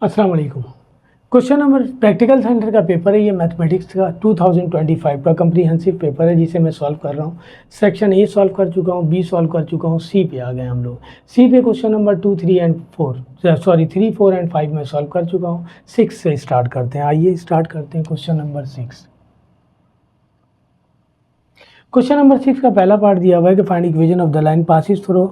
अस्सलाम वालेकुम। Question number practical centre का पेपर है, ये मैथमेटिक्स का 2025 का कम्प्रीहेंसिव पेपर है जिसे मैं सॉल्व कर रहा हूँ। सेक्शन ए सॉल्व कर चुका हूँ, बी सॉल्व कर चुका हूँ, सी पे आ गए हम लोग। सी पे क्वेश्चन नंबर 2, 3 एंड 4 एंड 5 में सॉल्व कर चुका हूँ। 6 से स्टार्ट करते हैं। आइए स्टार्ट करते हैं क्वेश्चन नंबर 6। क्वेश्चन नंबर 6 का पहला पार्ट दिया हुआ है कि find equation of the line passes through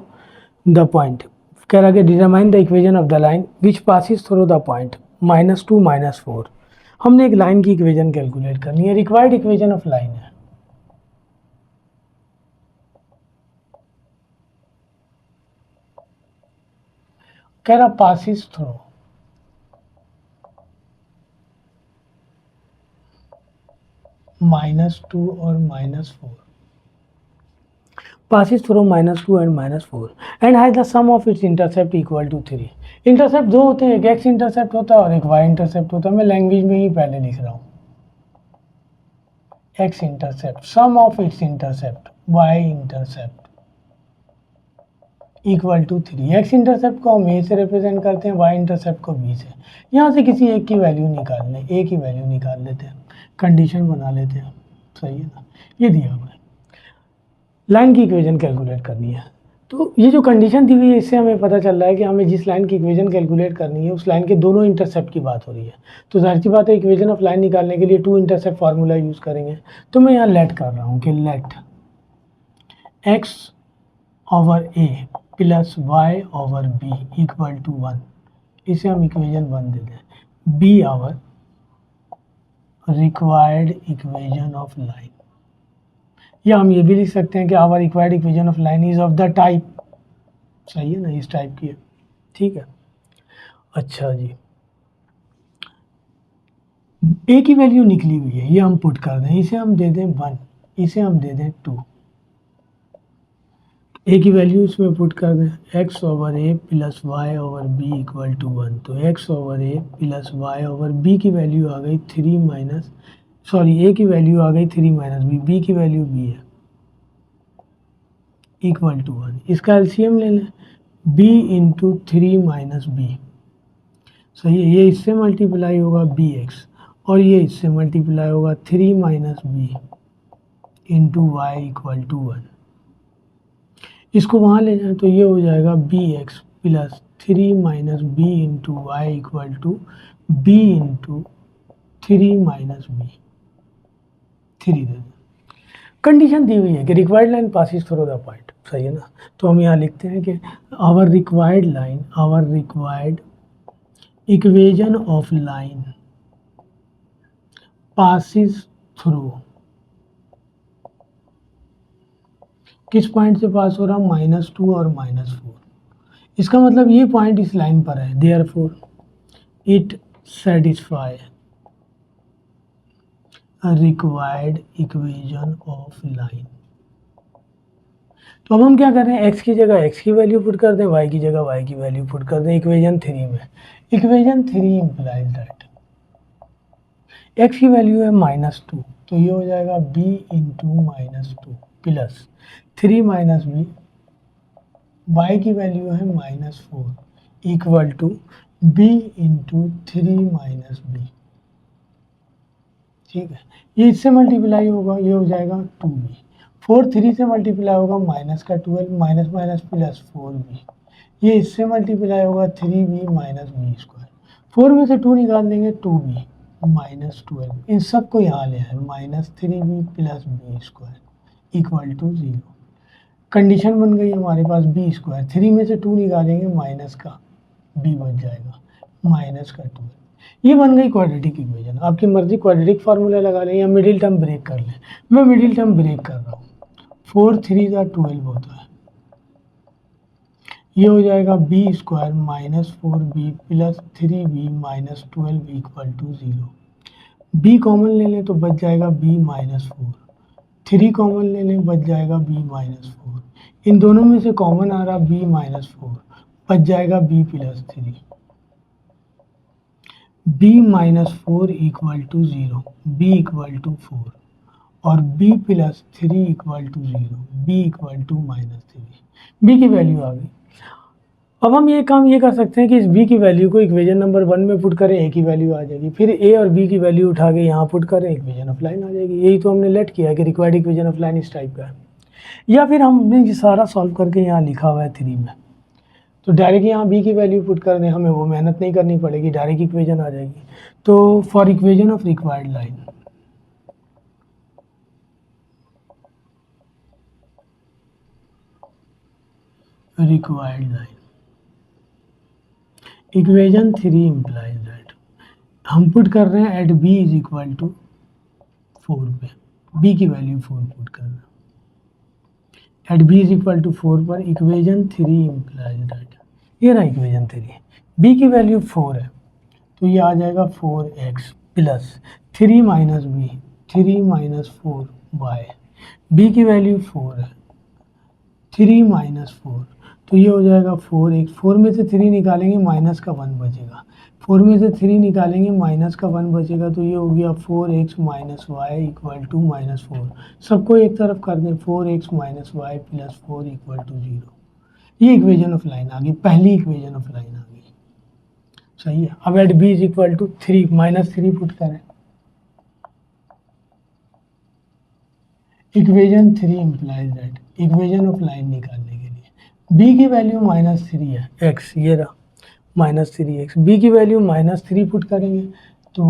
the point. कह रहा है कि determine the equation of the line which passes through the point -2 -4। हमने एक लाइन की इक्वेशन कैलकुलेट करनी है, रिक्वायर्ड इक्वेशन ऑफ लाइन है। कह रहा पासिस थ्रू -2 और -4, passes through -2 and -4 and has the sum of its intercept equal to 3। Intercept दो होते हैं, एक एक्स इंटरसेप्ट होता है और एक वाई इंटरसेप्ट होता है। मैं लैंग्वेज में ही पहले लिख रहा हूँ, X intercept sum of its intercept Y intercept equal to 3। X intercept को हम ए से रिप्रेजेंट करते हैं, वाई इंटरसेप्ट को बी से। यहाँ से किसी एक की वैल्यू निकाल लें, ए की वैल्यू निकाल लेते हैं, कंडीशन बना लेते हैं। सही है ना, ये दिया हुआ है। लाइन की इक्वेशन कैलकुलेट करनी है, तो ये जो कंडीशन दी हुई है इससे हमें पता चल रहा है कि हमें जिस लाइन की इक्वेशन कैलकुलेट करनी है उस लाइन के दोनों इंटरसेप्ट की बात हो रही है। तो जाहिर सी बात है इक्वेशन ऑफ लाइन निकालने के लिए 2 इंटरसेप्ट फार्मूला यूज़ करेंगे। तो मैं यहाँ लेट कर रहा हूँ कि let X over A plus Y over B equal to 1। इसे हम इक्वेशन 1 दे दें। Be our required equation of line, या हम ये भी लिख सकते हैं कि our required equation of line is of the type. सही है ना, इस टाइप की है। ठीक है, अच्छा जी, ए की वैल्यू निकली हुई है, ये हम पुट कर दें। इसे हम दे दें 1, इसे हम दे दें 2। ए की वैल्यू इसमें पुट कर दें, X over A plus Y over B equal to 1। तो X over A plus Y over B की वैल्यू आ गई 3 माइनस, सॉरी ए की वैल्यू आ गई 3 माइनस बी, बी की वैल्यू बी है, इक्वल टू 1। इसका एलसीएम ले लें, b इंटू 3 माइनस बी। सही है, ये इससे मल्टीप्लाई होगा बी एक्स और ये इससे मल्टीप्लाई होगा 3 minus b into y equal to 1। इसको वहाँ ले जाएं तो ये हो जाएगा b x plus 3 minus b into y equal to b into 3 minus b. 3 दे दें। कंडीशन दी हुई है कि required line passes through the point. सही है ना, तो हम यहाँ लिखते हैं कि our required line, our required equation of line passes through, किस पॉइंट से पास हो रहा, -2 और -4। इसका मतलब ये पॉइंट इस लाइन पर है, therefore it satisfy required equation of line. तो अब हम क्या कर रहे हैं, x की जगह x की वैल्यू पुट कर दें, y की जगह y की वैल्यू पुट कर दें इक्वेशन 3 में। इक्वेशन 3 इंप्लाइज दैट x की वैल्यू है -2, तो ये हो जाएगा b into -2 plus 3 minus b, y की वैल्यू है -4 equal to b into 3 minus b. ठीक है, ये इससे मल्टीप्लाई होगा, ये हो जाएगा 2b। 4 3 से मल्टीप्लाई होगा माइनस का 12, माइनस माइनस प्लस 4b। ये इससे मल्टीप्लाई होगा 3b माइनस बी स्क्वायर। 4 में से 2 निकाल देंगे, 2b माइनस 12। इन सब को यहाँ ले आए, -3b plus B square equal to 0। Condition बन गई हमारे पास बी स्क्वायर। 3 में से 2 निकालेंगे, माइनस का b बच जाएगा, माइनस का 12। ये बन गई क्वाड्रेटिक इक्वेशन। आपकी मर्जी क्वाड्रेटिक फार्मूला लगा लें या मिडिल टर्म ब्रेक कर लें। मैं मिडिल टर्म ब्रेक कर रहा हूँ। 4 3 का 12 होता है, ये हो जाएगा बी स्क्वायर -4b प्लस 3b minus 12 equal to 0। b common ले लें तो बच जाएगा b -4, 3 कॉमन ले लें बच जाएगा b -4। इन दोनों में से कॉमन आ रहा b -4, बच जाएगा b plus 3। b -4 equal to 0, b equal to 4 और b plus 3 equal to 0, b equal to -3। b की वैल्यू आ गई। अब हम ये काम ये कर सकते हैं कि इस b की वैल्यू को इक्वेशन नंबर 1 में पुट करें, a की वैल्यू आ जाएगी, फिर a और b की वैल्यू उठा के यहाँ पुट करें, इक्वेशन ऑफ लाइन आ जाएगी। यही तो हमने लेट किया है कि रिक्वायर्ड इक्वेशन ऑफ लाइन इस टाइप का है। या फिर हमने ये सारा सॉल्व करके यहाँ लिखा हुआ है 3 में, तो डायरेक्ट यहाँ b की वैल्यू पुट कर दें, हमें वो मेहनत नहीं करनी पड़ेगी, डायरेक्ट इक्वेशन आ जाएगी। तो for equation of required line, equation 3 implies that हम पुट कर रहे हैं at b is equal to 4 पे, b की वैल्यू 4 पुट कर रहे हैं at b is equal to 4 पर। इक्वेशन 3 इम्प्लाइज दैट, ये रहा इक्वेशन 3, b की वैल्यू 4 है तो ये आ जाएगा 4x plus 3 minus b, 3 minus 4y, b की वैल्यू 4 है, 3 माइनस 4 तो ये हो जाएगा 4x, 4 में से 3 निकालेंगे माइनस का 1 बचेगा, 4 में से 3 निकालेंगे माइनस का 1 बचेगा, तो ये हो गया 4x minus Y equal to minus 4। सबको एक तरफ कर दें, 4x minus y plus 4 equal to 0। ये इक्वेशन ऑफ लाइन आ गई, पहली इक्वेशन ऑफ लाइन आ गई, सही है। अब at b is equal to 3 minus 3 put करें, equation 3 implies that equation of line निकालने के लिए b की वैल्यू माइनस 3 है, x ये रहा माइनस 3x, b की वैल्यू माइनस 3 पुट करेंगे तो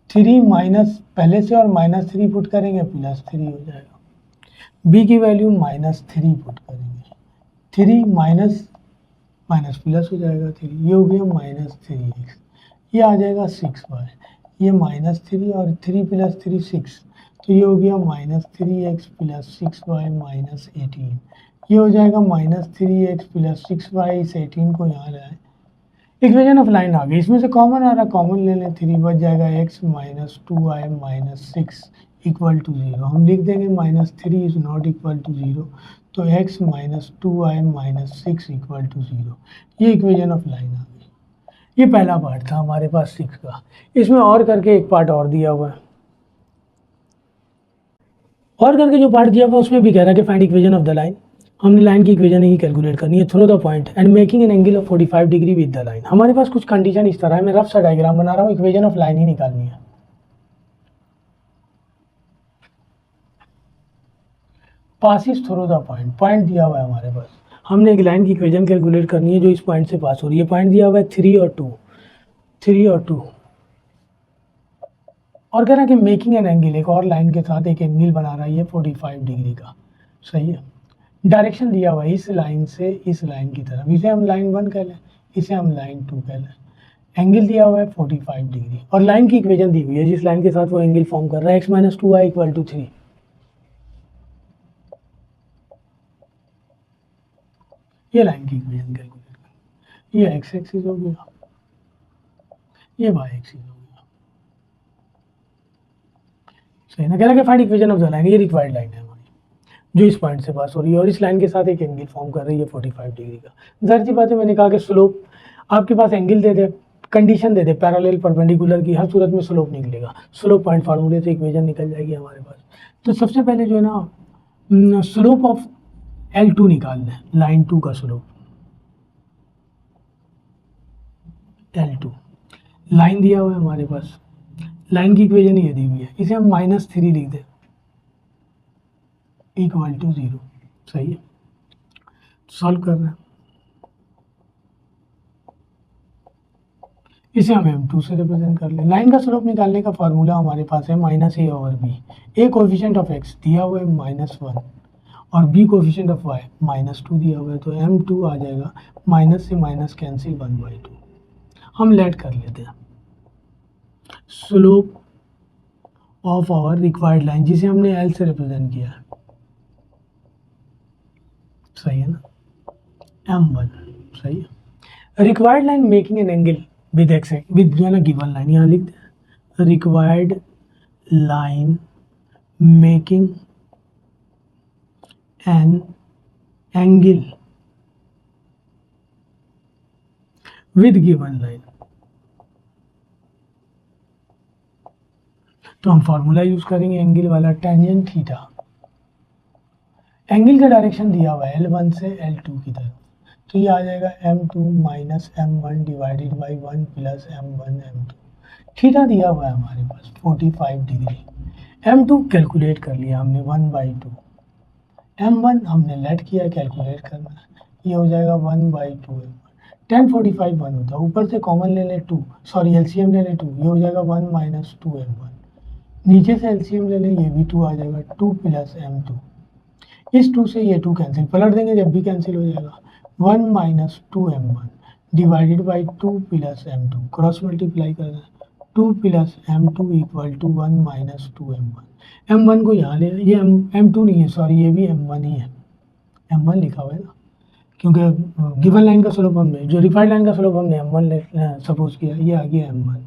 3 माइनस पहले से और माइनस 3 पुट करेंगे प्लस 3 हो जाएगा, b की वैल्यू माइनस 3 पुट करेंगे, 3 माइनस माइनस प्लस हो जाएगा 3, ये हो गया माइनस 3x, ये आ जाएगा 6y, ये माइनस 3 और 3 प्लस 3 6, तो ये हो गया minus 3x plus 6y minus 18, ये हो जाएगा माइनस 3x प्लस 6y, इस 18 को यहाँ लाए, इक्वेशन ऑफ लाइन आ गई। इसमें से कॉमन आ रहा, कॉमन ले लें, 3 बच जाएगा x minus 2y minus 6 equal to 0। हम लिख देंगे minus 3 is not equal to 0, तो x minus 2y minus 6 equal to 0। ये इक्वेशन ऑफ लाइन आ गई। ये पहला पार्ट था हमारे पास 6 का। इसमें और करके एक पार्ट और दिया हुआ है, और करके जो पार्ट दिया हुआ है उसमें भी कह रहा है कि find equation of the line. हमने लाइन की इक्वेशन ही कैलकुलेट करनी है through the point and making an angle of 45 degree with the line. हमारे पास कुछ कंडीशन इस तरह है, मैं रफ सा डायग्राम बना रहा हूँ, इक्वेशन ऑफ लाइन ही निकालनी है। Passes through the point, point दिया हुआ है हमारे पास, हमने एक लाइन की इक्वेशन कैलकुलेट करनी है जो इस पॉइंट से पास हो रही है। पॉइंट दिया हुआ है 3 और 2, 3 और 2, और कह रहा है कि मेकिंग एन एंगल, एक और लाइन के साथ एक एंगल बना रहा है ये 45 डिग्री का, सही है। डायरेक्शन दिया हुआ है इस लाइन से इस लाइन की तरफ, इसे हम लाइन 1 कह लें, इसे हम लाइन 2 कह लें। एंगल दिया हुआ है 45 डिग्री और लाइन की इक्वेशन दी हुई है जिस लाइन के साथ वो एंगल फॉर्म कर रहा है, x minus 2y equal to 3। ये लाइन की इक्वेशन कैलकुलेट कर, ये x एक्सिस हो गया, ये y एक्सिस हो गया, सही ना। कह रहा है कि find equation of the line, ये रिक्वायर्ड लाइन है हमारी जो इस पॉइंट से पास हो रही है और इस लाइन के साथ एक एंगल फॉर्म कर रही है 45 डिग्री का। जाहिर सी बात है, मैंने कहा कि स्लोप आपके पास एंगल दे दे, कंडीशन दे दे पैरेलल परपेंडिकुलर की, हर सूरत में स्लोप निकलेगा, स्लोप पॉइंट फार्मूले से इक्वेशन निकल जाएगी हमारे पास। तो सबसे पहले जो है ना स्लोप ऑफ L2 निकाल लें, लाइन 2 का स्लोप L2, लाइन दिया हुआ है हमारे पास, लाइन की इक्वेशन ये दी हुई है, इसे हम माइनस 3 लिख दें इक्वल टू 0, सही है। सॉल्व करना है, इसे हम m2 से रिप्रेजेंट कर लें। लाइन का स्लोप निकालने का फार्मूला हमारे पास है minus a over b। a coefficient of x दिया हुआ है -1 और b कोफिशिएंट ऑफ y -2 दिया हुआ है, तो m2 आ जाएगा, माइनस से माइनस कैंसिल 1/2। हम लेट कर लेते हैं slope of our required line जिसे हमने L से रिप्रेजेंट किया है, सही है ना, m1, सही है। Required line making an angle with x with जो है ना गिवन लाइन, यहाँ लिख दें required line making an angle with given line. तो हम फॉर्मूला यूज करेंगे एंगल वाला, टेंजेंट थीटा। एंगल का डायरेक्शन दिया हुआ है L1 से L2 की तरफ, तो ये आ जाएगा m2 minus m1 divided by 1 plus m1 m2। Theta दिया हुआ है हमारे पास 45 डिग्री। m2 कैलकुलेट कर लिया हमने 1/2, m1 हमने लेट किया कैलकुलेट करना, ये हो जाएगा 1/2 m1। 1045 1 होता है, ऊपर से कॉमन ले लें 2, सॉरी एलसीएम ले लें 2, ये हो जाएगा 1 माइनस 2 m1। नीचे से एलसीएम ले लें, ये भी 2 आ जाएगा, 2 प्लस m2। इस 2 से ये 2 कैंसिल, पलट देंगे जब भी कैंसिल हो जाएगा। 1 minus 2 m1 divided by 2 plus m2, cross multiply करना है, 2 plus m2 equal to 1 minus 2 m1। m1 को यहाँ ले, ये m2 नहीं है, सॉरी ये भी m1 ही है, m1 लिखा हुआ है ना, क्योंकि गिवन लाइन का स्लोप हमने, जो रिफाइंड लाइन का स्लोप हमने m1 सपोज किया, ये आ गया m1।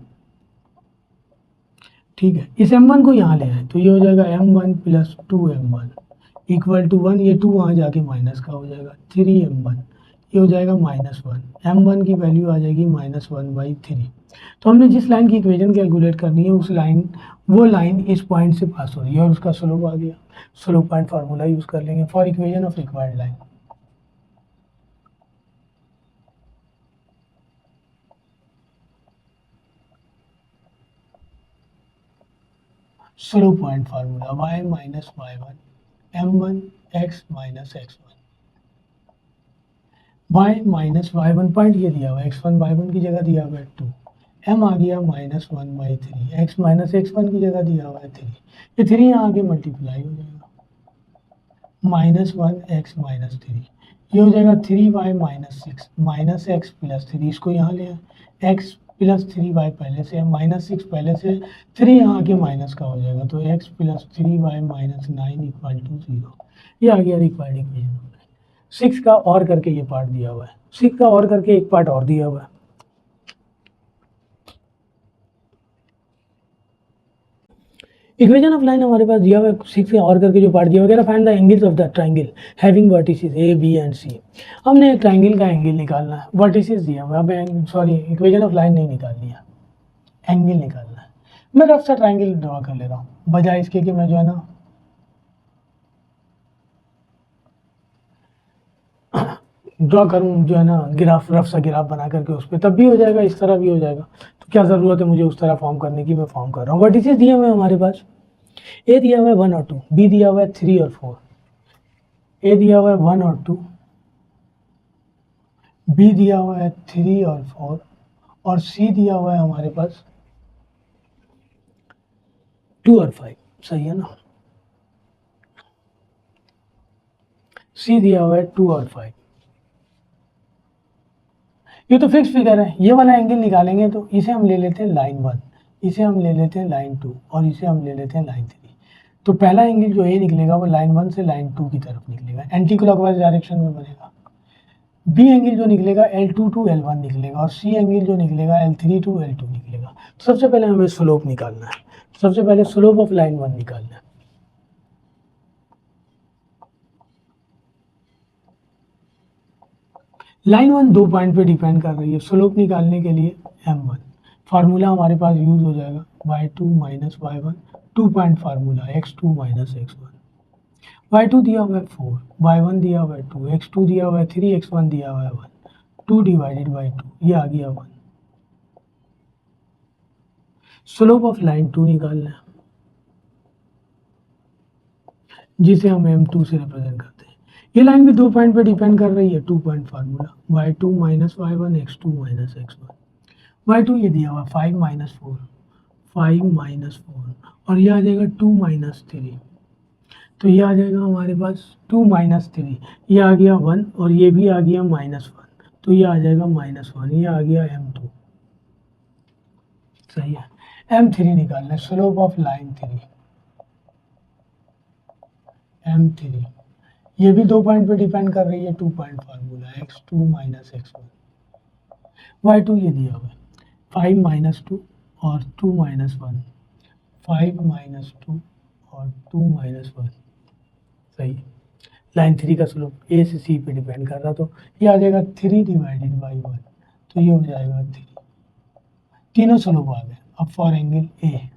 ठीक है, इस m1 को यहाँ ले आए तो ये हो जाएगा m1 plus 2m1 equal to 1, ये 2 वहाँ जाके माइनस का हो जाएगा 3m1, ये हो जाएगा -1। m1 की वैल्यू आ जाएगी -1/3। तो हमने जिस लाइन की इक्वेशन कैलकुलेट करनी है उस लाइन, वो लाइन इस पॉइंट से पास हो रही है और उसका स्लोप आ गया। स्लोप पॉइंट फार्मूला यूज कर लेंगे for equation of required line. Slope point formula y minus y1 m1 x minus x1। y minus y1 point ये दिया हुआ है, x1 y1 की जगह दिया हुआ है 2, m आ गया -1/3, x माइनस x1 की जगह दिया हुआ है 3, ये 3 यहाँ आगे मल्टीप्लाई हो जाएगा, -1x माइनस 3, ये हो जाएगा 3y minus 6, minus x plus 3, इसको यहाँ ले आए, x प्लस 3y पहले से है, -6 पहले से, 3 यहाँ आके माइनस का हो जाएगा, तो x plus 3y minus 9 equal to 0। ये आ गया रिक्वायर्ड इक्वेशन। 6 का और करके ये पार्ट दिया हुआ है, 6 का और करके एक पार्ट और दिया हुआ है। इक्वेशन ऑफ लाइन हमारे पास दिया हुआ है, 6 का और करके जो पार्ट दिया वगैरह, find the angles of the triangle having vertices A B and C. हमने एक ट्रायंगल का एंगल निकालना है, वर्टिसेस दिया हुआ है, सॉरी इक्वेशन ऑफ लाइन नहीं निकालनी है, एंगल निकालना है। मैं रफ सा ट्रायंगल ड्रॉ कर ले रहा हूँ, बजाय इसके कि मैं जो है ना ड्रॉ करूँ, जो है ना ग्राफ, रफ सा ग्राफ बना करके उस पर, तब भी हो जाएगा, इस तरह भी हो जाएगा, तो क्या ज़रूरत है मुझे उस तरह फॉर्म करने की, मैं फॉर्म कर रहा हूँ। वर्टिसेस दिए हुए हमारे पास, ए दिया हुआ है 1 और 2, बी दिया हुआ है 3 और 4, ए दिया हुआ है 1 और 2, बी दिया हुआ है 3 और 4, और सी दिया हुआ है हमारे पास 2 और 5, सही है ना, सी दिया हुआ है 2 और 5। ये तो फिक्स फिगर है, ये वाला एंगल निकालेंगे तो इसे हम ले लेते हैं लाइन 1, इसे हम ले लेते हैं लाइन 2, और इसे हम ले लेते हैं लाइन 3। तो पहला एंगल जो ए निकलेगा वो लाइन 1 से लाइन 2 की तरफ निकलेगा, एंटी क्लॉकवाइज डायरेक्शन में बनेगा। बी एंगल जो निकलेगा L2 टू L1 निकलेगा, और सी एंगल जो निकलेगा L3 टू L2 निकलेगा। तो सबसे पहले हमें स्लोप निकालना है, सबसे पहले स्लोप ऑफ लाइन 1 निकालना है। लाइन 1 2 पॉइंट पे डिपेंड कर रही है, स्लोप निकालने के लिए m1 फार्मूला हमारे पास यूज हो जाएगा, y2 minus y1, 2 point formula x2 minus x1। y2 दिया हुआ है 4, y1 दिया हुआ है 2, x2 दिया हुआ है 3, x1 दिया हुआ है 1, 2 डिवाइडेड बाई 2, ये आ गया 1। स्लोप ऑफ लाइन 2 निकालना है, जिसे हम m2 से रिप्रेजेंट करते हैं। ये लाइन भी 2 पॉइंट पे डिपेंड कर रही है, 2 point formula, y2 minus y1, x2 minus x1। y2 ये दिया हुआ 5 माइनस 4, 5 माइनस 4, और ये आ जाएगा 2 माइनस 3, तो ये आ जाएगा हमारे पास 2 माइनस 3, ये आ गया 1, और ये भी आ गया -1, तो ये आ जाएगा -1, ये आ गया m2, सही है। m3 निकालना है, स्लोप ऑफ लाइन 3, m3 ये भी 2 पॉइंट पे डिपेंड कर रही है, 2 point formula, x2 minus x1। y2 ये दिया हुआ है 5 माइनस 2 और 2 माइनस 1, 5 माइनस 2 और 2 माइनस 1, सही है। लाइन 3 का स्लोप ए से सी पे डिपेंड कर रहा, तो ये आ जाएगा 3 डिवाइडेड बाई 1, तो ये हो जाएगा 3। तीनों स्लोप आ गए। अब फॉर एंगल ए,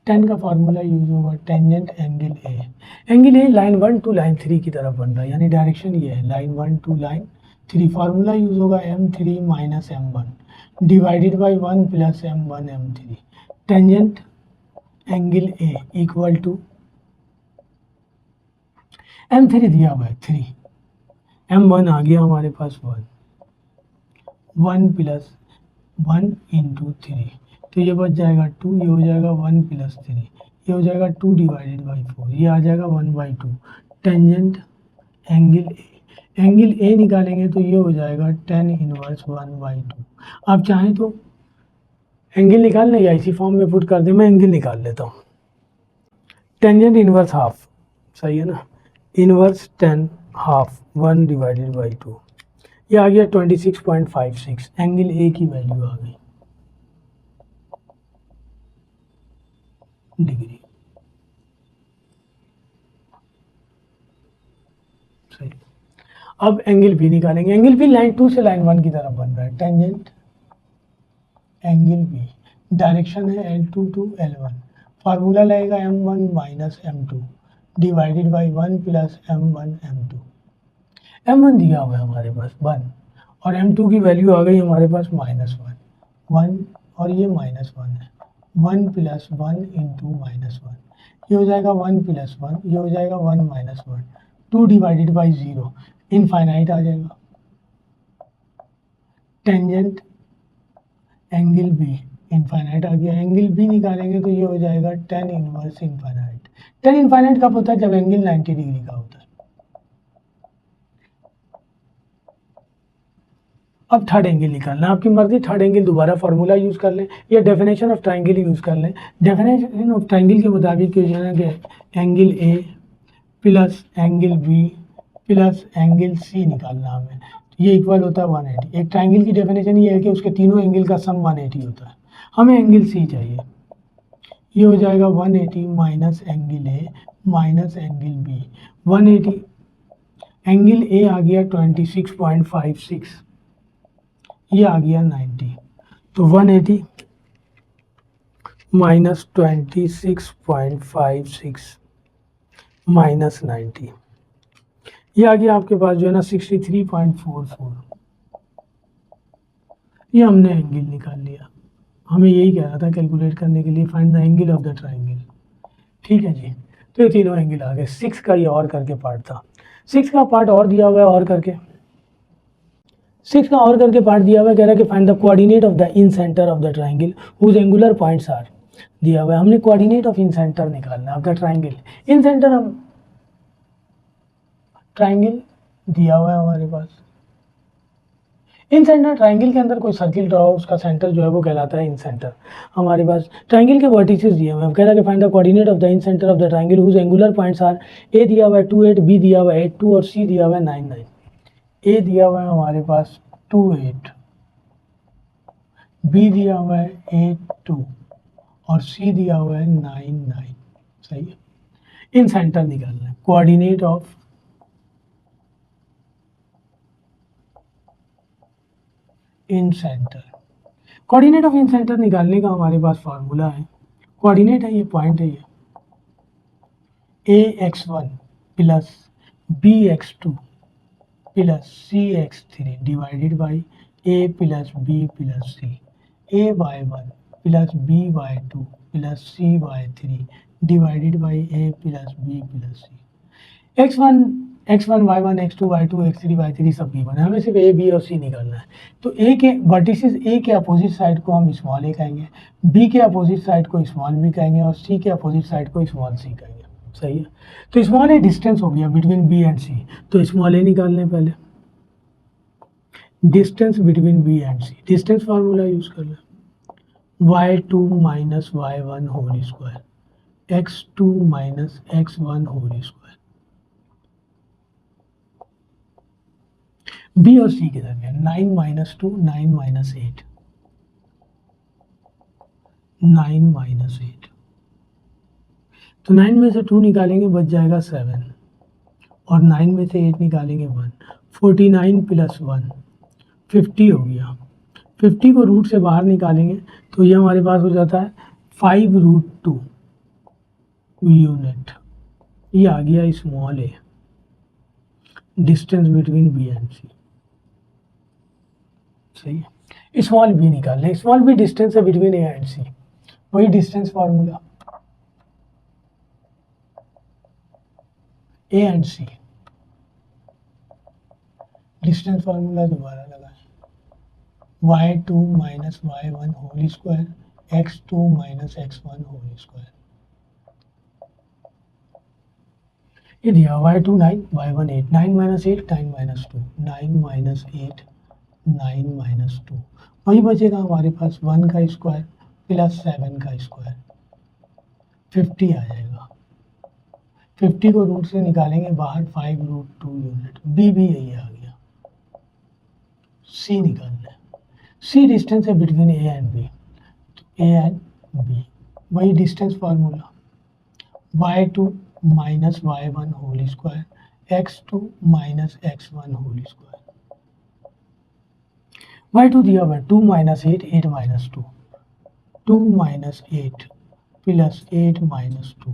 टेन का फार्मूला यूज होगा tangent angle A. Angle A line 1 to line 3 की तरफ बन रहा है, यानी डायरेक्शन ये है line 1 to line 3। Formula use होगा m3 minus m1 divided by 1 plus m1 m3। Tangent angle A equal to m3 दिया हुआ है 3, m1 आ गया हमारे पास 1 प्लस 1 इंटू 3, तो ये बच जाएगा 2, ये हो जाएगा 1 प्लस 3, ये हो जाएगा 2 डिवाइडेड बाई 4, ये आ जाएगा 1/2। टेंजेंट एंगल ए, एंगल ए निकालेंगे तो ये हो जाएगा tan इनवर्स 1/2। आप चाहें तो एंगल निकाल लें या इसी फॉर्म में पुट कर दें, मैं एंगल निकाल लेता हूँ। टेंजेंट इनवर्स हाफ, सही है ना, inverse tan half 1 divided by 2, ये आ गया 26.56। एंगल ए की वैल्यू आ गई डिग्री, सही। अब एंगल बी निकालेंगे। एंगल बी लाइन 2 से लाइन 1 की तरफ बन रहा है। टेंजेंट एंगल बी, डायरेक्शन है L2 टू L1। फार्मूला लगेगा m1 minus m2 divided by 1 plus m1 m2। m1 दिया हुआ है हमारे पास 1 और m2 की वैल्यू आ गई हमारे पास -1 और ये -1 है। 1 प्लस 1 इंटू -1, ये हो जाएगा 1 प्लस 1, ये हो जाएगा 1 माइनस 1। 2 डिवाइडेड बाई 0 इनफाइनाइट आ जाएगा। टेंजेंट एंगल बी इनफाइनाइट आ गया। एंगल बी निकालेंगे तो ये हो जाएगा tan inverse infinite. tan infinite कब होता है? जब एंगल 90 डिग्री का होता है। अब थर्ड एंगल निकालना, आपकी मर्जी, थर्ड एंगल दोबारा फार्मूला यूज कर लें या डेफिनेशन ऑफ ट्राइंगल यूज कर लें। डेफिनेशन ऑफ ट्राइंगल के मुताबिक जो है कि angle A plus angle B plus angle C निकालना हमें, तो ये इक्वल होता है 180। एक ट्राइंगल की डेफिनेशन ये है कि उसके तीनों एंगल का सम 180 होता है। हमें एंगल सी चाहिए, ये हो जाएगा 180 minus angle A minus angle B. 180 angle A आ गया 26.56, ये आ गया 90, तो 180 माइनस 26.56 माइनस 90, ये आ गया आपके पास जो है ना 63.44। ये हमने एंगल निकाल लिया। हमें यही कह रहा था कैलकुलेट करने के लिए, find the angle of the triangle. ठीक है जी, तो ये तीनों एंगल आ गए। 6 का ये और करके पार्ट था, 6 का पार्ट और दिया हुआ है, और करके 6 का और करके पार्ट दिया हुआ है, कह रहा है कि find the coordinate of the incentre of the triangle whose angular points are, दिया हुआ है। हमने कोऑर्डिनेट ऑफ इन सेंटर निकालना है of the triangle. In centre हम ट्राइंगल दिया हुआ है हमारे पास, इन सेंटर ट्राइंगल के अंदर कोई सर्किल ड्रॉ हो, उसका सेंटर जो है वो कहलाता है इन सेंटर। हमारे पास ट्राइंगल के वर्टिसेस दिए हुए हैं, कह रहा है कि find the coordinate of the incentre of the triangle whose angular points are, A दिया हुआ है 28, बी दिया हुआ है 82 और सी दिया हुआ है 99। ए दिया हुआ है हमारे पास 28, बी दिया हुआ है 82 और सी दिया हुआ है 99, सही है। इन सेंटर निकालना है, coordinate of in centre. Coordinate of in centre निकालने का हमारे पास फार्मूला है, कोऑर्डिनेट है ये, पॉइंट है ये, ax1 plus bx2 plus cx3 divided by a plus b plus c, ay1 plus by2 plus cy3 divided by a plus b plus c। x1 y1 x2 y2 x3 y3 सब given है, हमें सिर्फ a b और c निकालना है। तो a के vertices, a के अपोजिट साइड को हम स्मॉल a कहेंगे, b के अपोजिट साइड को स्मॉल b कहेंगे और c के अपोजिट साइड को स्मॉल c कहेंगे, सही है। तो स्मॉल a डिस्टेंस हो गया बिटवीन b एंड c, तो स्मॉल a निकाल लें पहले, distance between b and c, distance formula use कर लें, y2 minus y1 whole square x2 minus x1 whole square. B और सी के दरमियान 9 माइनस 2 9 माइनस 8 9 माइनस 8, तो 9 में से 2 निकालेंगे बच जाएगा 7 और 9 में से 8 निकालेंगे 1, 49 प्लस 1 50 हो गया। 50 को रूट से बाहर निकालेंगे तो ये हमारे पास हो जाता है 5√2, यूनिट, ये आ गया small A, distance between B and C. सही है, स्मॉल बी निकालना है, स्मॉल बी डिस्टेंस है बिटवीन ए एंड सी, वही distance formula A and C, distance formula दोबारा लगाएं, y2 minus y1 whole square x2 minus x1 whole square. ये दिया y2 9, y1 8, 9 minus 8 9 minus 2, 9 minus 8 9 minus 2, वही बचेगा हमारे पास 1 का स्क्वायर प्लस 7 का स्क्वायर, 50 आ जाएगा। 50 को रूट से निकालेंगे बाहर, 5√2 यूनिट, बी भी यही आ गया। सी निकालना है, सी डिस्टेंस है बिटवीन ए एंड बी, तो ए एंड बी, वही distance formula y2 minus y1 whole square x2 minus x1 whole square. y2 दिया हुआ है 2 minus 8 8 minus 2, 2 minus 8 plus 8 minus 2,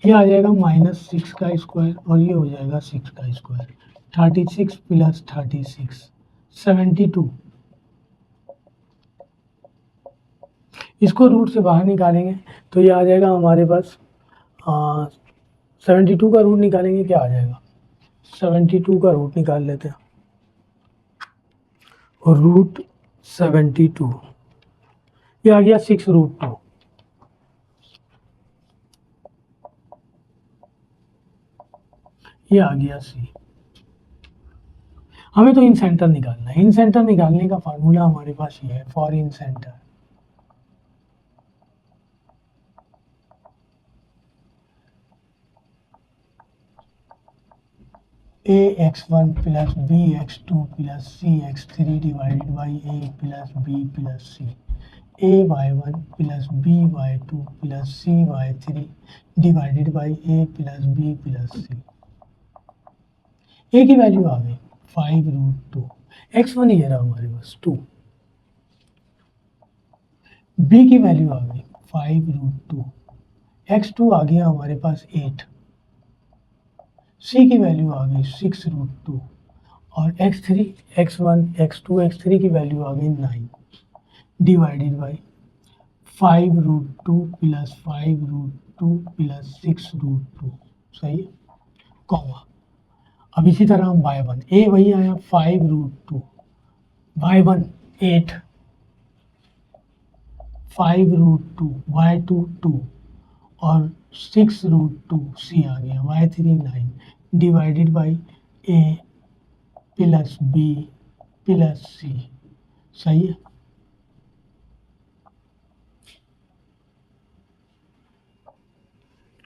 ये आ जाएगा माइनस 6 का स्क्वायर और ये हो जाएगा 6 का स्क्वायर, 36 प्लस 36 72। इसको रूट से बाहर निकालेंगे तो ये आ जाएगा हमारे पास 72 का रूट निकालेंगे, क्या आ जाएगा 72 का रूट निकाल लेते हैं, और रूट 72 ये आ गया 6√2, ये आ गया सी। हमें तो इन सेंटर निकालना है, इन सेंटर निकालने का फार्मूला हमारे पास ये है, for in centre ax1 plus bx2 plus cx3 divided by a plus b plus c, ay1 plus by2 plus cy3 divided by a plus b plus c। a की value आ गई 5√2, x1 ये रहा हमारे पास 2, b की value आ गई 5√2, x2 आ गया हमारे पास 8, c की वैल्यू आ गई 6√2 और x3 x1 x2 x3 की वैल्यू आ गई 9 डिवाइडेड बाई 5√2 प्लस 5√2 प्लस 6√2। सही है, कॉमा। अब इसी तरह हम y1 a वही आया 5√2, y1 8, 5√2 y2 2 और 6√2 c आ गया, y3 9 divided by a plus b plus c। सही है,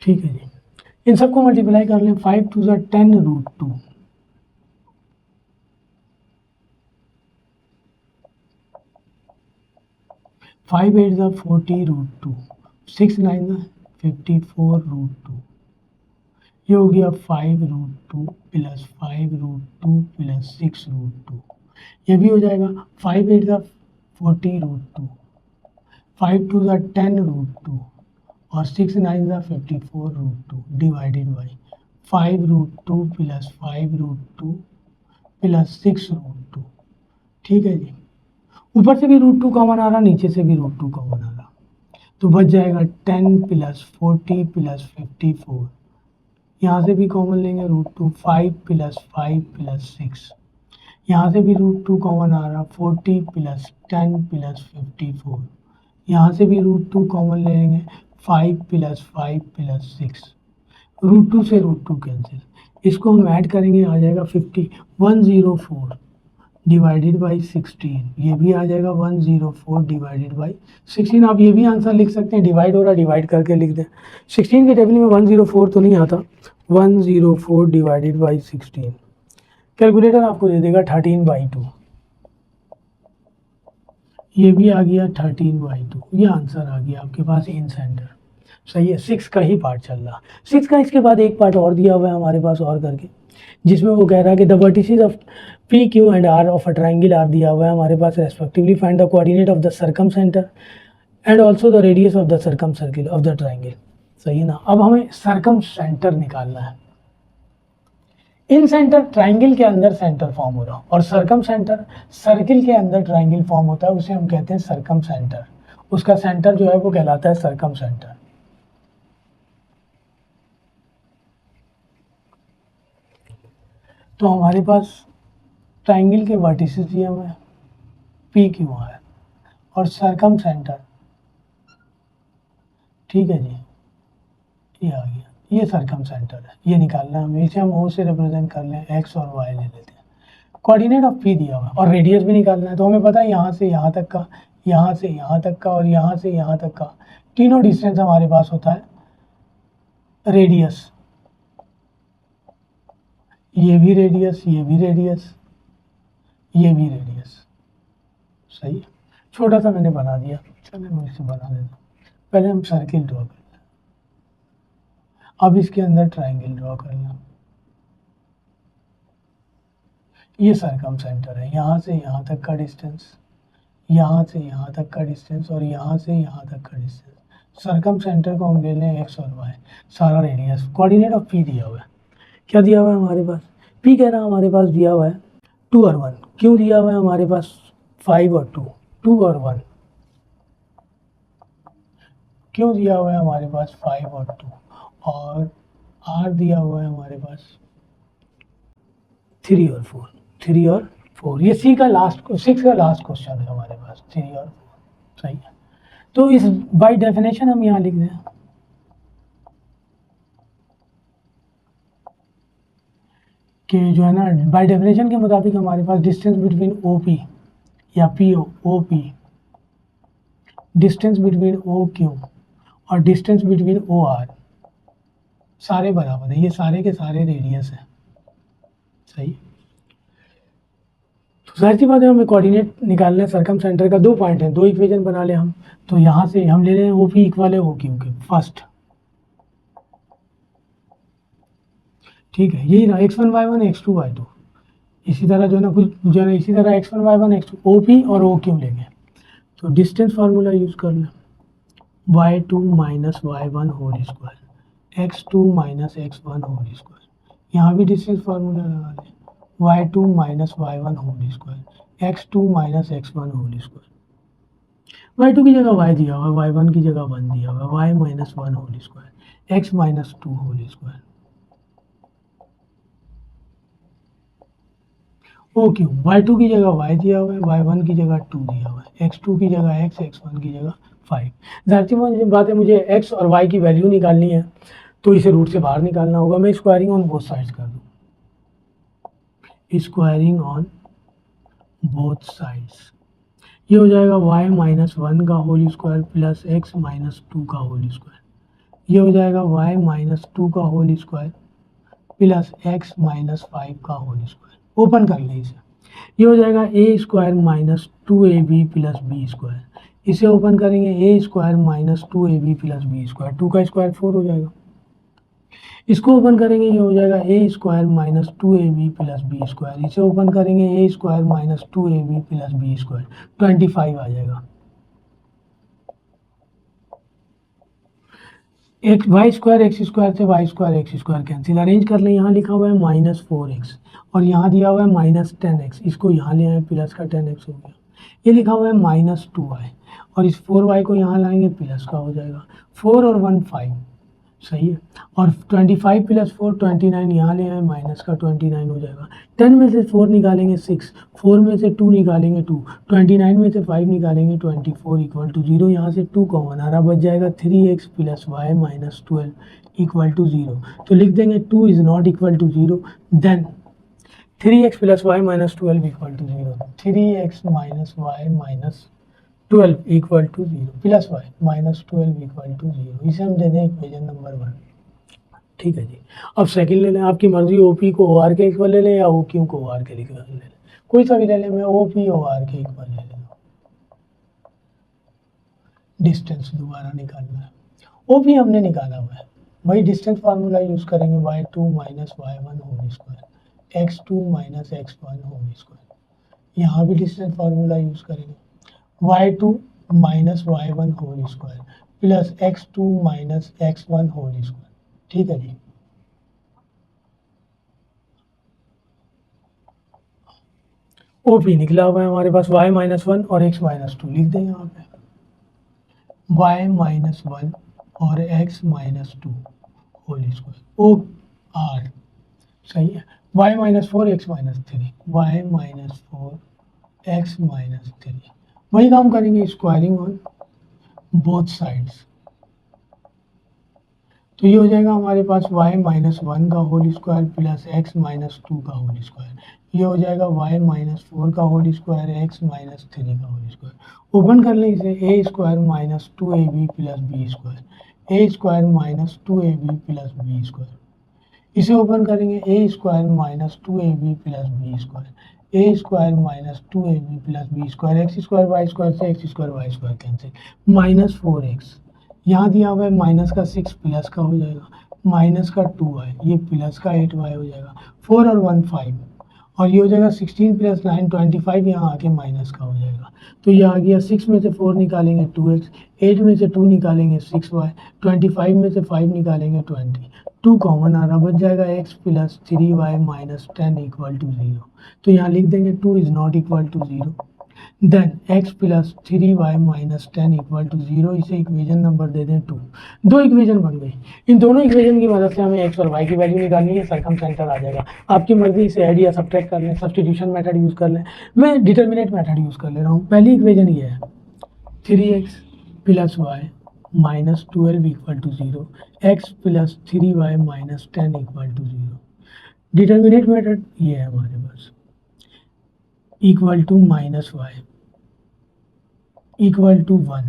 ठीक है जी। इन सबको मल्टीप्लाई कर लें, 5 2 10√2, 5 8 40√2, 6 9 54√2, ये हो गया 5√2 प्लस 5√2 प्लस 6√2, ये भी हो जाएगा 5 8 40√2, 5 2 10√2 और 6 9 54√2 डिवाइडेड बाई 5√2 प्लस 5√2 प्लस 6√2। ठीक है जी, ऊपर से भी √2 कॉमन आ रहा, नीचे से भी √2 कॉमन आ रहा, तो बच जाएगा 10 प्लस 40 प्लस 54, यहाँ से भी कॉमन लेंगे √2, 5 प्लस 5 प्लस 6, यहाँ से भी √2 कॉमन आ रहा, 40 प्लस 10 प्लस 54, यहाँ से भी √2 कॉमन लेंगे, 5 प्लस 5 प्लस 6, √2 से √2 कैंसिल, इसको हम ऐड करेंगे आ जाएगा 50, 104 डिवाइडेड बाई 16, ये भी आ जाएगा 104 डिवाइडेड बाई 16। आप ये भी आंसर लिख सकते हैं, डिवाइड हो रहा डिवाइड करके लिख दें, 16 की टेबल में 104 तो नहीं आता, 104 डिवाइडेड बाई 16, कैलकुलेटर आपको दे देगा 13/2, ये भी आ गया 13/2, ये आंसर आ गया आपके पास इन सेंटर। सही है, 6 का ही पार्ट चल रहा, 6 का इसके बाद एक पार्ट और दिया हुआ है हमारे पास और करके, जिसमें वो कह रहा है कि the vertices of P Q and R of a triangle are दिया हुआ है हमारे पास respectively, find the coordinate of the circumcentre and also the radius of the circumcircle of the triangle. सही है ना। अब हमें सर्कम सेंटर निकालना है। इन सेंटर ट्राइंगल के अंदर सेंटर फॉर्म हो रहा और सर्कम सेंटर सर्किल के अंदर ट्राइंगल फॉर्म होता है, उसे हम कहते हैं सर्कम सेंटर। उसका सेंटर जो है वो कहलाता है सर्कम सेंटर। तो हमारे पास ट्राइंगल के वर्टिसेस दिए हुए हैं पी क्यू आर और सर्कम सेंटर, ठीक है जी, ये आ गया, ये सर्कम सेंटर है, ये निकालना है हमें। इसे हम ओ से रिप्रेजेंट कर लें, एक्स और वाई ले लेते हैं। कोऑर्डिनेट ऑफ पी दिया हुआ है और रेडियस भी निकालना है। तो हमें पता है यहाँ से यहाँ तक का, यहाँ से यहाँ तक का और यहाँ से यहाँ तक का तीनों डिस्टेंस हमारे पास होता है रेडियस। ये भी रेडियस, ये भी रेडियस, ये भी रेडियस। सही है। छोटा सा मैंने बना दिया, चलिए मैं इसे बना देता हूँ। पहले हम सर्किल ड्रॉ कर लें, अब इसके अंदर ट्राइंगल ड्रॉ कर लें। ये सर्कम सेंटर है, यहाँ से यहाँ तक का डिस्टेंस, यहाँ से यहाँ तक का डिस्टेंस और यहाँ से यहाँ तक का डिस्टेंस। सर्कम सेंटर को हम ले लें एक्स और वाई, सारा रेडियस। कोऑर्डिनेट ऑफ पी दिया हुआ है, क्या दिया हुआ है हमारे पास, पी कह रहा हमारे पास दिया हुआ है 2 और 1। क्यों दिया हुआ है हमारे पास 5 और 2, 2 और 1 क्यों दिया हुआ है हमारे पास 5 और 2, और आर दिया हुआ है हमारे पास 3 और 4, 3 और 4। ये सी का लास्ट 6 का लास्ट क्वेश्चन है हमारे पास, 3 और 4। सही है। तो इस बाय डेफिनेशन हम यहाँ लिख दें कि जो है ना, बाय डेफिनेशन के मुताबिक हमारे पास डिस्टेंस बिटवीन ओ पी या P O P, distance between O Q और डिस्टेंस बिटवीन ओ आर सारे बराबर है। ये सारे के सारे रेडियस है। सही। तो जाहिर सी बात है हमें कोऑर्डिनेट निकालना है सर्कम सेंटर का। 2 पॉइंट हैं, 2 इक्वेशन बना ले हम। तो यहाँ से हम ले रहे हैं ओ पी इक्वल है ओ क्यू के फर्स्ट, ठीक है, यही ना x1 y1 x2 y2। इसी तरह जो है ना कुछ जो है ना इसी तरह x1 y1 x2 O P और ओ क्यू लेंगे। तो डिस्टेंस फार्मूला यूज कर लें, y2 minus y1 whole square x2 minus x1 whole square. यहाँ भी डिस्टेंस फार्मूला लगा लें, y2 minus y1 whole square x2 minus x1 whole square. y2 की जगह y दिया हुआ है, y1 की जगह 1 दिया हुआ है, y minus 1 whole square x minus 2 whole square. O Q, y2 की जगह y दिया हुआ है, y1 की जगह 2 दिया हुआ है, x2 की जगह x, x1 की जगह 5। जाहिर सी बात है मुझे x और y की वैल्यू निकालनी है, तो इसे रूट से बाहर निकालना होगा। मैं स्क्वायरिंग ऑन बोथ साइड्स कर दूँ, स्क्वायरिंग ऑन बोथ साइड्स। ये हो जाएगा y माइनस 1 का whole square plus x minus 2 का होल स्क्वायर। ये हो जाएगा y माइनस 2 का whole square plus x minus 5 का होल स्क्वायर। ओपन कर लें इसे, ये हो जाएगा A square minus 2ab plus B square. इसे ओपन करेंगे, A square minus 2ab plus B square, 2 का स्क्वायर 4 हो जाएगा। इसको ओपन करेंगे, ये हो जाएगा A square minus 2ab plus B square. इसे ओपन करेंगे, A square minus 2ab plus B square, 25 आ जाएगा। एक वाई स्क्वायर एक्स स्क्वायर से Y square X square cancel, arrange कर लें। यहाँ लिखा हुआ है माइनस 4x और यहाँ दिया हुआ है माइनस 10x, इसको यहाँ ले आए, प्लस का 10x हो गया। ये लिखा हुआ है माइनस 2y और इस 4y को यहाँ लाएंगे, प्लस का हो जाएगा। 4 और 1 5, सही है। और 25 प्लस 4 29, यहाँ ले आए, माइनस का 29 हो जाएगा। 10 में से 4 निकालेंगे 6, 4 में से 2 निकालेंगे 2, 29 में से 5 निकालेंगे 24 इक्वल टू 0। यहाँ से 2 कॉमन आ रहा, बच जाएगा 3x plus Y minus 12 equal to 0। तो लिख देंगे 2 is not equal to 0, then 3x plus Y minus 12 equal to 0, 3x minus y minus 12 equal to 0 plus Y minus 12 equal to 0। इसे हम दे दें इक्वेशन नंबर 1, ठीक है जी। अब सेकंड ले लें, आपकी मर्जी ओ पी को ओ आर के इक्वल ले लें या ओ क्यू को ओ आर के ले लें, कोई सा भी ले लें। मैं ओ पी ओ आर के इक्वल ले लेता हूँ। डिस्टेंस दोबारा निकालना है, ओ पी हमने निकाला हुआ है, वही डिस्टेंस फार्मूला यूज़ करेंगे, y2 minus y1 whole square x2 minus x1 whole square. यहाँ भी डिस्टेंस फार्मूला यूज़ करेंगे, y2 minus y1 whole square plus x2 minus x1 whole square. ठीक है जी। OP निकला हुआ है हमारे पास y माइनस वन और x माइनस टू, लिख दें यहाँ पे y माइनस वन और x minus two whole square O R. सही है। y minus four x minus three, Y minus four x minus three, वही काम करेंगे स्क्वायरिंग ऑन बोथ साइड्स। तो ये हो जाएगा हमारे पास y माइनस वन का whole square plus X minus two का होल स्क्वायर। ये हो जाएगा y माइनस फोर का whole square X minus three का होल स्क्वायर। ओपन कर लें इसे, A square minus two A B plus B square, A square minus two A B plus B square. इसे open करेंगे, A square minus two A B plus B square, A square minus two A B plus B square, X square Y square से X square Y square cancel, minus four X. यहाँ दिया हुआ है minus का six plus का हो जाएगा, minus का टू वाई, ये प्लस का एट वाई हो जाएगा, फोर और वन फाइव, और ये हो जाएगा sixteen plus nine twenty five, यहाँ आके माइनस का हो जाएगा। तो ये आ गया, सिक्स में से फोर निकालेंगे टू एक्स, एट में से टू निकालेंगे सिक्स वाई, ट्वेंटी फाइव में से फाइव निकालेंगे ट्वेंटी, टू कॉमन आ रहा, बच जाएगा x plus three Y minus ten equal to zero. तो यहाँ लिख देंगे two is not equal to zero, then x plus three Y minus ten equal to zero. इसे इक्वेशन नंबर दे दें टू। दो इक्वेशन बन गई। इन दोनों इक्वेशन की मदद से हमें एक्स और वाई की वैल्यू निकालनी है, सरकम सेंटर आ जाएगा। आपकी मर्जी से ऐड या सब्ट्रैक्ट कर लें, सब्स्टिट्यूशन मेथड यूज़ कर लें, मैं डिटर्मिनेट मेथड यूज़ कर ले रहा हूँ। पहली इक्वेशन ये है, three X plus Y minus twelve equal to zero, X plus three Y minus ten equal to zero. Determinant method ये है हमारे पास, equal to minus Y equal to one.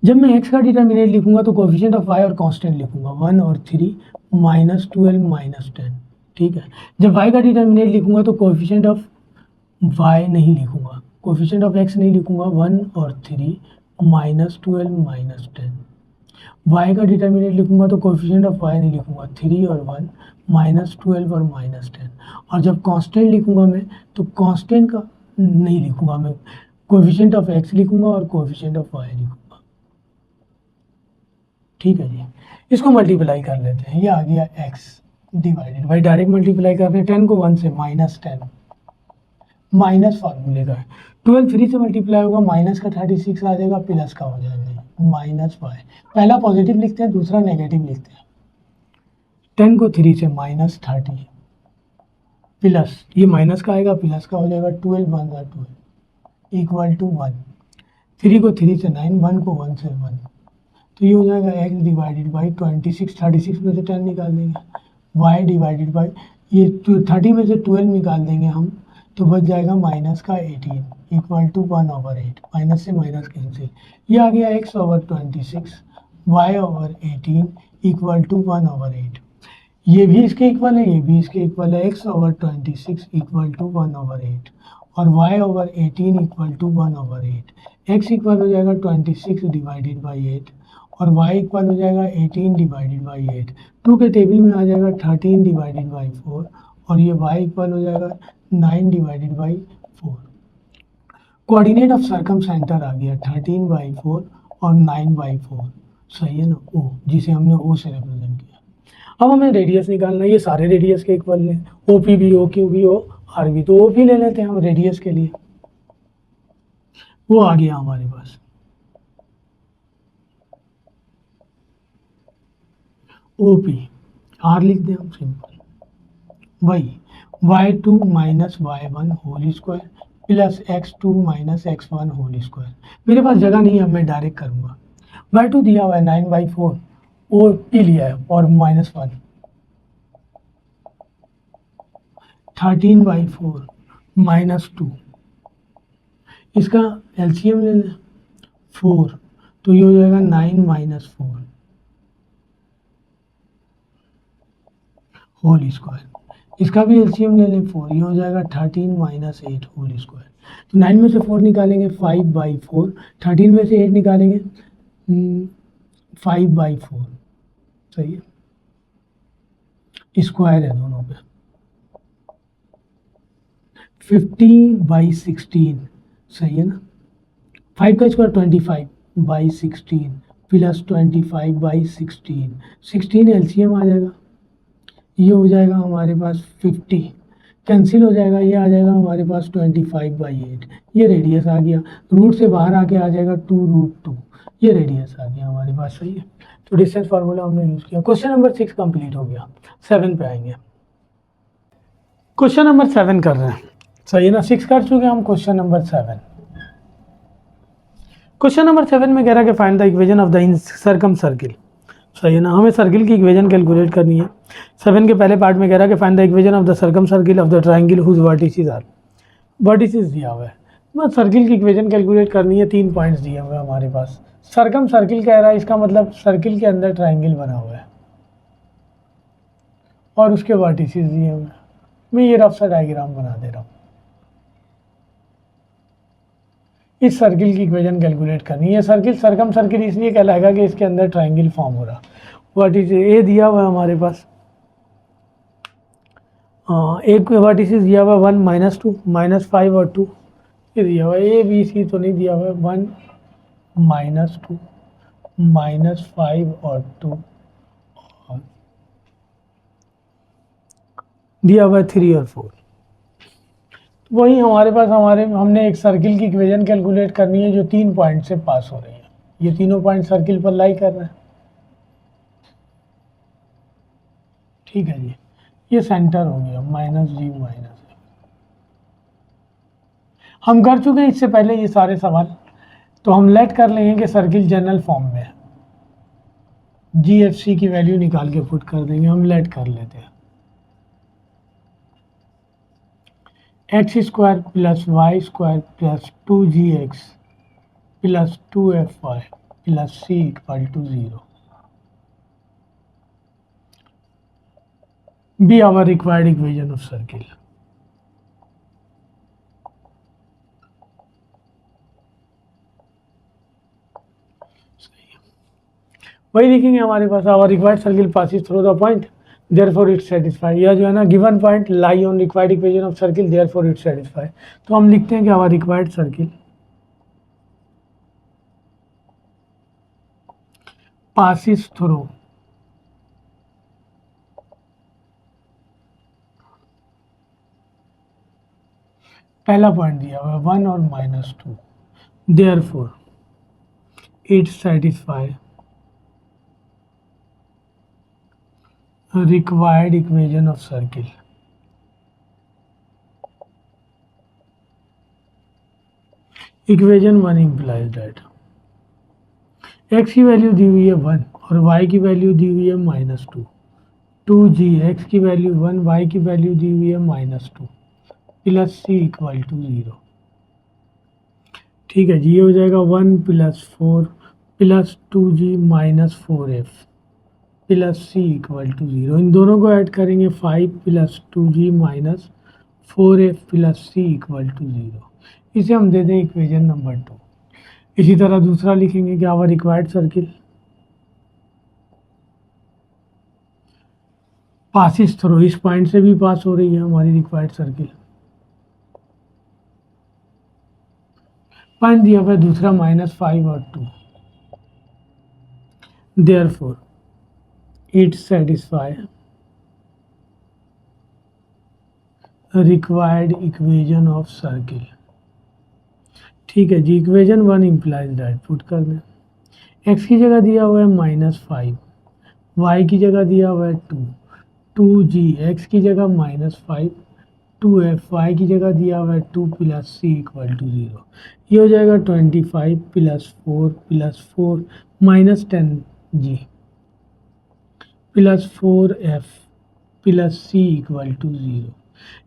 जब मैं x का डिटर्मिनेट लिखूंगा तो कोफिशिएंट ऑफ y और कांस्टेंट लिखूंगा, वन और three minus twelve minus ten. ठीक है। जब y का डिटर्मिनेट लिखूंगा तो कोफिशिएंट ऑफ y नहीं लिखूंगा, कोफिशिएंट ऑफ x नहीं लिखूंगा, वन और three minus twelve minus ten. y का डिटर्मिनेट लिखूंगा तो कोफिशिएंट ऑफ y नहीं लिखूंगा, थ्री और वन माइनस ट्वेल्व और माइनस टेन। और जब कांस्टेंट लिखूंगा मैं तो कांस्टेंट का नहीं लिखूंगा मैं, कोफिशिएंट ऑफ x लिखूंगा और कोफिशिएंट ऑफ y लिखूंगा। ठीक है जी। इसको मल्टीप्लाई कर लेते हैं, ये आ गया x divided by, direct multiply कर रहे हैं, टेन को वन से माइनस टेन, माइनस फार्मूले का है, ट्वेल्व थ्री से मल्टीप्लाई होगा, माइनस का 36 आ जाएगा, प्लस का हो जाएगा माइनस वाई। पहला पॉजिटिव लिखते हैं, दूसरा नेगेटिव लिखते हैं। 10 को थ्री से माइनस 30 प्लस, ये माइनस का आएगा, प्लस का हो जाएगा, 12 वन जा 12 इक्वल टू वन। थ्री को थ्री से नाइन, वन को वन से वन, तो ये हो जाएगा x डिवाइडेड बाई 26, 36 में से 10 निकाल देंगे, y डिवाइडेड बाई ये 30 में से 12 निकाल देंगे हम, तो बच जाएगा माइनस का 18 इक्वल टू 1/8, माइनस से माइनस कैंसिल। ये आ गया x over 26, y over 18 equal to 1/8। ये भी इसके इक्वल है, ये भी इसके इक्वल है, x ओवर 26 इक्वल टू 1/8 और y over 18 equal to 1/8। x equal हो जाएगा 26 डिवाइडेड बाई 8 और y इक्वल हो जाएगा 18 डिवाइडेड बाई 8। 2 के टेबल में आ जाएगा 13 डिवाइडेड बाई 4 और ये y इक्वल हो जाएगा 9 divided by 4। Coordinate of circumcentre आ गया 13/4 और 9/4। सही है ना, ओ, जिसे हमने ओ से रिप्रेजेंट किया। अब हमें रेडियस निकालना है, ये सारे रेडियस के इक्वल हैं, ओ पी भी, ओ क्यू भी, ओ आर भी। तो ओ पी ले लेते हैं हम रेडियस के लिए, वो आ गया हमारे पास ओ पी, आर लिख दें हम सिंपल, वही y2 minus y1 whole square plus x2 minus x1 whole square. मेरे पास जगह नहीं है, मैं डायरेक्ट करूँगा। y2 दिया हुआ है 9/4, ओ पी लिया है और माइनस वन, 13/4 माइनस 2, इसका एलसीएम ले लें 4, तो ये हो जाएगा 9 माइनस 4 होल स्क्वायर। इसका भी एलसीएम ले लें 4, ये हो जाएगा 13 माइनस 8 होल स्क्वायर। तो 9 में से 4 निकालेंगे 5/4, 13 में से 8 निकालेंगे 5/4। सही है, स्क्वायर है दोनों पे, 50/16। सही है ना, 5 का स्क्वायर 25/16 प्लस 25/16, 16 एलसीएम आ जाएगा, ये हो जाएगा हमारे पास 50, कैंसिल हो जाएगा, ये आ जाएगा हमारे पास 25/8, ये रेडियस आ गया, रूट से बाहर आके आ जाएगा 2√2, ये रेडियस आ गया हमारे पास। सही है, तो डिस्टेंस फार्मूला हमने यूज किया। क्वेश्चन नंबर 6 कंप्लीट हो गया। 7 पे आएंगे। क्वेश्चन नंबर 7 कर रहे हैं। सही है ना, 6 कर चुके हम, क्वेश्चन नंबर 7। क्वेश्चन नंबर 7 में कह रहा है कि find the equation of the circum circle. सही है ना, हमें सर्किल की इक्वेशन कैलकुलेट करनी है। 7 के पहले पार्ट में कह रहा है कि find the equation of the circumcircle of the triangle whose vertices are, vertices दिया हुआ है, मतलब सर्किल की इक्वेशन कैलकुलेट करनी है। 3 पॉइंट्स दिए हुए हैं हमारे पास। सर्कम सर्किल कह रहा है, इसका मतलब सर्किल के अंदर ट्राइंगल बना हुआ है और उसके वर्टिसेस दिए हुए हैं। मैं ये रफ सा डायग्राम बना दे रहा हूँ। इस सर्किल की इक्वेशन कैलकुलेट करनी है। सर्किल सर्कम सर्किल इसलिए कहलाएगा कि इसके अंदर ट्राइंगल फॉर्म हो रहा। वर्टिस ए दिया हुआ है हमारे पास, एक वर्टिसेस दिया हुआ है 1 -2 -5 और 2, ये दिया हुआ है। ए बी सी तो नहीं दिया हुआ है, 1 -2 -5 और 2, और दिया हुआ है 3 और 4। वही हमारे पास हमने एक सर्किल की इक्वेशन कैलकुलेट करनी है जो 3 पॉइंट से पास हो रही है। ये तीनों पॉइंट सर्किल पर लाई कर रहे हैं। ठीक है जी, ये सेंटर हो गया -G -, हम कर चुके हैं इससे पहले ये सारे सवाल, तो हम लेट कर लेंगे कि सर्किल जनरल फॉर्म में है। GFC की वैल्यू निकाल के पुट कर देंगे, हम लेट कर लेते हैं। x² + y² + 2gx + 2fy + c = 0 be our required equation of circle। वही लिखेंगे हमारे पास, our required circle passes through the point, therefore it satisfy. या जो है ना, given point lie on required equation of circle, therefore it satisfy. तो हम लिखते हैं कि our required circle passes through पहला पॉइंट दिया हुआ है 1 और -2, therefore it satisfy required equation of circle। Equation 1 implies that x की वैल्यू दी हुई है 1 और y की वैल्यू दी हुई है -2, 2g, x की वैल्यू 1, y की वैल्यू दी हुई है -2 + c = 0। ठीक है जी, ये हो जाएगा 1 + 4 + 2g - 4f + c = 0। इन दोनों को ऐड करेंगे, 5 + 2g - 4f + c = 0। इसे हम दे दें इक्वेशन नंबर 2। इसी तरह दूसरा लिखेंगे कि our required circle passes through, इस पॉइंट से भी पास हो रही है हमारी रिक्वायर्ड सर्किल। पॉइंट दिया हुआ है दूसरा -5 और 2, therefore it satisfy required equation of circle. ठीक है जी, इक्वेशन 1 इम्प्लाइज दैट, पुट कर दें। x की जगह दिया हुआ है -5, y की जगह दिया हुआ है 2, 2g, x की जगह -5, 2f, y की जगह दिया हुआ है 2 + c = 0। ये हो जाएगा 25 + 4 + 4 -10g + 4f + c = 0।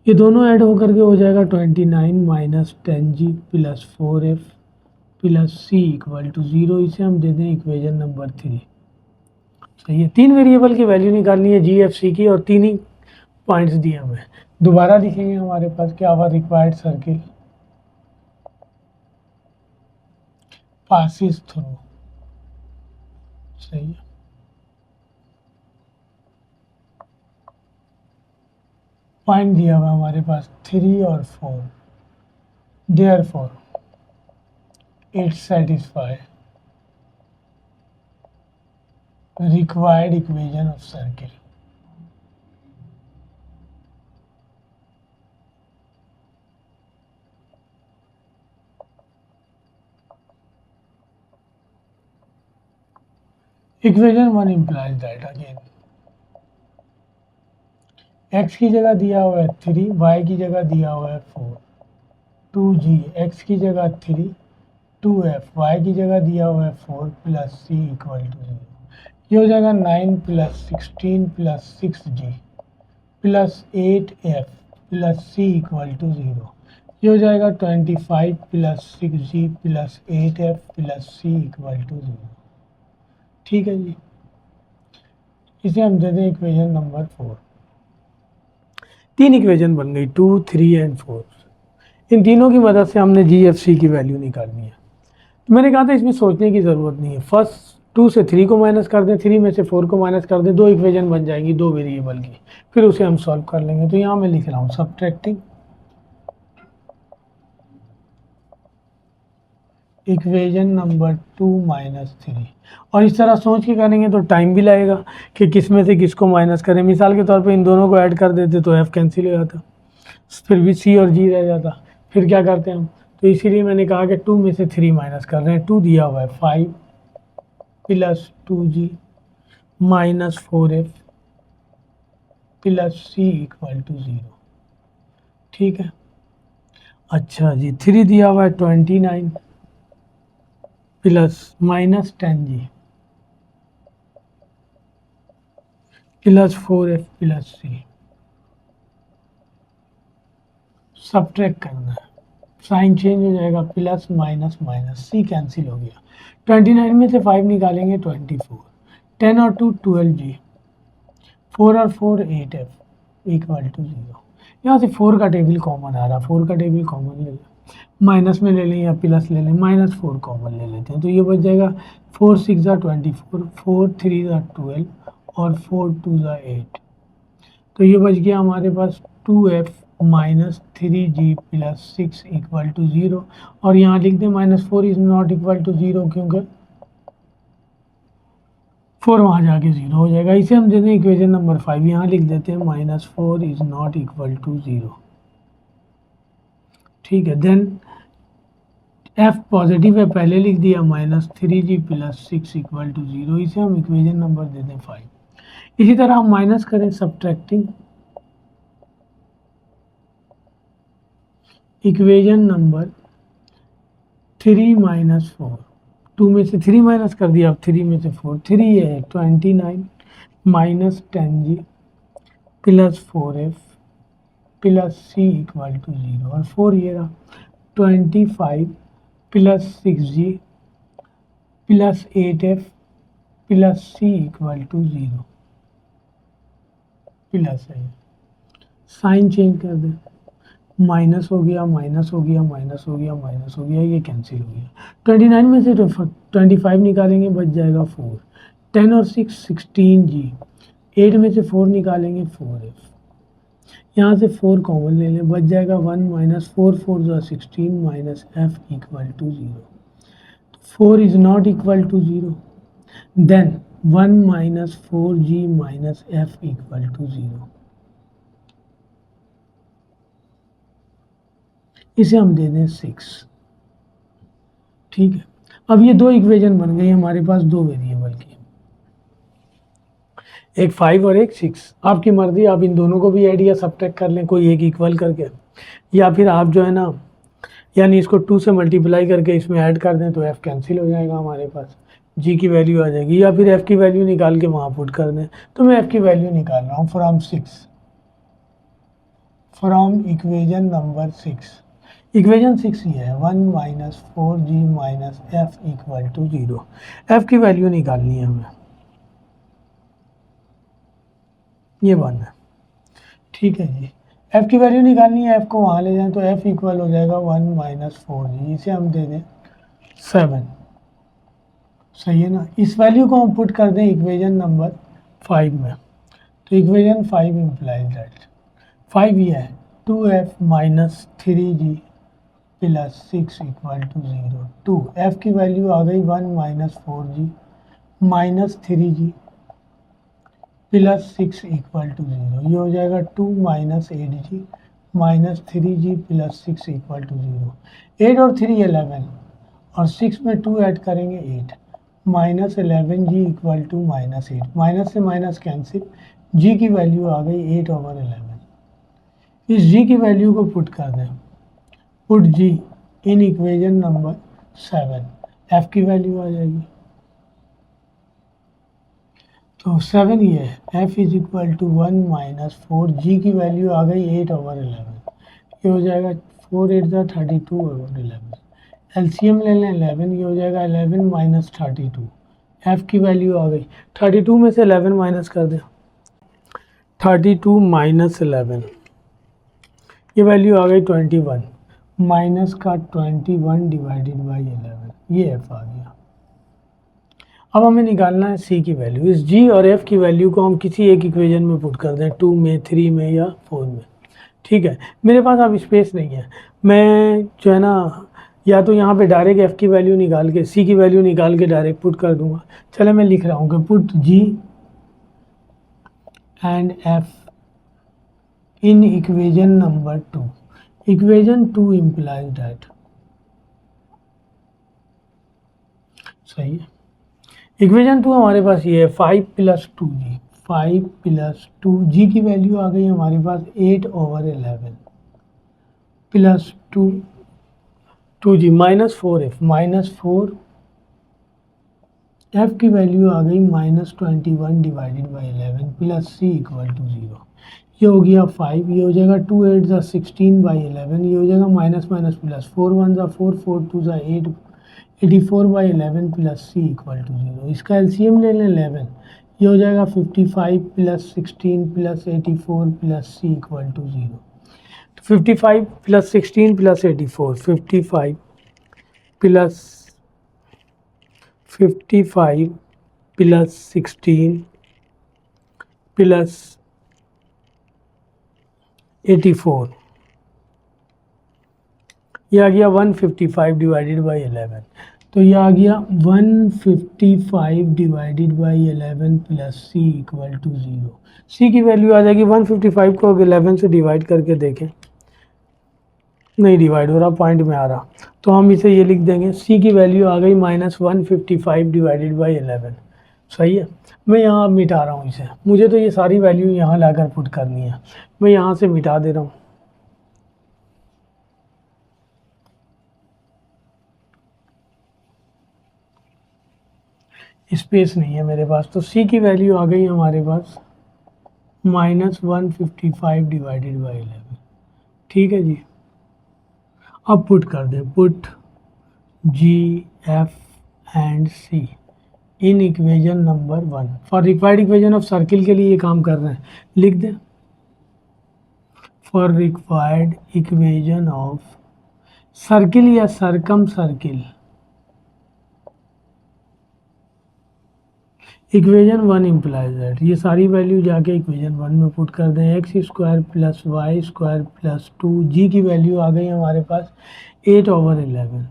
ये दोनों ऐड होकर के हो जाएगा 29 - 10g + 4f + c = 0। इसे हम दे दें इक्वेशन नंबर 3। सही है, 3 वेरिएबल की वैल्यू निकालनी है GFC की, और 3 ही पॉइंट्स दिए हुए हैं। दोबारा लिखेंगे हमारे पास क्या our required circle passes through. सही है, पॉइंट दिया हुआ हमारे पास 3 और 4, therefore it satisfy required equation of circle. Equation 1 implies that again x की जगह दिया हुआ है 3, y की जगह दिया हुआ है 4, 2g, x की जगह 3, 2f, y की जगह दिया हुआ है 4 प्लस c इक्वल टू 0. ये हो जाएगा 9 plus 16 plus 6g plus 8f plus c equal to 0. ये हो जाएगा 25 plus 6g plus 8f plus c equal to 0. ठीक है जी, इसे हम दे दें इक्वेशन नंबर 4. 3 इक्वेशन बन गई 2, 3 एंड 4. इन तीनों की मदद से हमने जी एफ सी की वैल्यू निकालनी है. तो मैंने कहा था इसमें सोचने की ज़रूरत नहीं है. फर्स्ट 2 से 3 को माइनस कर दें, 3 में से 4 को माइनस कर दें, 2 इक्वेशन बन जाएंगी 2 वेरिएबल की, फिर उसे हम सॉल्व कर लेंगे. तो यहाँ मैं लिख रहा हूँ सब्ट्रैक्टिंग इक्वेशन नंबर 2 माइनस 3. और इस तरह सोच के करेंगे तो टाइम भी लगेगा कि किस में से किसको माइनस करें. मिसाल के तौर पे इन दोनों को ऐड कर देते तो एफ कैंसिल हो जाता, फिर भी सी और जी रह जाता. फिर क्या करते हैं हम, तो इसीलिए मैंने कहा कि 2 में से 3 माइनस कर रहे हैं. 2 दिया हुआ है 5 plus 2g minus 4f plus c equal to 0. ठीक है. अच्छा जी, 3 दिया हुआ है 29 plus minus 10g plus 4f plus c. Subtract करना है, साइन चेंज हो जाएगा, plus minus minus, c cancel हो गया. 29 में से 5 निकालेंगे 24, 10 और 2 12g, 4 और 4 8f इक्वल टू 0. यहाँ से 4 का टेबल कॉमन आ रहा, 4 का टेबल कॉमन ले लें, माइनस में ले लें या प्लस ले लें, माइनस 4 कॉमन ले लेते हैं. तो ये बच जाएगा 4 6 ज़ा 24, 4 3 ज़ा 12 और 4 2 ज़ा 8. तो ये बच गया हमारे पास 2f minus 3g plus 6 equal to 0. और यहाँ लिख दें minus 4 is not equal to 0, क्योंकि 4 वहाँ जाके 0 हो जाएगा. इसे हम दे दें इक्वेशन नंबर 5. यहाँ लिख देते हैं minus 4 is not equal to 0. ठीक है. देन f पॉजिटिव है, पहले लिख दिया, minus 3g plus 6 equal to 0. इसे हम इक्वेशन नंबर दे दें 5. इसी तरह हम माइनस करें सब्ट्रैक्टिंग इक्वेशन नंबर 3 माइनस 4. 2 में से 3 माइनस कर दिया, अब 3 में से 4, 3 ये है 29 minus 10g plus 4f plus c equal to 0. और 4 ये रहा 25 plus 6g plus 8f plus c equal to 0. Plus है, साइन चेंज कर दें, माइनस हो गया, माइनस हो गया, माइनस हो गया, माइनस हो गया, ये कैंसिल हो गया. 29 में से 25 निकालेंगे, बच जाएगा 4. 10 और 6 16g, 8 में से 4 निकालेंगे 4f. यहाँ से 4 कॉमन ले लें, बच जाएगा 1 माइनस 4 4 ज़ा 16 minus f equal to 0. 4 is not equal to 0. Then 1 minus 4g minus f equal to 0. इसे हम दे दें 6. ठीक है. अब ये 2 इक्वेशन बन गई हमारे पास 2 वेरिएबल की, एक 5 और एक 6. आपकी मर्जी, आप इन दोनों को भी ऐड या सब्ट्रैक्ट कर लें, कोई एक इक्वल करके, या फिर आप जो है ना, यानी इसको 2 से मल्टीप्लाई करके इसमें ऐड कर दें तो f कैंसिल हो जाएगा, हमारे पास g की वैल्यू आ जाएगी, या फिर f की वैल्यू निकाल के वहाँ पुट कर दें. तो मैं f की वैल्यू निकाल रहा हूँ फ्रॉम इक्वेशन नंबर 6. इक्वेशन 6 ये है 1 minus 4g minus f equal to 0. f की वैल्यू निकालनी है हमें, ये 1 है. ठीक है जी. f की वैल्यू निकालनी है, f को वहाँ ले जाएं तो f इक्वल हो जाएगा 1 माइनस 4g. इसे हम दे दें 7. सही है ना. इस वैल्यू को हम पुट कर दें इक्वेशन नंबर 5 में. तो इक्वेशन 5 इम्प्लाइज दैट 5 ये है 2f minus 3g plus 6 equal to 0। 2 f की वैल्यू आ गई 1 minus 4g minus 3g plus 6 equal to 0। ये हो जाएगा 2 minus 8g minus 3g plus 6 equal to 0। 8 और 3 11 और 6 में 2 ऐड करेंगे 8 minus 11g equal to minus 8। Minus से माइनस कैंसिल, g की वैल्यू आ गई 8 ओवर 11। इस g की वैल्यू को पुट कर दें, put g in equation number 7, f की वैल्यू आ जाएगी। तो 7 ये है, f is equal to 1 minus 4, G की वैल्यू आ गई 8 ओवर 11। ये हो जाएगा 4 8 जा 32 ओवर 11। एलसीएम ले लें 11, ये हो जाएगा 11 माइनस 32। f की वैल्यू आ गई 32 में से 11 माइनस कर दें, 32 माइनस 11, ये वैल्यू आ गई 21 माइनस का 21 डिवाइडेड बाई 11, ये f आ गया। अब हमें निकालना है c की वैल्यू। इस g और f की वैल्यू को हम किसी एक इक्वेशन में पुट कर दें, 2 में, 3 में या 4 में। ठीक है, मेरे पास अब स्पेस नहीं है, मैं जो है ना या तो यहाँ पे डायरेक्ट f की वैल्यू निकाल के c की वैल्यू निकाल के डायरेक्ट पुट कर दूंगा। चले मैं लिख रहा हूँ कि put g and f in equation number 2। Equation 2 implies that, सही है। इक्वेशन 2 हमारे पास ये है 5 प्लस 2g, 5 प्लस 2g की वैल्यू आ गई हमारे पास 8 over 11 plus 2g minus 4f, minus 4 f की वैल्यू आ गई minus 21 divided by 11 plus c equal to 0। ये हो गया 5, ये हो जाएगा 2 8 जा 16 बाई 11, ये हो जाएगा माइनस माइनस प्लस 4 1 जा 4 4 2 जा 8 84 by 11 plus C equal to 0। इसका एलसीएम ले लें 11, ये हो जाएगा 55 plus 16 plus 84 plus C equal to 0। तो 55 प्लस 16 प्लस 84, 55 प्लस 16 प्लस 84, ये आ गया 155 डिवाइडेड बाई 11। तो ये आ गया 155 divided by 11 plus C equal to 0। C की वैल्यू आ जाएगी 155 को 11 से डिवाइड करके देखें, नहीं डिवाइड हो रहा, पॉइंट में आ रहा, तो हम इसे ये लिख देंगे सी की वैल्यू आ गई माइनस 155 डिवाइडेड बाई 11। सही है, मैं यहाँ अब मिटा रहा हूँ इसे, मुझे तो ये सारी वैल्यू यहाँ लाकर पुट करनी है, मैं यहाँ से मिटा दे रहा हूँ। स्पेस नहीं है मेरे पास, तो c की वैल्यू आ गई हमारे पास माइनस 155 डिवाइडेड बाई 11। ठीक है जी, अब पुट कर दें, put g f and c in equation number 1 for required equation of circle के लिए ये काम कर रहे हैं, लिख दें for required equation of circle या सरकम सर्किल इक्वेशन 1 इम्प्लाइज दैट, ये सारी वैल्यू जाके इक्वेशन 1 में पुट कर दें। X square plus Y square plus 2, जी की वैल्यू आ गई हमारे पास 8 ओवर 11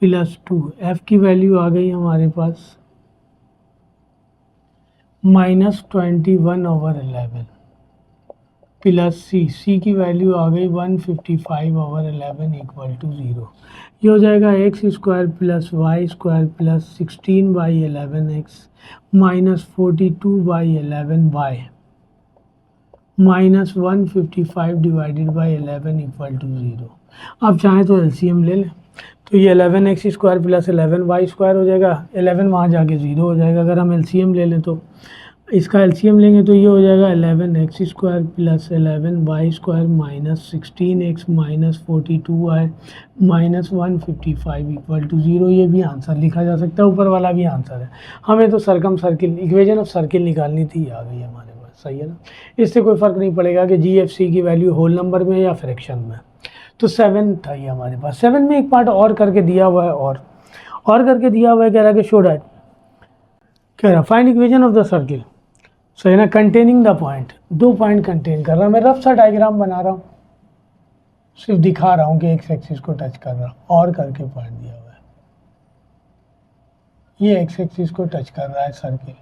प्लस 2, एफ की वैल्यू आ गई हमारे पास माइनस 21 ओवर 11 प्लस सी की वैल्यू आ गई 155 ओवर 11 इक्वल टू 0। ये हो जाएगा x square plus Y square plus 16 by 11 x minus 42 by 11 y minus 155 divided by 11 equal to 0। अब चाहें तो एलसीएम ले लें, तो ये 11 x square plus 11 y square हो जाएगा, 11 वहाँ जाके 0 हो जाएगा। अगर हम एलसीएम ले लें तो इसका एलसीएम लेंगे तो ये हो जाएगा 11 x square plus 11 y square minus 16 x minus 42 y minus 155 equal to 0। ये भी आंसर लिखा जा सकता है, ऊपर वाला भी आंसर है। हमें तो सरकम सर्किल इक्वेशन ऑफ सर्किल निकालनी थी, आ गई हमारे पास। सही है ना, इससे कोई फ़र्क नहीं पड़ेगा कि जी एफ सी की वैल्यू होल नंबर में या फ्रैक्शन में। तो 7 था ये हमारे पास। 7 में एक पार्ट और करके दिया हुआ है, और करके दिया हुआ है, कह रहा है कि शो डैट, कह रहा find equation of the circle. So है ना, containing the point, 2 point contain कर रहा हूँ। मैं रफ सा डायग्राम बना रहा हूँ, सिर्फ दिखा रहा हूँ कि एक्स एक्सिस को टच कर रहा, और करके पॉइंट दिया हुआ है, ये एक्स एक्सिस को टच कर रहा है circle,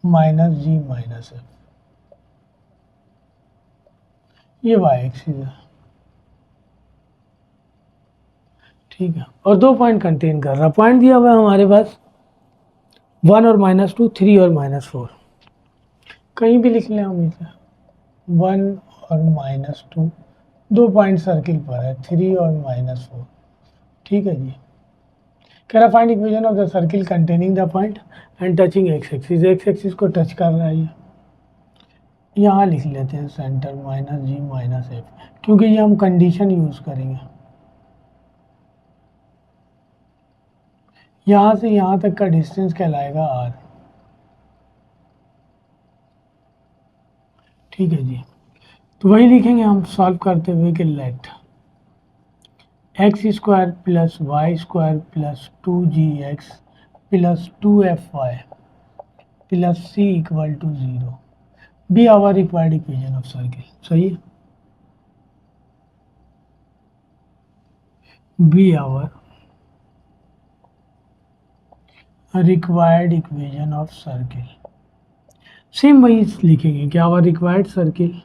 minus g minus F, ये वाई एक्सिस है, ठीक है। और 2 पॉइंट कंटेन कर रहा, पॉइंट दिया हुआ है हमारे पास 1 और -2, 3 और -4, कहीं भी लिख लें हम इसे, 1 और -2, 2 पॉइंट सर्किल पर है, 3 और -4, ठीक है जी। कह रहा find equation of the circle containing the point and touching x axis, x axis को टच कर रहा है ये, यहाँ लिख लेते हैं centre minus g minus F, क्योंकि ये हम कंडीशन यूज करेंगे, यहाँ से यहाँ तक का डिस्टेंस कहलाएगा आर, ठीक है जी। तो वही लिखेंगे हम सॉल्व करते हुए कि let x square plus Y square plus 2gx plus 2fy plus C equal to 0 be our required equation of circle, सही है, be our required equation of circle, same वही लिखेंगे कि our required circle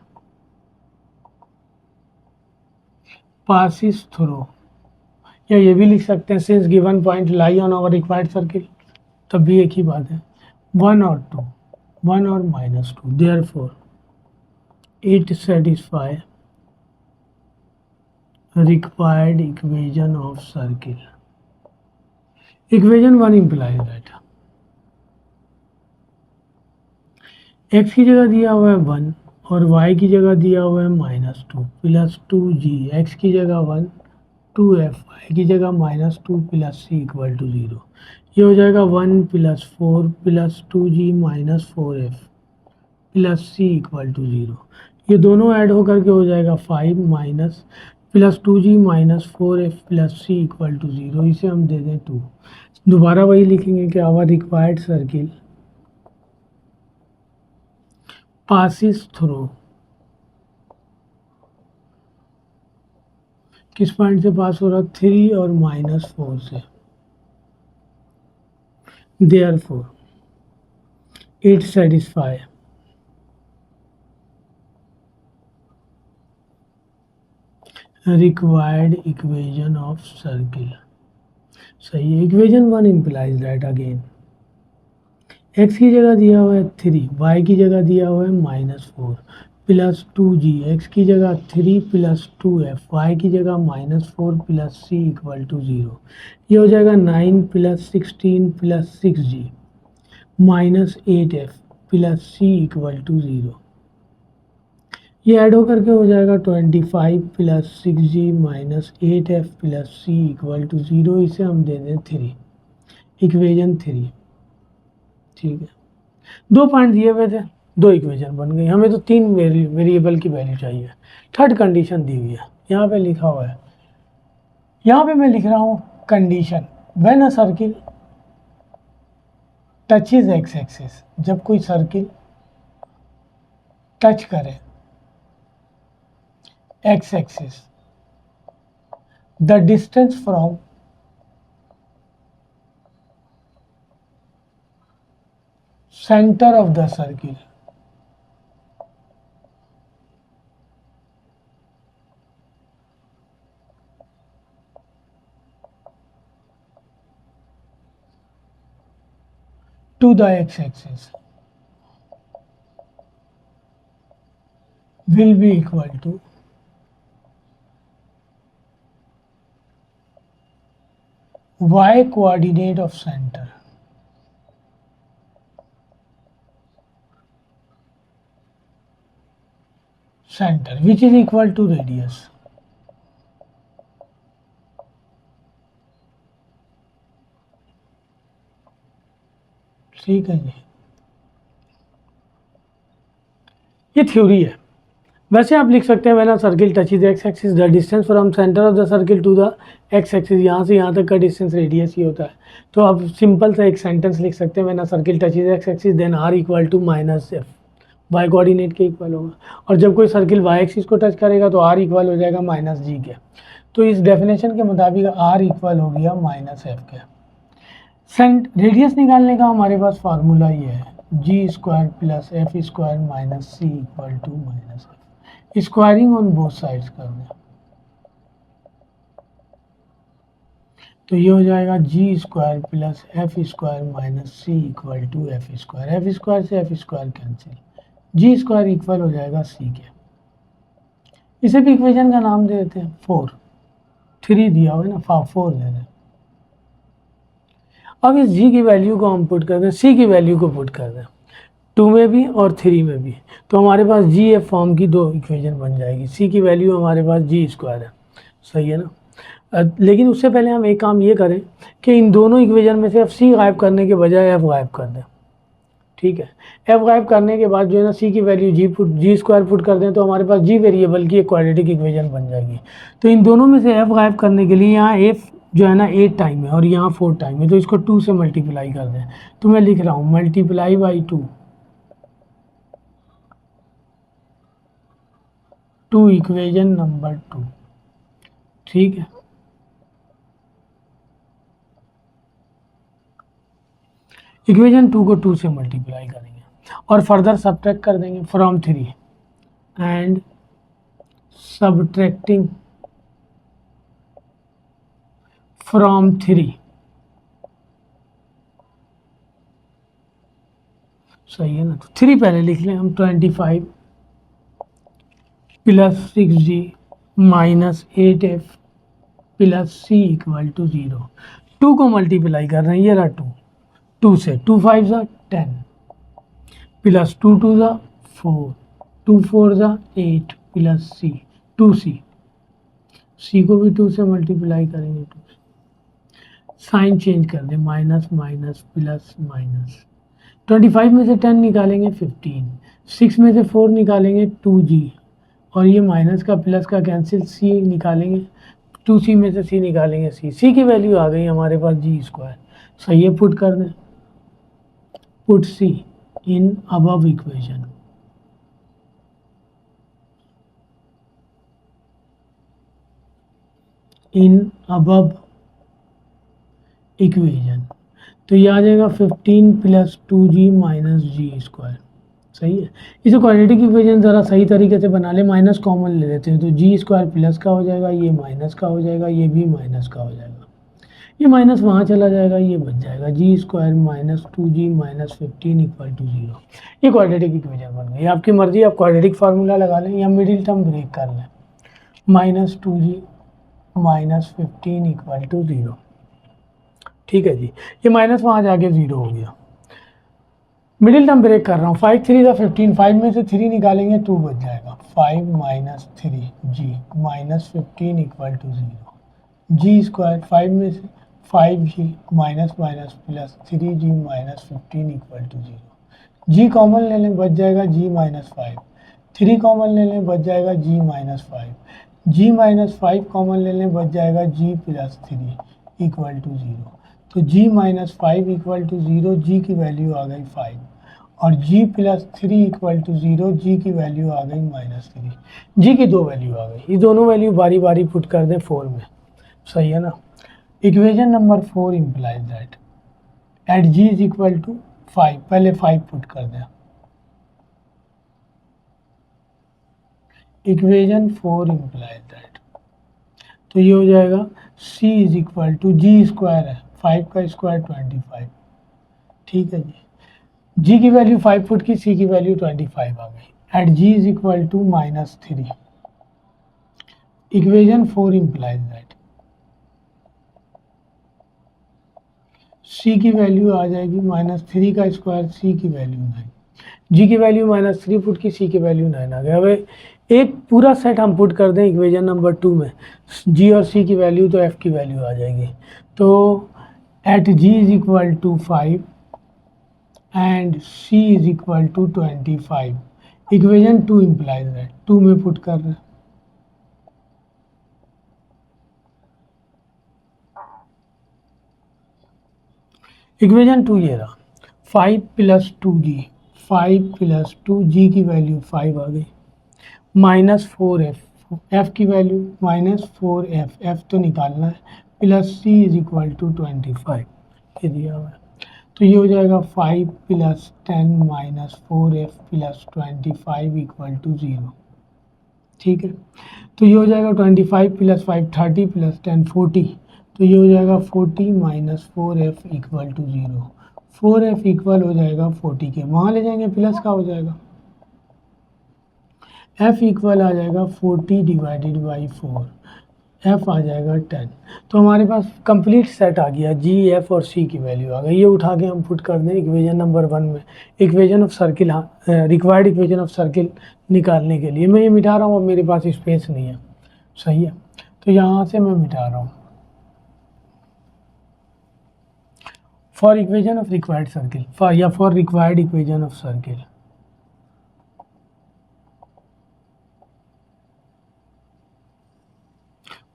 passes through, या ये भी लिख सकते हैं since given point lie on our required circle, तब भी एक ही बात है, 1 और 2, 1 और -2, therefore it satisfy required equation of circle, equation 1 implies that x की जगह दिया हुआ है 1 और y की जगह दिया हुआ है -2 प्लस 2g, x की जगह 1, 2f, y की जगह -2 प्लस c इक्वल टू 0, ये हो जाएगा 1 plus 4 plus 2g minus 4f plus c equal to 0, ये दोनों ऐड होकर के हो जाएगा 5 minus plus 2g minus 4f plus c equal to 0, इसे हम दे दें 2, दोबारा वही लिखेंगे कि our required circle passes through, किस पॉइंट से पास हो रहा, 3 और -4 से, therefore it satisfy required equation of circle, सही है। Equation 1 implies that again x की जगह दिया हुआ है 3, y की जगह दिया हुआ है -4 प्लस 2g, x की जगह 3 प्लस 2f, y की जगह -4 प्लस c इक्वल टू 0, ये हो जाएगा 9 plus 16 plus 6g minus 8f plus c equal to 0, ये ऐड होकर के हो जाएगा 25 plus 6g minus 8f plus c equal to 0, इसे हम दे दें 3, इक्वेशन 3, ठीक है। 2 पॉइंट दिए हुए थे, 2 इक्वेशन बन गई, हमें तो 3 वेरिएबल की वैल्यू चाहिए, थर्ड कंडीशन दी हुई है, यहाँ पे लिखा हुआ है, यहाँ पे मैं लिख रहा हूँ condition when a circle touches x axis, जब कोई सर्किल टच करे x axis, the distance from center of the circle to the x-axis will be equal to y coordinate of center which is equal to radius, ठीक है जी। ये theory है, वैसे आप लिख सकते हैं when a circle touches x axis the distance from centre of the circle to the x axis, यहाँ से यहाँ तक का डिस्टेंस रेडियस ही होता है, तो आप सिंपल सा एक सेंटेंस लिख सकते हैं when a circle touches x axis then r equal to minus f, y coordinate के इक्वल होगा, और जब कोई सर्किल वाई एक्सिस को टच करेगा तो आर इक्वल हो जाएगा माइनस जी के। तो इस डेफिनेशन के मुताबिक आर इक्वल हो गया माइनस एफ के। सेंट रेडियस निकालने का हमारे पास फार्मूला ये है, G square plus F square minus C equal to minus F. Squaring on both sides कर दें तो ये हो जाएगा G square plus F square minus C equal to F square. F square से F square cancel, G square equal हो जाएगा सी के। इसे भी इक्वेशन का नाम दे देते हैं 4, 3 दिया हुआ है ना, 4 दे दें। अब इस जी की वैल्यू को हम पुट कर दें, सी की वैल्यू को पुट कर दें 2 में भी और 3 में भी, तो हमारे पास जी एफ फॉर्म की 2 इक्वेशन बन जाएगी। सी की वैल्यू हमारे पास जी स्क्वायर है, सही है ना। लेकिन उससे पहले हम एक काम ये करें कि इन दोनों इक्वेशन में से एफ सी गायब करने के बजाय एफ गायब कर दें, ठीक है। एफ गायब करने के बाद जो है ना सी की वैल्यू जी स्क्वायर पुट कर दें तो हमारे पास जी वेरिएबल की एक क्वाड्रेटिक इक्वेशन बन जाएगी। तो इन दोनों में से एफ गायब करने के लिए यहाँ एफ जो है ना 8 टाइम है और यहाँ 4 टाइम है, तो इसको 2 से मल्टीप्लाई कर दें। तो मैं लिख रहा हूँ मल्टीप्लाई बाई 2 इक्वेशन नंबर 2, ठीक है। इक्वेशन 2 को 2 से मल्टीप्लाई करेंगे और फर्दर सब्ट्रैक्ट कर देंगे फ्रॉम 3 एंड सब्ट्रैक्टिंग फ्रॉम 3, सही है ना। तो 3 पहले लिख लें हम, 25 plus 6g minus 8f plus C equal to 0। 2 को मल्टीप्लाई कर रहे हैं, ये रहा 2 से, 2 5 ज़ा 10 प्लस 2 2 ज़ा 4, 2 4 ज़ा 8 प्लस सी 2c, सी को भी 2 से मल्टीप्लाई करेंगे, 2 साइन चेंज कर दें, माइनस माइनस प्लस माइनस। 25 में से 10 निकालेंगे 15, 6 में से 4 निकालेंगे 2g और ये माइनस का प्लस का कैंसिल, सी निकालेंगे 2c में से सी निकालेंगे सी की वैल्यू आ गई हमारे पास जी स्क्वायर, सही है। पुट कर दें, put c in above equation, in above equation, तो ये आ जाएगा 15 प्लस 2g माइनस जी स्क्वायर, सही है। इसे क्वाड्रेटिक इक्वेशन ज़रा सही तरीके से बना ले, माइनस कॉमन ले लेते हैं तो जी स्क्वायर प्लस का हो जाएगा, ये माइनस का हो जाएगा, ये भी माइनस का हो जाएगा, ये माइनस वहाँ चला जाएगा, ये बच जाएगा G square minus 2g minus 15 equal to 0। ये क्वाड्रेटिक इक्वेशन बन गई। आपकी मर्जी, आप क्वाड्रेटिक फार्मूला लगा लें या मिडिल टर्म ब्रेक कर लें, minus 2g minus 15 equal to 0, ठीक है जी। ये माइनस वहाँ जाके 0 हो गया। मिडिल टर्म ब्रेक कर रहा हूँ, 5 3 15, 5 में से 3 निकालेंगे 2 बच जाएगा, 5 minus 3g minus 15 equal to 0, g square 5 में से 5g minus minus plus 3g minus 15 equal to 0, g common ले लें बच जाएगा g माइनस 5, 3 कॉमन ले लें बच जाएगा g minus 5, g minus 5 common ले लें बच जाएगा g प्लस 3 इक्वल टू 0। तो g माइनस 5 इक्वल टू 0, जी की वैल्यू आ गई 5 और g प्लस 3 इक्वल टू 0, जी की वैल्यू आ गई माइनस 3, जी की 2 वैल्यू आ गई। ये दोनों वैल्यू बारी बारी पुट कर दें 4 में, सही है ना। Equation number 4 implies that at g is equal to 5, पहले 5 पुट कर दें। इक्वेशन 4 इम्प्लाइज दैट, तो ये हो जाएगा c is equal to g square है, 5 का स्क्वायर 25, ठीक है जी। g की वैल्यू 5 पुट की, c की वैल्यू 25 आ गई। At g is equal to minus 3, equation 4 implies that c की वैल्यू आ जाएगी माइनस 3 का स्क्वायर, c की वैल्यू 9, g की वैल्यू माइनस 3 पुट की, c की वैल्यू 9 आ गई। अब एक पूरा सेट हम पुट कर दें इक्वेशन नंबर 2 में, g और c की वैल्यू, तो f की वैल्यू आ जाएगी। तो at g is equal to 5 and c is equal to 25, equation 2 implies that, 2 में पुट कर रहे हैं। इक्वेशन 2 ये रहा, 5 प्लस 2g, 5 प्लस 2g की वैल्यू 5 आ गई, -4f, f की वैल्यू -4f, f तो निकालना है, plus c is equal to 25, ये दिया हुआ है। तो ये हो जाएगा 5 + 10 - 4f + 25 इक्वल टू 0। ठीक है, तो ये हो जाएगा 25 + 5 30 + 10 40, तो ये हो जाएगा 40 - 4f equal to 0। 4f equal हो जाएगा 40 के, वहाँ ले जाएंगे प्लस का हो जाएगा, f इक्वल आ जाएगा 40 डिवाइडेड बाई 4, f आ जाएगा 10। तो हमारे पास कंप्लीट सेट आ गया, g, f और c की वैल्यू आ गई। ये उठा के हम पुट कर दें इक्वेशन नंबर 1 में, equation of circle, required equation of circle निकालने के लिए। मैं ये मिटा रहा हूँ, अब मेरे पास स्पेस नहीं है, सही है, तो यहाँ से मैं मिटा रहा हूँ। For equation of required circle, for required equation of circle,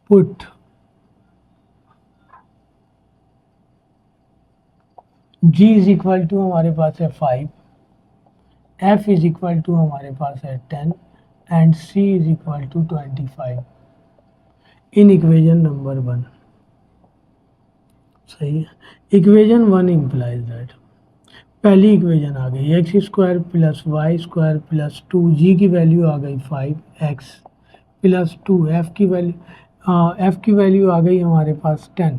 put g is equal to हमारे पास है 5, f इज इक्वल टू हमारे पास है 10 and c is equal to 25 in equation number 1। सही है, इक्वेशन 1 इम्प्लाइज दैट, पहली इक्वेशन आ गई x² + y² + 2, g की वैल्यू आ गई 5x + 2, f की वैल्यू आ गई हमारे पास 10,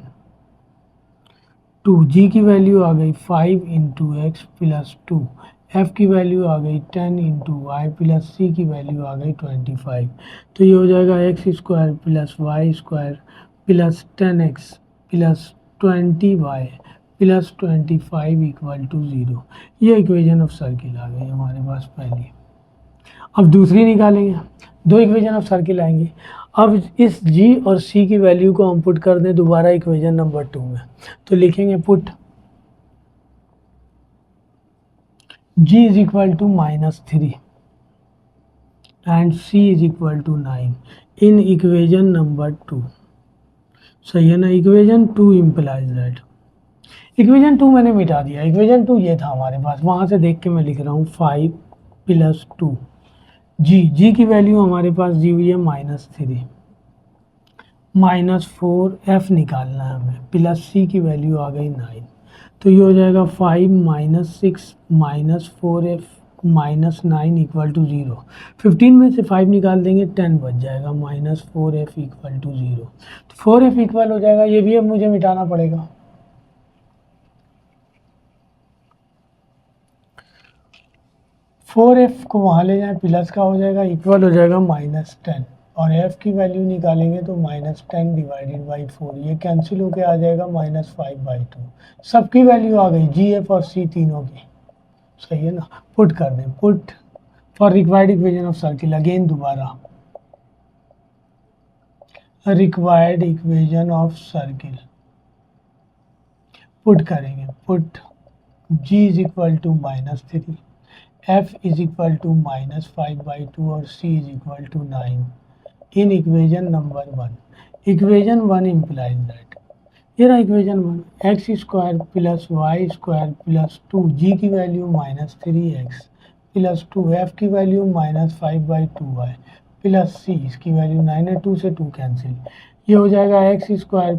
2, g की वैल्यू आ गई 5 × x + 2, f की वैल्यू आ गई 10 × y + c की वैल्यू आ गई 25। तो ये हो जाएगा x² + y² + 10x + 20y + 25 equal to 0। ये इक्वेशन ऑफ सर्किल आ गई हमारे पास पहली। अब दूसरी निकालेंगे, दो इक्वेशन ऑफ सर्किल आएंगी। अब इस g और c की वैल्यू को हम पुट कर दें दोबारा इक्वेशन नंबर 2 में, तो लिखेंगे put g is equal to -3 and c is equal to 9 in equation number 2। सही है ना, इक्वेशन 2 इम्प्लाइज दैट, इक्वेशन 2 मैंने मिटा दिया, इक्वेशन 2 ये था हमारे पास, वहाँ से देख के मैं लिख रहा हूँ 5 + 2, g की वैल्यू हमारे पास दी हुई है -3, -4f निकालना है हमें, प्लस c की वैल्यू आ गई 9, तो ये हो जाएगा 5 - 6 - 4f -9 इक्वल टू 0। 15 में से 5 निकाल देंगे 10 बच जाएगा, -4f इक्वल टू 0। तो 4f इक्वल हो जाएगा, ये भी अब मुझे मिटाना पड़ेगा। -4f को वहाँ ले जाएं, प्लस का हो जाएगा, इक्वल हो जाएगा -10, और f की वैल्यू निकालेंगे तो -10 डिवाइडेड बाई 4, ये कैंसिल होके आ जाएगा -5/2। सबकी वैल्यू आ गई, g, f और c तीनों की। सही है ना, पुट कर दें, put for required equation of circle, again दोबारा required equation of circle put करेंगे, put g is equal to -3, f is equal to -5/2 और c is equal to 9 in equation number 1। इक्वेशन 1 इम्प्लाइज दैट, ये रहा equation 1, x² + y² + 2, g की value -3x + 2, f की value -5/2y + c, इसकी value 9 है, 2 से 2 कैंसिल, ये हो जाएगा x² + y²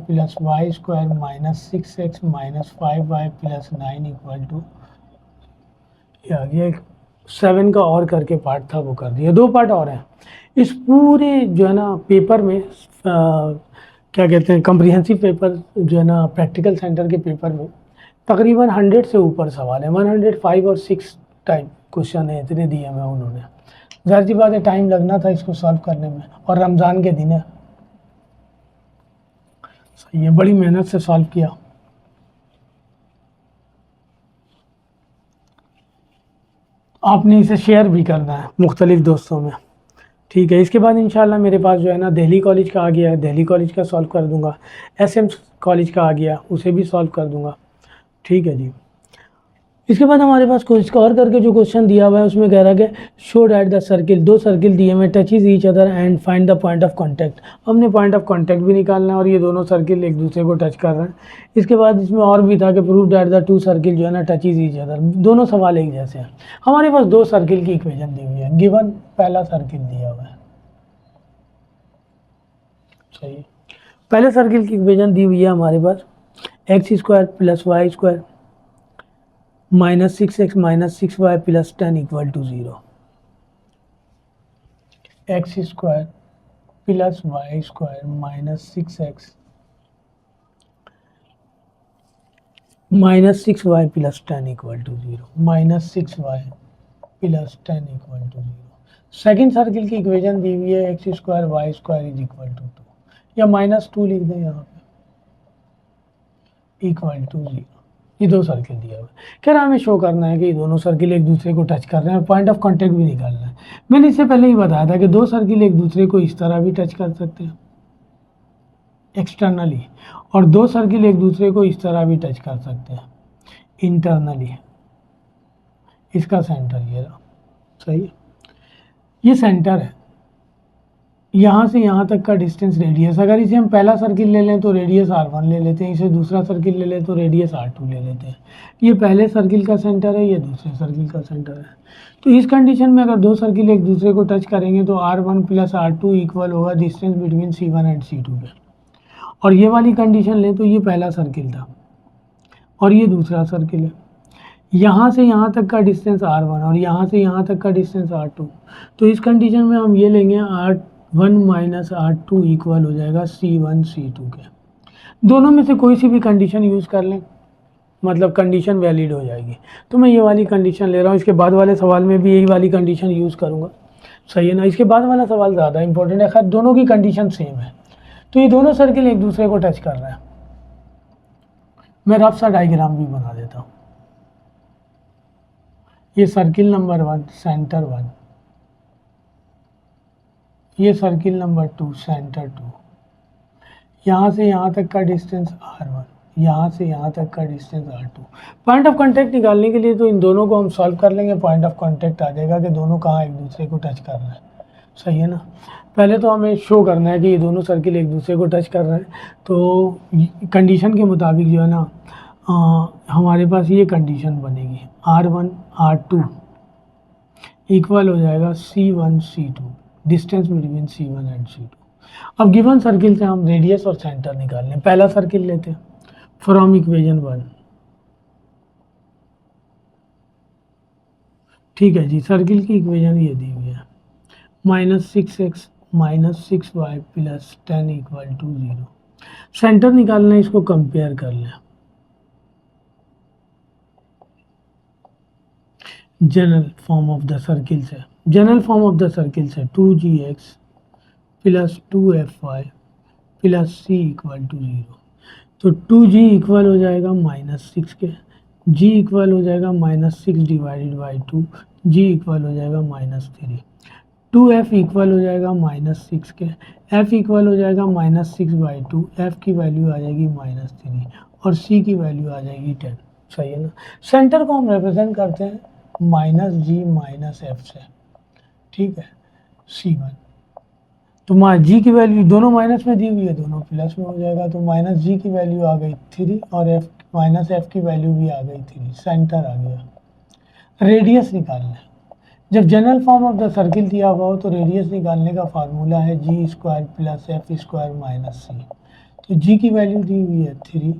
-6x - 5y + 9 equal to, ये आ गया। 7 का और करके पार्ट था वो कर दिया, 2 पार्ट और हैं इस पूरे जो है ना पेपर में, क्या कहते हैं, कम्प्रिहेंसिव पेपर जो है ना प्रैक्टिकल सेंटर के पेपर में तकरीबन 100 से ऊपर सवाल है, 105 और 6 टाइप क्वेश्चन है, इतने दिए हैं उन्होंने। ज़ाहिर सी बात है टाइम लगना था इसको सॉल्व करने में, और रमज़ान के दिन है, सही है, बड़ी मेहनत से सॉल्व किया। आपने इसे शेयर भी करना है मुख्तलिफ दोस्तों में, ठीक है। इसके बाद इंशाल्लाह मेरे पास जो है ना दिल्ली कॉलेज का आ गया है, दिल्ली कॉलेज का सॉल्व कर दूंगा, SM कॉलेज का आ गया उसे भी सॉल्व कर दूंगा, ठीक है जी। इसके बाद हमारे पास स्कोर करके जो क्वेश्चन दिया हुआ है उसमें कह रहा है कि शो डैट द सर्किल, दो सर्किल दिए हुए touches each other and find the point of contact. हमने पॉइंट ऑफ कांटेक्ट भी निकालना है और ये दोनों सर्किल एक दूसरे को टच कर रहे हैं। इसके बाद इसमें और भी था कि prove that the two circle जो है ना टचेज ईच अदर, दोनों सवाल एक जैसे हैं। हमारे पास दो सर्किल की इक्वेशन दी हुई है, गिवन पहला सर्किल दिया हुआ है, सही है। पहले सर्किल की इक्वेशन दी हुई है हमारे पास X square plus Y square -6x -6y plus 10 equal to 0। X square plus Y square -6x -6y plus 10 equal to 0, -6y plus 10 equal to 0। Second circle की इक्वेशन दी हुई है x square Y square is equal to 2, या -2 लिख दें यहाँ पे, equal to 0। ये दो सर्किल दिया हुआ है, कह रहा है हमें शो करना है कि ये दोनों सर्किल एक दूसरे को टच कर रहे हैं और पॉइंट ऑफ कांटेक्ट भी निकालना है। मैंने इससे पहले ही बताया था कि दो सर्किल एक दूसरे को इस तरह भी टच कर सकते हैं एक्सटर्नली, और दो सर्किल एक दूसरे को इस तरह भी टच कर सकते हैं इंटरनली। इसका सेंटर ये रहा, सही है, ये सेंटर है, यहाँ से यहाँ तक का डिस्टेंस रेडियस। अगर इसे हम पहला सर्किल ले लें तो रेडियस r1 ले लेते हैं, इसे दूसरा सर्किल ले लें तो रेडियस r2 ले लेते हैं। ये पहले सर्किल का सेंटर है, ये दूसरे सर्किल का सेंटर है। तो इस कंडीशन में अगर दो सर्किल एक दूसरे को टच करेंगे तो r1 प्लस r2 इक्वल होगा distance between c1 and c2 के। और ये वाली कंडीशन लें तो ये पहला सर्किल था और ये दूसरा सर्किल है, यहाँ से यहाँ तक का डिस्टेंस r1 और यहाँ से यहाँ तक का डिस्टेंस r2। तो इस कंडीशन में हम ये लेंगे r1 माइनस r2 इक्वल हो जाएगा c1 c2 के। दोनों में से कोई सी भी कंडीशन यूज़ कर लें, मतलब कंडीशन वैलिड हो जाएगी। तो मैं ये वाली कंडीशन ले रहा हूँ, इसके बाद वाले सवाल में भी यही वाली कंडीशन यूज़ करूँगा, सही है ना। इसके बाद वाला सवाल ज़्यादा इंपॉर्टेंट है, खैर दोनों की कंडीशन सेम है। तो ये दोनों सर्किल एक दूसरे को टच कर रहे हैं। मैं रफ सा डायग्राम भी बना देता हूँ। ये सर्किल नंबर 1 सेंटर 1, ये सर्किल नंबर 2 सेंटर 2, यहाँ से यहाँ तक का डिस्टेंस r1, यहाँ से यहाँ तक का distance r2। Point of contact निकालने के लिए तो इन दोनों को हम सॉल्व कर लेंगे, पॉइंट ऑफ कांटेक्ट आ जाएगा कि दोनों कहाँ एक दूसरे को टच कर रहे हैं, सही है ना। पहले तो हमें शो करना है कि ये दोनों सर्किल एक दूसरे को टच कर रहे हैं। तो कंडीशन के मुताबिक जो है ना हमारे पास ये कंडीशन बनेगी, r1 r2 इक्वल हो जाएगा c1 c2, distance between c1 and c2। अब गिवन सर्किल से हम रेडियस और सेंटर निकाल लें। पहला सर्किल लेते हैं फ्रॉम इक्वेशन 1, ठीक है जी। सर्किल की इक्वेशन ये दी हुई है, -6x -6y plus 10 equal to 0। Centre निकालना है, इसको कंपेयर कर लें general form of the circle से। General form of the circle से 2gx plus 2fy plus c equal to 0। तो 2g इक्वल हो जाएगा -6 के, g इक्वल हो जाएगा -6 डिवाइडेड बाई 2, g इक्वल हो जाएगा -3। 2f इक्वल हो जाएगा -6 के, f इक्वल हो जाएगा -6/2, f की वैल्यू आ जाएगी -3 और c की वैल्यू आ जाएगी 10, सही है ना। सेंटर को हम रिप्रेजेंट करते हैं -g -f से, ठीक है, c1। तो g की वैल्यू दोनों माइनस में दी हुई है, दोनों प्लस में हो जाएगा। तो -g की वैल्यू आ गई 3 और f की वैल्यू भी आ गई 3, सेंटर आ गया। रेडियस निकालना है, जब general form of the circle दिया हुआ हो तो रेडियस निकालने का फार्मूला है g square plus f square minus c। तो g की वैल्यू दी हुई है 3,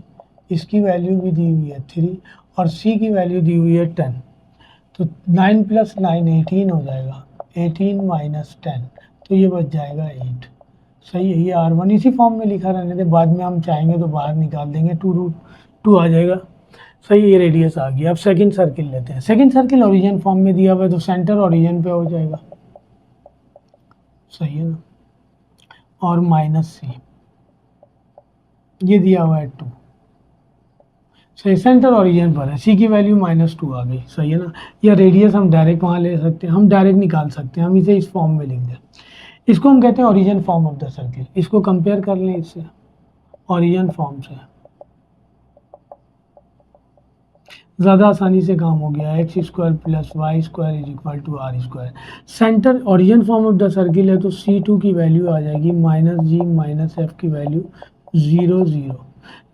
इसकी वैल्यू भी दी हुई है 3 और c की वैल्यू दी हुई है 10। तो 9 + 9 18 हो जाएगा, 18 - 10 तो ये बच जाएगा 8, सही है। ये r1 इसी फॉर्म में लिखा रहने दे, बाद में हम चाहेंगे तो बाहर निकाल देंगे, 2√2 आ जाएगा, सही। ये रेडियस आ गया। अब सेकंड सर्किल लेते हैं। सेकंड सर्किल ओरिजिन फॉर्म में दिया हुआ है तो सेंटर ओरिजिन पे हो जाएगा, सही है ना, और -c ये दिया हुआ है 2, सही, सेंटर ओरिजिन पर है, c की वैल्यू -2 आ गई, सही है ना। या रेडियस हम डायरेक्ट वहाँ ले सकते हैं, हम डायरेक्ट निकाल सकते हैं, हम इसे इस फॉर्म में लिख दें। इसको हम कहते हैं origin form of the circle. इसको कंपेयर कर लें इससे, ओरिजिन फॉर्म से। ज़्यादा आसानी से काम हो गया। X square plus Y square is equal to r square. Centre origin form of the circle है तो C2 की वैल्यू आ जाएगी माइनस जी माइनस एफ की वैल्यू 0 0।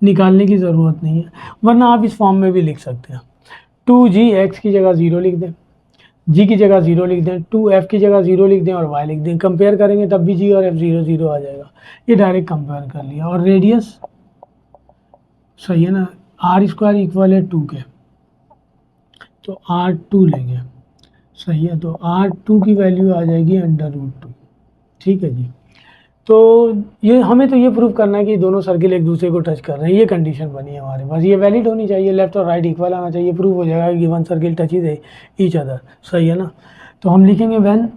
निकालने की ज़रूरत नहीं है, वरना आप इस फॉर्म में भी लिख सकते हैं। 2g एक्स की जगह 0 लिख दें, जी की जगह 0 लिख दें, 2f की जगह 0 लिख दें और y लिख दें। कंपेयर करेंगे तब भी जी और f 0 0 आ जाएगा। ये डायरेक्ट कंपेयर कर लिया। और रेडियस सही है ना, आर स्क्वायर इक्वल है 2 के, तो R2 लेंगे। सही है, तो R2 की वैल्यू आ जाएगी √2। ठीक है जी। तो ये हमें तो ये प्रूव करना है कि दोनों सर्किल एक दूसरे को टच कर रहे हैं, ये कंडीशन बनी है हमारे पास। ये वैलिड होनी चाहिए, लेफ्ट और राइट इक्वल आना चाहिए, प्रूव हो जाएगा कि one circle touches each other. सही है ना। तो हम लिखेंगे when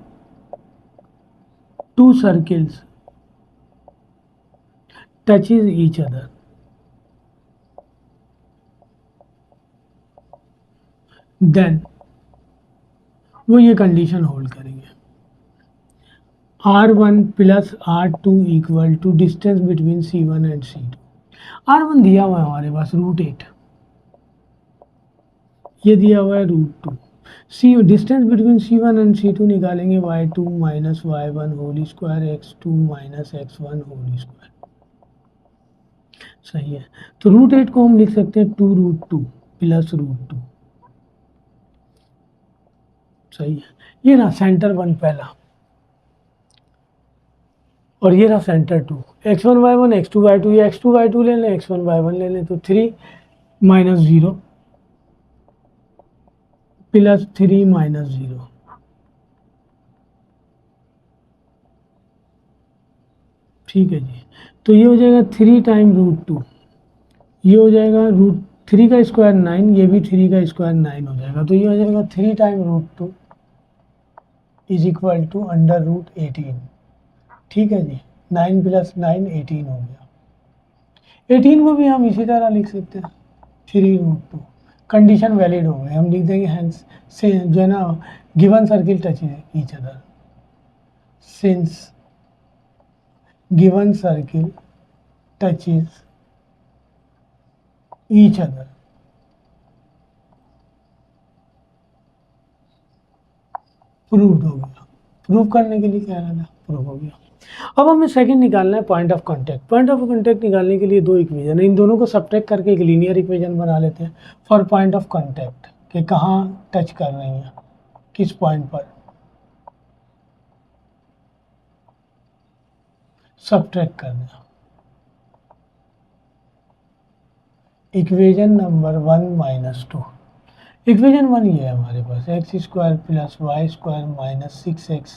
two circles touches each other, then वो ये कंडीशन होल्ड करेंगे। R1 plus R2 equal to distance between C1 and C2। R1 दिया हुआ है हमारे पास √8, ये दिया हुआ है √2। सी distance between C1 and C2 निकालेंगे y2 minus y1 whole square x2 minus x1 whole square. सही है, तो √8 को हम लिख सकते हैं 2√2 प्लस √2। सही है, ये ना सेंटर 1 पहला और ये रहा centre 2। x1 y1 x2 y2, ये x2 y2 ले लें, x1 y1 ले लें, तो 3 माइनस 0 प्लस 3 माइनस 0। ठीक है जी। तो ये हो जाएगा 3 टाइम √2, ये हो जाएगा √3 का स्क्वायर 9, ये भी 3 का स्क्वायर 9 हो जाएगा। तो ये हो जाएगा 3 टाइम √2 इज इक्वल टू √18। ठीक है जी, 9 प्लस 9 18 हो गया। 18 को भी हम इसी तरह लिख सकते हैं 3√2। कंडीशन वैलिड हो गई, हम लिख देंगे हैंस से जो है ना given circle touch each other, since given circle touches each other. Proved हो गया। प्रूव करने के लिए क्या रहना, प्रूव हो गया। अब हमें सेकंड निकालना है point of contact. Point of contact निकालने के लिए दो इक्वेशन है, इन दोनों को सब्ट्रैक्ट करके एक लीनियर इक्वेशन बना लेते हैं फॉर पॉइंट ऑफ कांटेक्ट कि कहाँ टच कर रही हैं, किस पॉइंट पर। सब्ट्रैक्ट करना इक्वेशन नंबर 1 माइनस 2। इक्वेशन 1 ये है हमारे पास, X square plus Y square minus 6x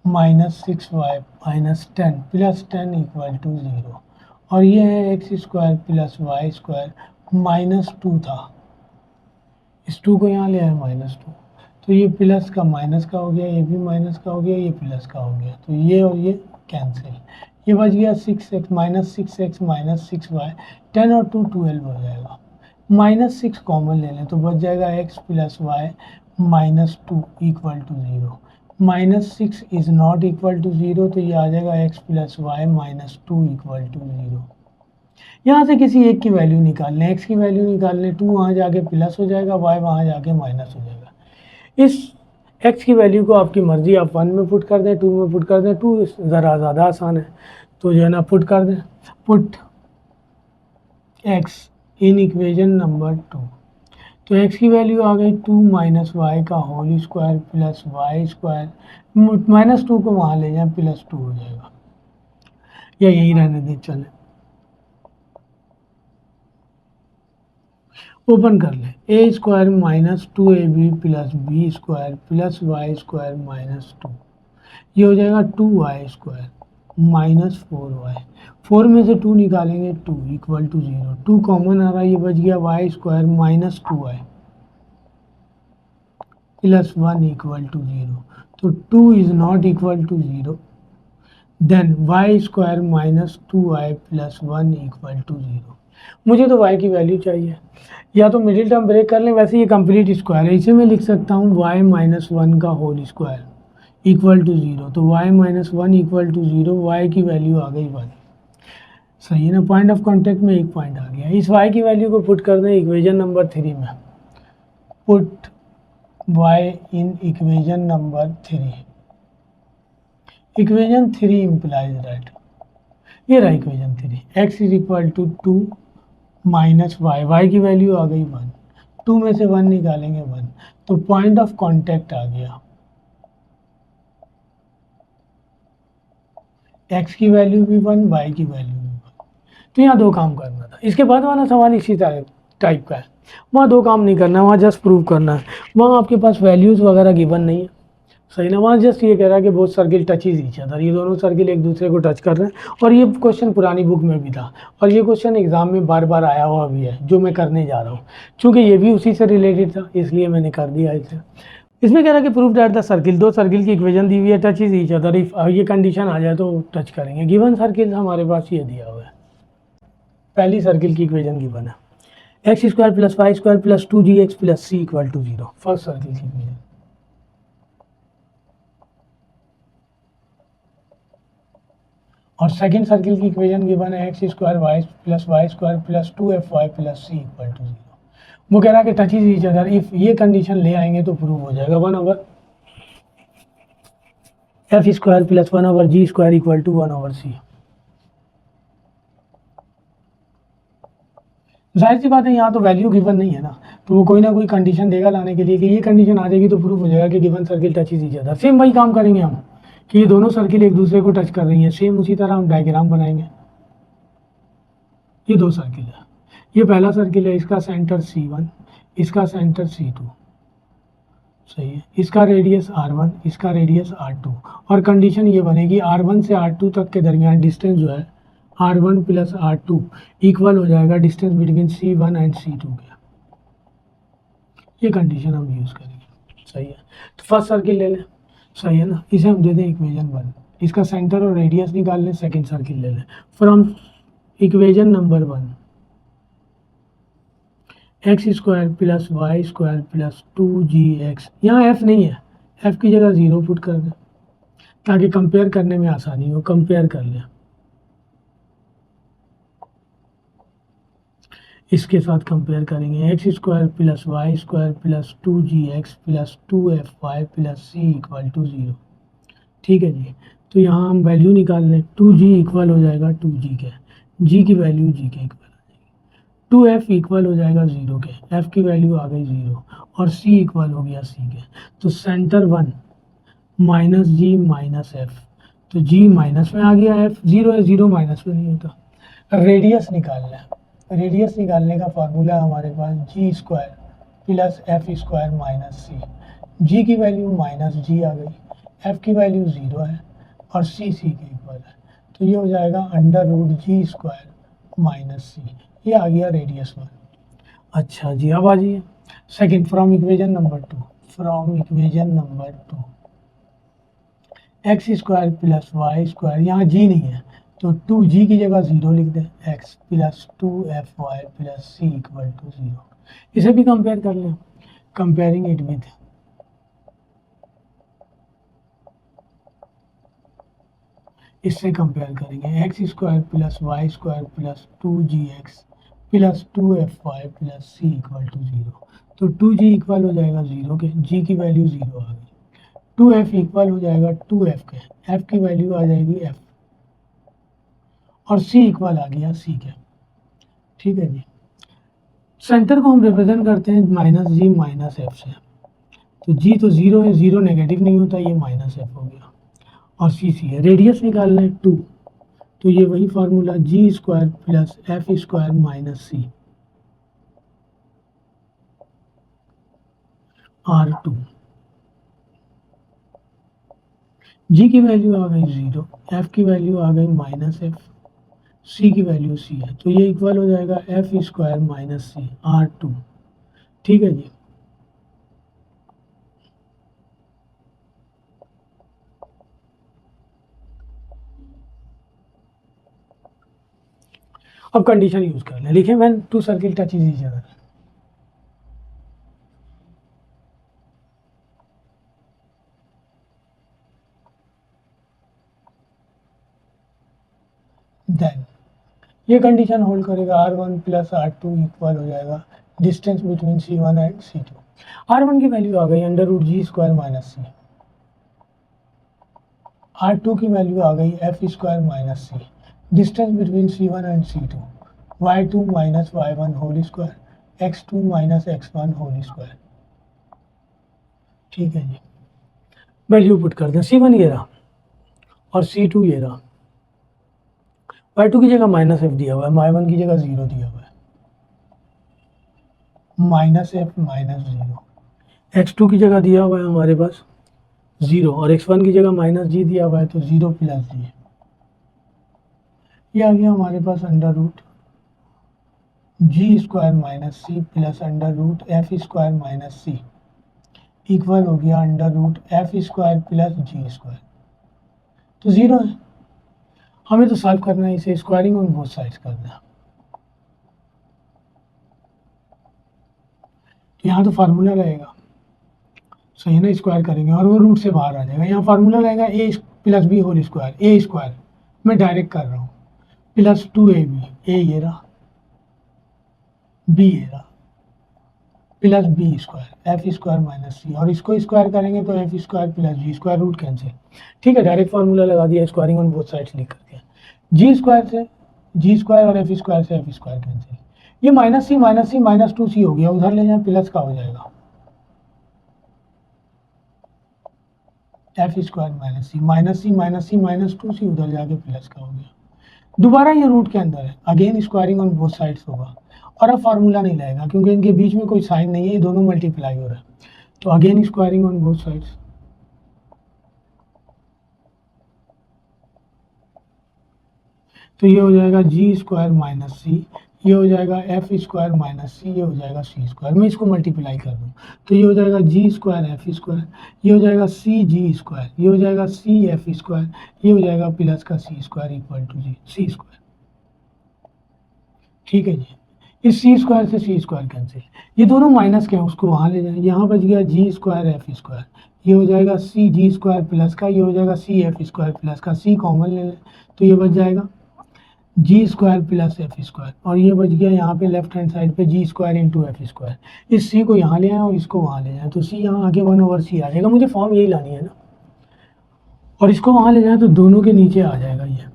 minus 6y minus 10 plus 10 equal to 0। और ये है x square plus Y square minus 2 था, इस 2 को यहाँ ले आए माइनस 2, तो ये प्लस का माइनस का हो गया, ये भी माइनस का हो गया, ये प्लस का हो गया, तो ये और ये कैंसिल। ये बच गया 6x minus 6x minus 6y, 10 और 2 12 हो जाएगा। माइनस 6 कॉमन ले लें तो बच जाएगा x plus Y minus 2 equal to 0। Minus 6 is not equal to 0, तो ये आ जाएगा x plus Y minus 2 equal to 0। यहाँ से किसी एक की वैल्यू निकाल लें, x की वैल्यू निकाल लें, 2 वहाँ जाके प्लस हो जाएगा, y वहाँ जाके माइनस हो जाएगा। इस x की वैल्यू को आपकी मर्जी, आप 1 में पुट कर दें, 2 में पुट कर दें, 2 ज़रा ज़्यादा आसान है तो जो है ना पुट कर दें, put x in equation number 2। तो x की वैल्यू आ गई 2 माइनस वाई का whole square plus Y square, minus 2 को वहाँ ले जाए प्लस 2 हो जाएगा, या यही रहने दें। चलें ओपन कर लें, A square minus 2ab plus B square plus Y square minus 2, ये हो जाएगा 2y स्क्वायर माइनस 4y। 4 में से 2 निकालेंगे 2 इक्वल टू 0, 2 कॉमन आ रहा है, ये बच गया y square minus 2y plus 1 equal to 0। तो 2 is not equal to 0, then y square minus 2y plus 1 equal to 0। मुझे तो y की वैल्यू चाहिए, या तो मिडिल टर्म ब्रेक कर लें, वैसे ये कंप्लीट स्क्वायर है, इसे मैं लिख सकता हूँ y माइनस 1 का होल स्क्वायर इक्वल टू 0। तो y minus 1 equal to 0, y की वैल्यू आ गई 1। सही है ना। पॉइंट ऑफ कांटेक्ट में एक पॉइंट आ गया। इस y की वैल्यू को पुट कर दें इक्वेशन नंबर 3 में। Put y in equation number 3। Equation 3 implies that, ये रहा equation 3, x is equal to 2 minus y की वैल्यू आ गई 1, 2 में से 1 निकालेंगे 1, तो पॉइंट ऑफ कांटेक्ट आ गया। x की वैल्यू भी 1, y की वैल्यू भी 1। तो यहाँ दो काम करना था। इसके बाद वाला सवाल इसी टाइप का है। वहाँ दो काम नहीं करना है, वहाँ जस्ट प्रूव करना है। वहाँ आपके पास वैल्यूज़ वगैरह गिवन नहीं है, सही ना। वहाँ जस्ट ये कह रहा है कि both circle touches each other, ये दोनों सर्किल एक दूसरे को टच कर रहे हैं। और ये क्वेश्चन पुरानी बुक में भी था, और ये क्वेश्चन एग्जाम में बार बार आया हुआ भी है, जो मैं करने जा रहा हूँ। चूँकि ये भी उसी से रिलेटेड था, इसलिए मैंने कर दिया इसे। इसमें कह रहा है कि प्रूव दैट द सर्किल, दो सर्किल की इक्वेशन दी हुई है, touch is each other if ये कंडीशन आ जाए तो टच करेंगे। गिवन सर्किल हमारे पास ये दिया हुआ है। पहली सर्किल की इक्वेशन गिवन है, x square plus Y square plus 2gx plus C equal to 0, first circle की इक्वेशन। और सेकंड सर्किल की इक्वेशन गिवन है, x square Y square plus 2fy plus C equal to 0। वो कह रहा है कि touches each other if ये कंडीशन ले आएंगे तो प्रूव हो जाएगा। 1/f square plus 1/g square equal to 1/c। जाहिर सी बात है, यहाँ तो वैल्यू गिवन नहीं है ना, तो वो कोई ना कोई कंडीशन देगा लाने के लिए कि ये कंडीशन आ जाएगी तो प्रूव हो जाएगा कि given circle touches each other. Same वही काम करेंगे हम कि ये दोनों सर्किल एक दूसरे को टच कर रही हैं, सेम उसी तरह हम डायग्राम बनाएंगे। ये दो सर्किल है, ये पहला सर्किल है, इसका सेंटर C1, इसका सेंटर C2, सही है। इसका रेडियस R1, इसका रेडियस R2, और कंडीशन ये बनेगी R1 से R2 तक के दरमियान डिस्टेंस जो है R1 प्लस R2 इक्वल हो जाएगा distance between C1 and C2 के। ये कंडीशन हम यूज़ करेंगे, सही है। तो फर्स्ट सर्किल ले लें, सही है ना, इसे हम दे दें इक्वेशन 1। इसका सेंटर और रेडियस निकाल लें, सेकेंड सर्किल ले लें। From equation number 1, x square plus Y square plus 2gx, यहाँ एफ नहीं है, एफ की जगह 0 पुट कर दें ताकि कंपेयर करने में आसानी हो। कंपेयर कर लें, इसके साथ कंपेयर करेंगे, x square plus Y square plus 2gx plus 2fy plus C equal to 0। ठीक है जी। तो यहाँ हम वैल्यू निकाल लें, 2g इक्वल हो जाएगा 2g के, g की वैल्यू g के इक्वल, 2f इक्वल हो जाएगा 0 के, f की वैल्यू आ गई 0, और c इक्वल हो गया c के। तो centre 1 minus g minus F, तो g माइनस में आ गया, f 0 है, 0 माइनस में नहीं होता। रेडियस निकालना है, रेडियस निकालने का फार्मूला हमारे पास G square plus F square minus C. G की वैल्यू माइनस जी आ गई, एफ की वैल्यू 0 है, और सी के इक्वल है। तो ये हो जाएगा अंडर रूट जी स्क्वायर माइनस सी, ये आ गया रेडियस 1। अच्छा जी, अब आ जाइए second, from equation number 2, from equation number 2, x square plus Y square, यहाँ जी नहीं है तो 2g की जगह 0 लिख दें, x plus 2fy plus C equal to 0। इसे भी कंपेयर कर लें, कंपेयरिंग इट विथ, इससे कंपेयर करेंगे, x square plus Y square plus 2gx plus 2fy plus C equal to 0। तो 2g इक्वल हो जाएगा 0 के, g की वैल्यू 0 आ गई, 2f इक्वल हो जाएगा 2f के, f की वैल्यू आ जाएगी f, और c इक्वल आ गया c के। ठीक है जी। सेंटर को हम रिप्रेजेंट करते हैं माइनस जी माइनस एफ से, तो जी तो 0 है, 0 नेगेटिव नहीं होता, ये माइनस एफ हो गया, और सी है। रेडियस निकालना है 2, तो ये वही formula G square plus F square minus C R2। G की वैल्यू आ गई 0, एफ की वैल्यू आ गई माइनस एफ, सी की वैल्यू सी है, तो ये इक्वल हो जाएगा F square minus C R2। ठीक है जी। अब कंडीशन यूज कर लें, लिखें when two circle touches each other, then ये कंडीशन होल्ड करेगा, R1 प्लस R2 इक्वल हो जाएगा distance between C1 and C2। R1 की वैल्यू आ गई √G² माइनस C, R2 की वैल्यू आ गई F² minus C, distance between C1 and C2 Y2 minus Y1 whole square, X2 minus X1 whole square. ठीक है जी, वैल्यू पुट कर दें, C1 ये रहा और C2 ये रहा, Y2 की जगह माइनस F दिया हुआ है, Y1 की जगह 0 दिया हुआ है, माइनस F माइनस 0, X2 की जगह दिया हुआ है हमारे पास 0 और X1 की जगह माइनस G दिया हुआ है तो 0 प्लस G। ये आ गया हमारे पास √G² minus C plus √F² minus C equal हो गया √F² प्लस G²। तो 0 है, हमें तो सॉल्व करना है इसे, स्क्वायरिंग ऑन बोथ साइड्स करना है। तो यहाँ तो फार्मूला रहेगा, सही है ना, स्क्वायर करेंगे और वो रूट से बाहर आ जाएगा। यहाँ फार्मूला रहेगा A plus B whole square, A square मैं डायरेक्ट कर रहा हूँ प्लस 2AB, A ये रहा, B ये रहा, plus B² F² minus C, और इसको स्क्वायर करेंगे तो F² plus G² root cancel. ठीक है, डायरेक्ट फार्मूला लगा दिया स्क्वायरिंग ऑन बोथ साइड्स लिख करके, G² से G² और F² से F² कैंसिल। ये माइनस C माइनस 2C हो गया, उधर ले जाए प्लस का हो जाएगा F² minus C minus 2C उधर जाके प्लस का हो गया। दोबारा ये रूट के अंदर है, again squaring on both sides होगा और अब फार्मूला नहीं लगेगा क्योंकि इनके बीच में कोई साइन नहीं है, ये दोनों मल्टीप्लाई हो रहा है। तो again squaring on both sides, तो ये हो जाएगा G² माइनस C, ये हो जाएगा F² माइनस C, ये हो जाएगा C²। मैं इसको मल्टीप्लाई कर दूँ तो ये हो जाएगा G² F², ये हो जाएगा CG², ये हो जाएगा CF², ये हो जाएगा प्लस का C² इक्वल टू C²। ठीक है जी, इस C² से C² कैंसिल, ये दोनों माइनस के हैं उसको वहाँ ले जाएं, यहाँ बच गया G² F², ये हो जाएगा CG² प्लस का, ये हो जाएगा CF² प्लस का, C कॉमन ले लें तो ये बच जाएगा G² प्लस F², और ये बच गया यहाँ पे लेफ्ट हैंड साइड पे G² इंटू F²। इस C को यहाँ ले आए और इसको वहाँ ले जाएं तो C यहाँ आके 1/C आ जाएगा, मुझे फॉर्म यही लानी है ना, और इसको वहाँ ले जाएं तो दोनों के नीचे आ जाएगा ये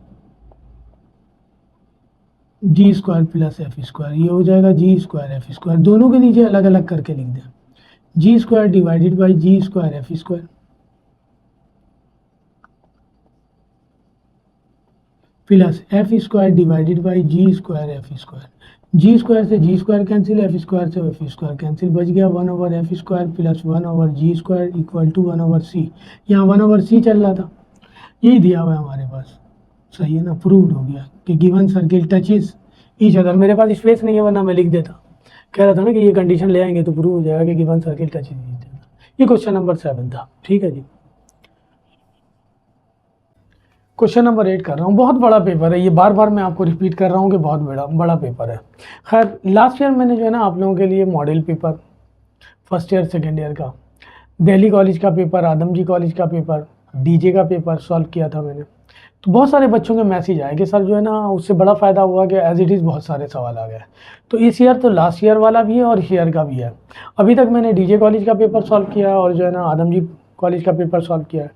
G² प्लस F², ये हो जाएगा G² F², दोनों के नीचे अलग अलग करके लिख दें, G² divided by G² F² plus F² divided by G² F²। G² से G² कैंसिल, F² से F² कैंसिल, बच गया 1/F² plus 1/G² equal to 1/C। यहाँ 1/C चल रहा था, यही दिया हुआ है हमारे पास, सही है ना, प्रूव्ड हो गया कि given circle touches each other. मेरे पास स्पेस नहीं है वरना मैं लिख देता, कह रहा था ना कि ये कंडीशन ले आएंगे तो प्रूव हो जाएगा कि given circle touches each other. ये क्वेश्चन नंबर 7 था। ठीक है जी, क्वेश्चन नंबर 8 कर रहा हूँ, बहुत बड़ा पेपर है ये, बार बार मैं आपको रिपीट कर रहा हूँ कि बहुत बड़ा बड़ा पेपर है। खैर लास्ट ईयर मैंने जो है ना आप लोगों के लिए model paper first year second year का, दिल्ली कॉलेज का पेपर, आदमजी कॉलेज का पेपर, डीजे का पेपर सॉल्व किया था मैंने। तो बहुत सारे बच्चों के मैसेज आए कि सर जो है ना उससे बड़ा फ़ायदा हुआ कि एज इट इज़ बहुत सारे सवाल आ गए। तो इस ईयर तो लास्ट ईयर वाला भी है और इस ईयर का भी है। अभी तक मैंने डीजे कॉलेज का पेपर सॉल्व किया और जो है ना आदमजी कॉलेज का पेपर सॉल्व किया है।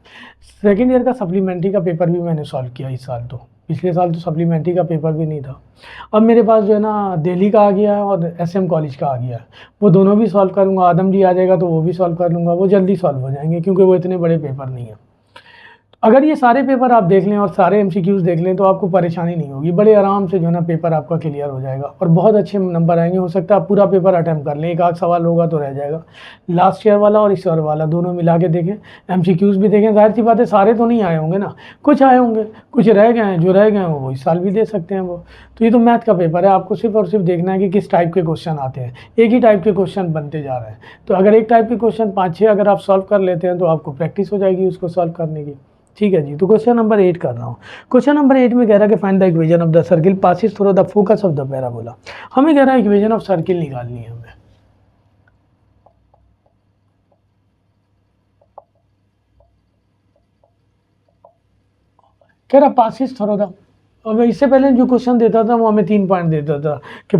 सेकेंड ईयर का सप्लीमेंट्री का पेपर भी मैंने सॉल्व किया इस साल, तो पिछले साल तो सप्लीमेंट्री का पेपर भी नहीं था। अब मेरे पास जो है ना दिल्ली का आ गया है और एसएम कॉलेज का आ गया है, वो दोनों भी सॉल्व करूँगा। आदमजी आ जाएगा तो वो भी सॉल्व कर लूँगा, वो जल्दी सॉल्व हो जाएंगे क्योंकि वो इतने बड़े पेपर नहीं है। अगर ये सारे पेपर आप देख लें और सारे एमसीक्यूज देख लें तो आपको परेशानी नहीं होगी, बड़े आराम से जो है ना पेपर आपका क्लियर हो जाएगा और बहुत अच्छे नंबर आएंगे। हो सकता है आप पूरा पेपर अटैम्प्ट कर लें, एक आध सवाल होगा तो रह जाएगा। लास्ट ईयर वाला और इस ईयर वाला दोनों मिला के देखें, एमसीक्यूज भी देखें। जाहिर सी बात है सारे तो नहीं आए होंगे ना, कुछ आए होंगे, कुछ रह गए हैं, जो रह गए हैं वो इस साल भी दे सकते हैं वो। तो ये तो मैथ का पेपर है, आपको सिर्फ और सिर्फ देखना है कि किस टाइप के क्वेश्चन आते हैं। एक ही टाइप के क्वेश्चन बनते जा रहे हैं, तो अगर एक टाइप के क्वेश्चन 5-6 अगर आप सॉल्व कर लेते हैं तो आपको प्रैक्टिस हो जाएगी उसको सॉल्व करने की। ठीक है जी, तो क्वेश्चन नंबर 8 कर रहा हूँ। क्वेश्चन नंबर 8 में कह रहा है कि find the equation of the circle passes through the focus of the parabola. हमें कह रहा है इक्वेशन ऑफ सर्किल निकालनी है हमें। कह रहा पासिस थ्रू द अब इससे पहले जो क्वेश्चन देता था वो हमें 3 पॉइंट देता था कि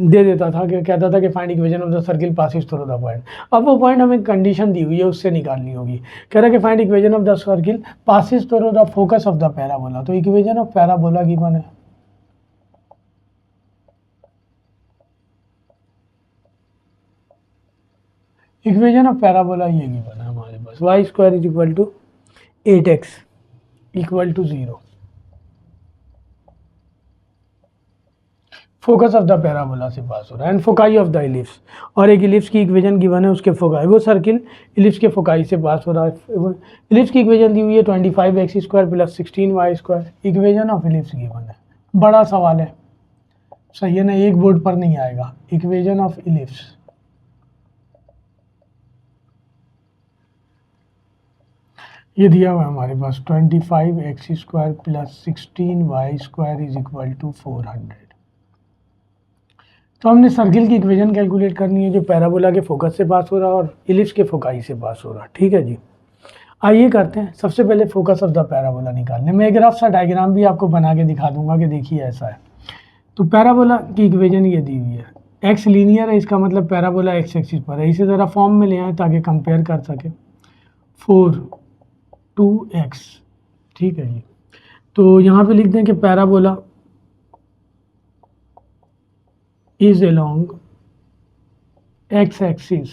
दे देता था कि कहता था कि find equation of the circle passes through the point. अब वो पॉइंट हमें कंडीशन दी हुई है, उससे निकालनी होगी। कह रहा है कि find equation of the circle passes through the focus of the parabola. तो इक्वेशन ऑफ पैराबोला गिवन है, इक्वेशन ऑफ पैराबोला ये गिवन है हमारे पास, Y square is equal to 8x equal to 0। Focus of the parabola से पास हो रहा है and foci of the ellipse, और एक इलिप्स की इक्वेशन गिवन है, उसके फोकाई, वो सर्किल इलिप्स के फोकाई से पास हो रहा है। इलिप्स की इक्वेशन दी हुई है 25x square plus 16y square. Equation of ellipse given है, बड़ा सवाल है, सही है ना, एक बोर्ड पर नहीं आएगा। इक्वेशन ऑफ इलिप्स ये दिया हुआ है हमारे पास 25x square plus 16y square is equal to 400। तो हमने सर्किल की इक्वेशन कैलकुलेट करनी है जो पैराबोला के फोकस से पास हो रहा है और इलिप्स के फोकाई से पास हो रहा है। ठीक है जी, आइए करते हैं। सबसे पहले फोकस ऑफ द पैराबोला निकालने, मैं एक रफ सा डायग्राम भी आपको बना के दिखा दूंगा कि देखिए ऐसा है। तो पैराबोला की इक्वेशन ये दी हुई है, एक्स लीनियर है, इसका मतलब पैराबोला एक्स एक्सिस पर है। इसे ज़रा फॉर्म में ले आए ताकि कंपेयर कर सके। 4 2x, ठीक है जी। तो यहाँ पे लिख दें कि parabola is along x axis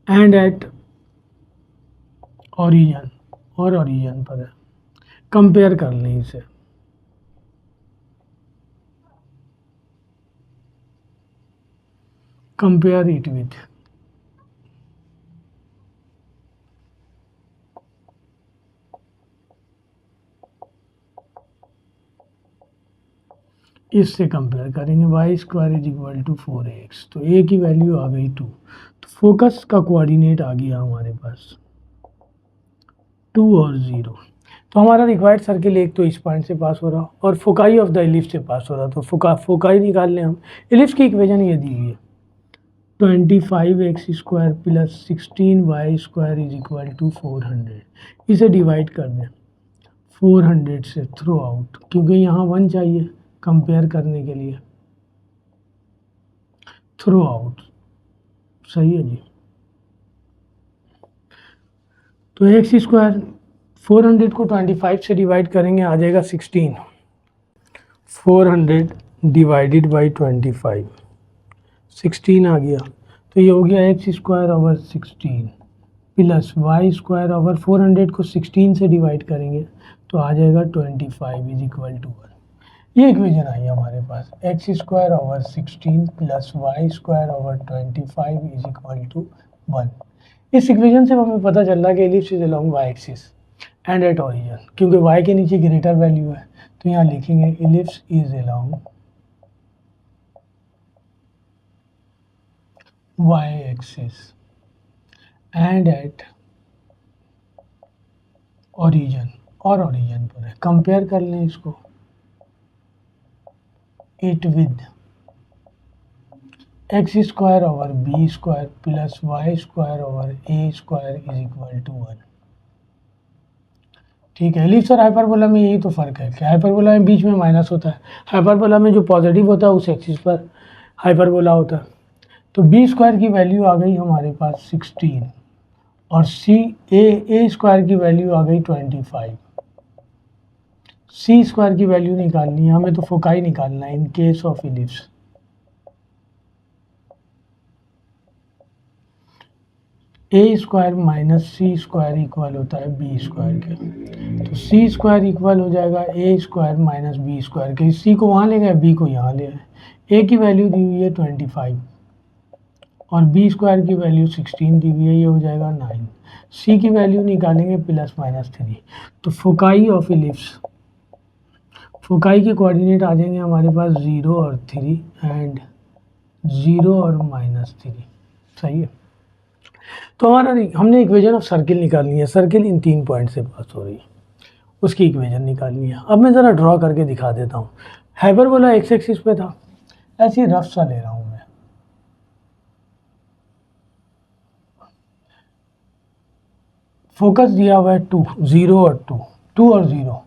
and at origin, और origin पर है। कंपेयर कर लें इसे, कंपेयर इट विथ इससे कंपेयर करेंगे। Y square is equal to 4x, तो a की वैल्यू आ गई 2। तो फोकस का कोऑर्डिनेट आ गया हमारे पास 2 और 0। तो हमारा रिक्वायर्ड सर्किल एक तो इस पॉइंट से पास हो रहा और फोकाई ऑफ द इलिप्स से पास हो रहा। तो फोकाई निकाल लें हम। इलिप्स की इक्वेशन ये दी हुई है 25x square plus 16y square is equal to 400। इसे डिवाइड कर दें 400 से थ्रू आउट, क्योंकि यहाँ 1 चाहिए कंपेयर करने के लिए, थ्रू आउट, सही है जी। तो एक्स स्क्वायर 400 को 25 से डिवाइड करेंगे, आ जाएगा 16। 400 डिवाइडेड बाई 25, 16 आ गया। तो ये हो गया x square over 16 plus Y square over 400 को 16 से डिवाइड करेंगे तो आ जाएगा 25 इज इक्वल टू 1। ये इक्वेशन आई हमारे पास, X square over 16 plus Y square over 25 is equal to 1। इस इक्वेशन से हमें पता चल रहा है कि ellipse is along y axis and at origin, क्योंकि वाई के नीचे ग्रेटर वैल्यू है तो यहाँ लिखेंगे ellipse is along y axis and at origin, और ओरिजिन पर है। कंपेयर कर लें इसको it with x square over b square plus Y square over a square is equal to 1। ठीक है, इलिप्स और हाइपरबोला में यही तो फ़र्क है कि हाइपरबोला में बीच में माइनस होता है, हाइपरबोला में जो पॉजिटिव होता है उस एक्सिस पर हाइपरबोला होता है। तो बी स्क्वायर की वैल्यू आ गई हमारे पास 16 और ए स्क्वायर की वैल्यू आ गई 25। सी स्क्वायर की वैल्यू निकालनी है हमें, तो फोकाई निकालना है in case of ellipse. A square minus c square equal होता है बी स्क्वायर के। तो सी स्क्वायर इक्वल हो जाएगा A square minus B square के। सी को वहाँ ले गए, बी को यहाँ ले आए। ए की वैल्यू दी हुई है 25 और बी स्क्वायर की वैल्यू 16 दी हुई है, ये हो जाएगा 9। सी की वैल्यू निकालेंगे प्लस माइनस 3। तो फोकाई ऑफ इलिप्स, फोकाई के कोऑर्डिनेट आ जाएंगे हमारे पास 0 और 3 एंड 0 और -3, सही है। तो हमारा हमने इक्वेशन ऑफ सर्किल निकालनी है। सर्किल इन 3 पॉइंट से पास हो रही है, उसकी इक्वेशन निकालनी है। अब मैं ज़रा ड्रॉ करके दिखा देता हूँ। हाइपरबोला एक्स एक्सिस पे था, ऐसे रफ सा ले रहा हूँ मैं। फोकस दिया हुआ है 2, 0 और 2, 2 और 0।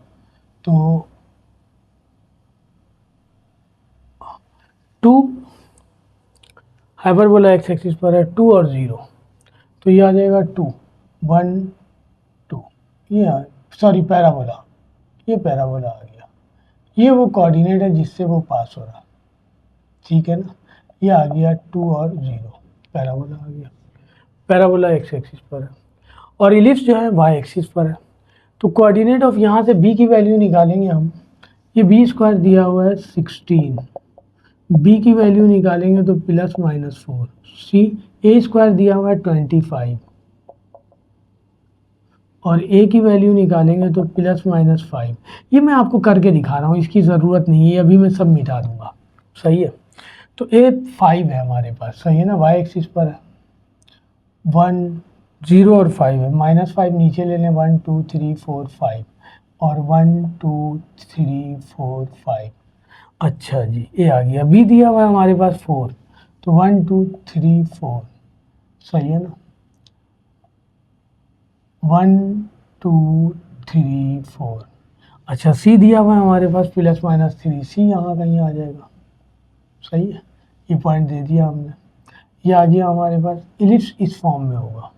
तो 2 हाइपरबोला एक्स एक्सिस पर है 2 और 0, तो ये आ जाएगा 2 1 2, ये सॉरी पैराबोला, ये पैराबोला आ गया, ये वो कोऑर्डिनेट है जिससे वो पास हो रहा, ठीक है ना। ये आ गया 2 और 0, पैराबोला आ गया, पैराबोला एक्स एक्सिस पर है और इलिप्स जो है वाई एक्सिस पर है। तो कोऑर्डिनेट ऑफ यहाँ से b की वैल्यू निकालेंगे हम, ये b स्क्वायर दिया हुआ है 16, b की वैल्यू निकालेंगे तो +-4, c a स्क्वायर दिया हुआ है 25 और a की वैल्यू निकालेंगे तो +-5। ये मैं आपको करके दिखा रहा हूँ, इसकी ज़रूरत नहीं है, अभी मैं सब मिटा दूंगा, सही है। तो a 5 है हमारे पास, सही है ना, y एक्सिस पर है, 1 0 और 5 है, -5 नीचे ले लें, 1 2 3 4 5 और 1 2 3 4 5। अच्छा जी, ये आ गया, b दिया हुआ है हमारे पास 4, तो 1 2 3 4, सही है ना, 1 2 3 4। अच्छा c दिया हुआ है हमारे पास +-3, c यहाँ कहीं आ जाएगा, सही है, ये पॉइंट दे दिया हमने, ये आ गया हमारे पास, इलिप्स इस फॉर्म में होगा,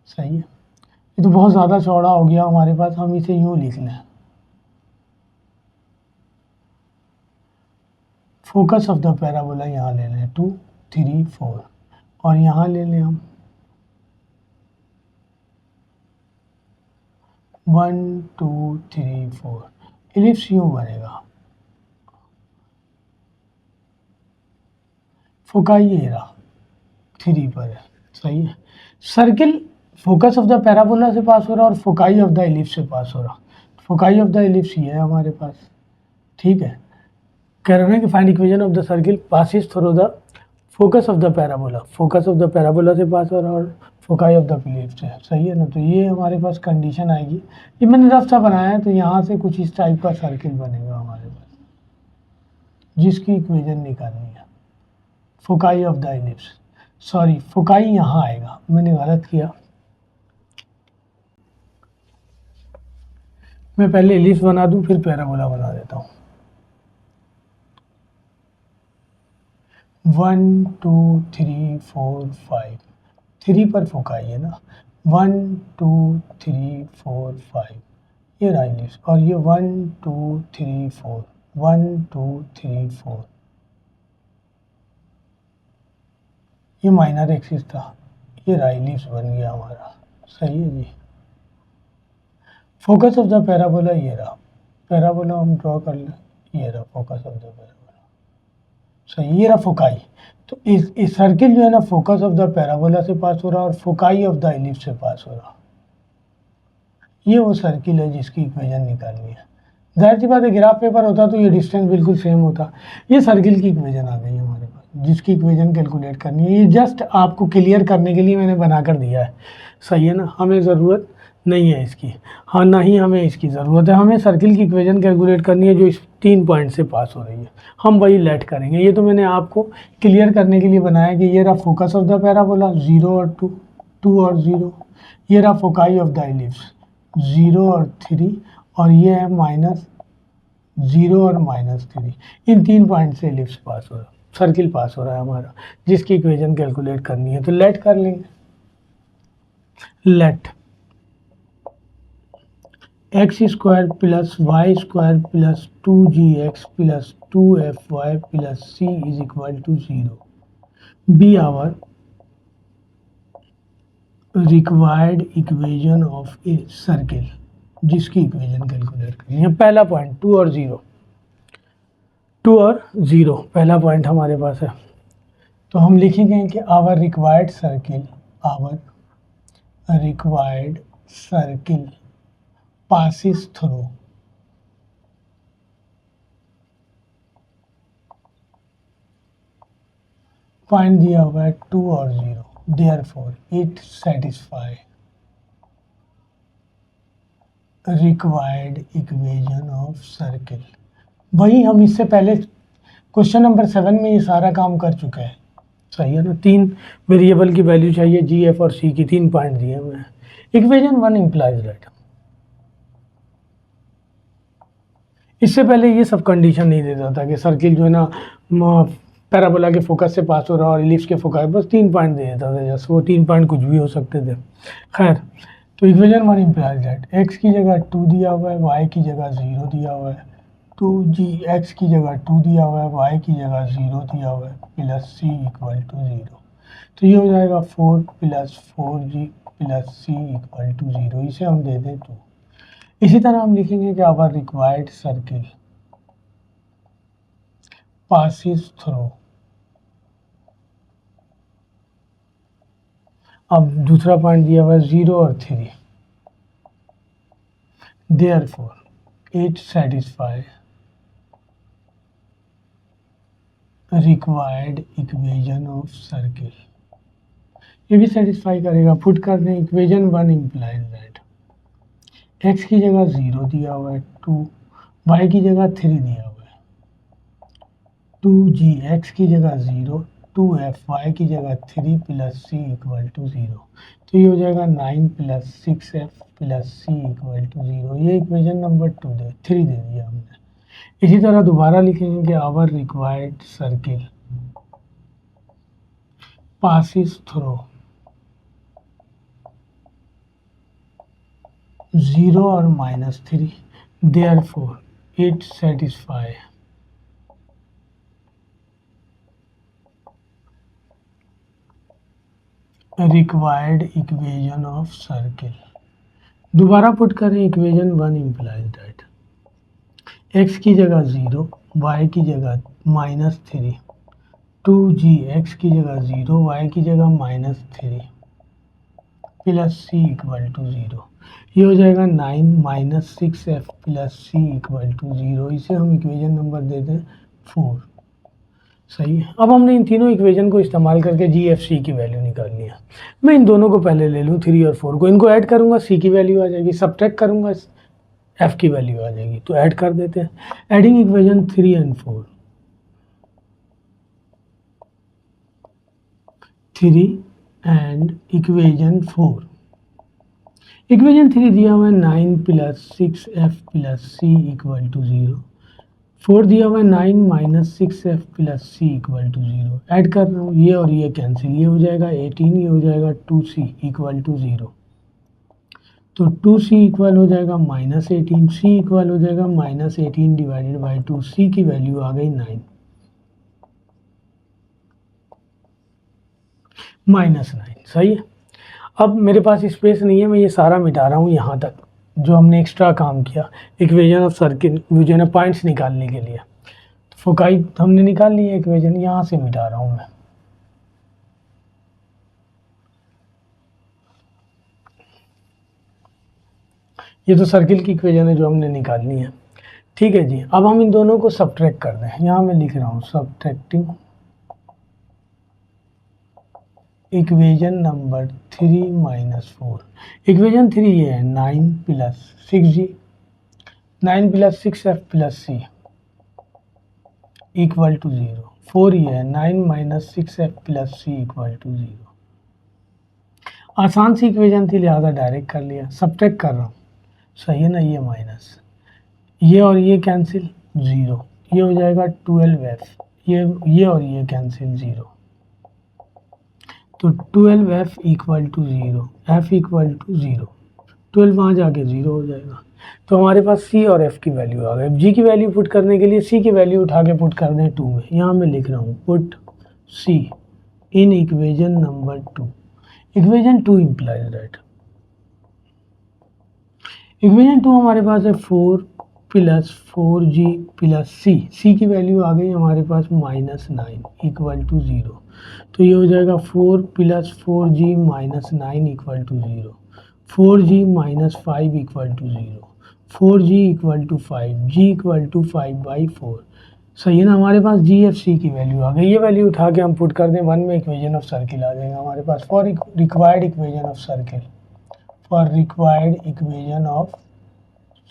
सही है। ये तो बहुत ज़्यादा चौड़ा हो गया हमारे पास, हम इसे यूँ लिख लें, फोकस ऑफ द पैराबोला यहाँ ले लें 2 3 4 और यहाँ ले लें हम 1 2 3 4, इलिप्स यूँ बनेगा, फोकाई ये रहा 3 पर है, सही है। Circle focus of the parabola से पास हो रहा और फोकाई ऑफ द इलिप्स से पास हो रहा, फोकाई ऑफ द इलिप्स ये है हमारे पास, ठीक है। कह रहे हैं कि find equation of the circle passes through the focus of the parabola, focus of the parabola से पास हो रहा और फोकाई ऑफ द इलिप्स से, सही है ना। तो ये हमारे पास कंडीशन आएगी, ये मैंने रफ सा बनाया है, तो यहाँ से कुछ इस टाइप का सर्किल बनेगा हमारे पास, जिसकी इक्वेशन निकालनी है, foci of the ellipse, sorry foci यहाँ आएगा, मैंने गलत किया, मैं पहले इलिप्स बना दूं फिर पैराबोला बना देता हूँ। 1 2 3 4 5, 3 पर फोकाई है ना, 1 2 3 4 5, ये रहा इलिप्स, और ये 1 2 3 4 1 2 3 4, ये माइनर एक्सिस था, ये रहा इलिप्स बन गया हमारा, सही है जी। फोकस ऑफ द पैराबोला ये रहा, पैराबोला हम ड्रॉ कर लें, ये रहा फोकस ऑफ द पैराबोला, सही, ये रहा फोकाई। तो इस सर्किल जो है ना, फोकस ऑफ द पैराबोला से पास हो रहा और फोकाई ऑफ द इलिप्स से पास हो रहा, ये वो सर्किल है जिसकी इक्वेशन निकालनी है। जाहिर सी बात है, ग्राफ पेपर होता तो ये डिस्टेंस बिल्कुल सेम होता, ये सर्किल की इक्वेशन आ गई हमारे पास, जिसकी इक्वेशन कैलकुलेट करनी है। ये जस्ट आपको क्लियर करने के लिए मैंने बना कर दिया है, सही है ना, हमें ज़रूरत नहीं है इसकी, हाँ ना ही हमें इसकी ज़रूरत है, हमें सर्किल की इक्वेशन कैलकुलेट करनी है जो इस 3 पॉइंट से पास हो रही है, हम वही लेट करेंगे। ये तो मैंने आपको क्लियर करने के लिए बनाया कि ये रहा फोकस ऑफ द पैराबोला 0 और 2, 2 और 0, ये रहा फोकाई ऑफ द इलिप्स 0 और 3, और ये है -0 और -3, इन 3 पॉइंट से इलिप्स पास हो रहा, सर्किल पास हो रहा है हमारा, जिसकी इक्वेशन कैलकुलेट करनी है। तो लेट कर लेंगे, let x square plus Y square plus 2gx plus 2fy plus c is equal to 0 be our required equation of a circle, जिसकी इक्वेशन कैलकुलेट करनी है। पहला पॉइंट 2 और 0, 2 और 0 पहला पॉइंट हमारे पास है, तो हम लिखेंगे कि our required circle, our required circle passes through point दिया हुआ है 2 और 0, therefore it satisfy required equation of circle। वही हम इससे पहले क्वेश्चन नंबर 7 में ये सारा काम कर चुके हैं, सही है ना। 3 वेरिएबल की वैल्यू चाहिए, जी एफ और सी की, 3 पॉइंट दिए हुए हैं। इक्वेशन 1 implies that इससे पहले ये सब कंडीशन नहीं देता था कि सर्किल जो है ना पैराबोला के फोकस से पास हो रहा है और इलिप्स के फोकस, बस 3 पॉइंट दे देता था, जैसे वो 3 पॉइंट कुछ भी हो सकते थे। खैर, तो इक्वेशन 1 इम्प्लाइज दैट एक्स की जगह 2 दिया हुआ है, वाई की जगह 0 दिया हुआ है, 2g एक्स की जगह 2 दिया हुआ है, वाई की जगह 0 दिया हुआ है, प्लस सी इक्वल टू 0। तो ये हो जाएगा 4 plus 4g plus C equal to 0, इसे हम दे दें 2। इसी तरह हम लिखेंगे कि our required circle passes through। अब दूसरा पॉइंट दिया हुआ है 0 और 3, therefore it satisfy required equation of circle. ये भी सेटिस्फाई करेगा। पुट कर दें इक्वेशन 1 इम्प्लाइज दैट एक्स की जगह 0 दिया हुआ है, 2 वाई की जगह 3 दिया हुआ है, 2g एक्स की जगह 0, 2f वाई की जगह 3 प्लस सी इक्वल टू 0। तो ये हो जाएगा 9 plus 6f plus C equal to 0। ये इक्वेशन नंबर 3 दे दिया हमने। इसी तरह दोबारा लिखेंगे कि our required circle passes through 0 और -3, therefore it satisfy required equation of circle. दोबारा पुट करें इक्वेशन 1 इम्प्लाइज दैट एक्स की जगह 0, वाई की जगह -3, 2g एक्स की जगह 0, वाई की जगह -3 प्लस सी इक्वल टू 0। ये हो जाएगा 9 minus 6f plus C equal to 0। इसे हम इक्वेशन नंबर दे दें 4। सही है। अब हमने इन तीनों इक्वेशन को इस्तेमाल करके जी एफ सी की वैल्यू निकालनी है। मैं इन दोनों को पहले ले लूँ 3 और 4 को, इनको ऐड करूँगा सी की वैल्यू आ जाएगी, सब्ट्रैक्ट करूँगा एफ की वैल्यू आ जाएगी। तो ऐड कर देते हैं। Adding equation 3 and 4, 3 and equation 4। Equation 3 दिया हुआ है 9 plus 6f plus C equal to 0, 4 दिया हुआ है 9 minus 6f plus C equal to 0। Add कर रहा हूँ, ये और ये कैंसिल, ये हो जाएगा 18, ये हो जाएगा 2c इक्वल टू 0। तो 2c इक्वल हो जाएगा -18, c इक्वल हो जाएगा -18 डिवाइडेड बाई 2, c की वैल्यू आ गई 9 -9। सही है। अब मेरे पास स्पेस नहीं है, मैं ये सारा मिटा रहा हूँ यहाँ तक जो हमने एक्स्ट्रा काम किया इक्वेशन ऑफ सर्किल जो है पॉइंट्स निकालने के लिए। तो फोकाई हमने निकाल लिया इक्वेशन, यहाँ से मिटा रहा हूँ मैं। ये तो सर्किल की इक्वेशन है जो हमने निकालनी है। ठीक है जी। अब हम इन दोनों को सब्ट्रैक्ट कर दें। यहाँ मैं लिख रहा हूँ subtracting equation number 3 minus 4। Equation 3 ये है 9 plus 6g, 9 plus 6f plus C equal to 0। 4 ये है 9 minus 6f plus C equal to 0। आसान सी इक्वेशन थी लिहाजा डायरेक्ट कर लिया। सब्ट्रैक्ट कर रहा हूँ, सही है ना। ये माइनस, ये और ये कैंसिल 0, ये हो जाएगा 12f, ये और ये कैंसिल 0। तो 12f equal to 0, f equal to 0, 12 वहाँ जाके 0 हो जाएगा। तो हमारे पास c और f की वैल्यू आ गई। g की वैल्यू पुट करने के लिए c की वैल्यू उठा के पुट कर दें 2 में। यहाँ मैं लिख रहा हूँ put c in equation number 2। Equation 2 implies that equation 2 हमारे पास है 4 प्लस 4g प्लस c की वैल्यू आ गई हमारे पास -9 इक्वल टू 0। तो ये हो जाएगा 4 plus 4g minus 9 equal to 0, 4g minus 5 equal to 0, 4g equal to 5, g equal to 5/4। सही है ना। हमारे पास जी एफ सी की वैल्यू आ गई। ये वैल्यू उठा के हम पुट कर दें 1 में, इक्वेशन ऑफ सर्किल आ जाएगा हमारे पास। For required equation of circle, for required equation of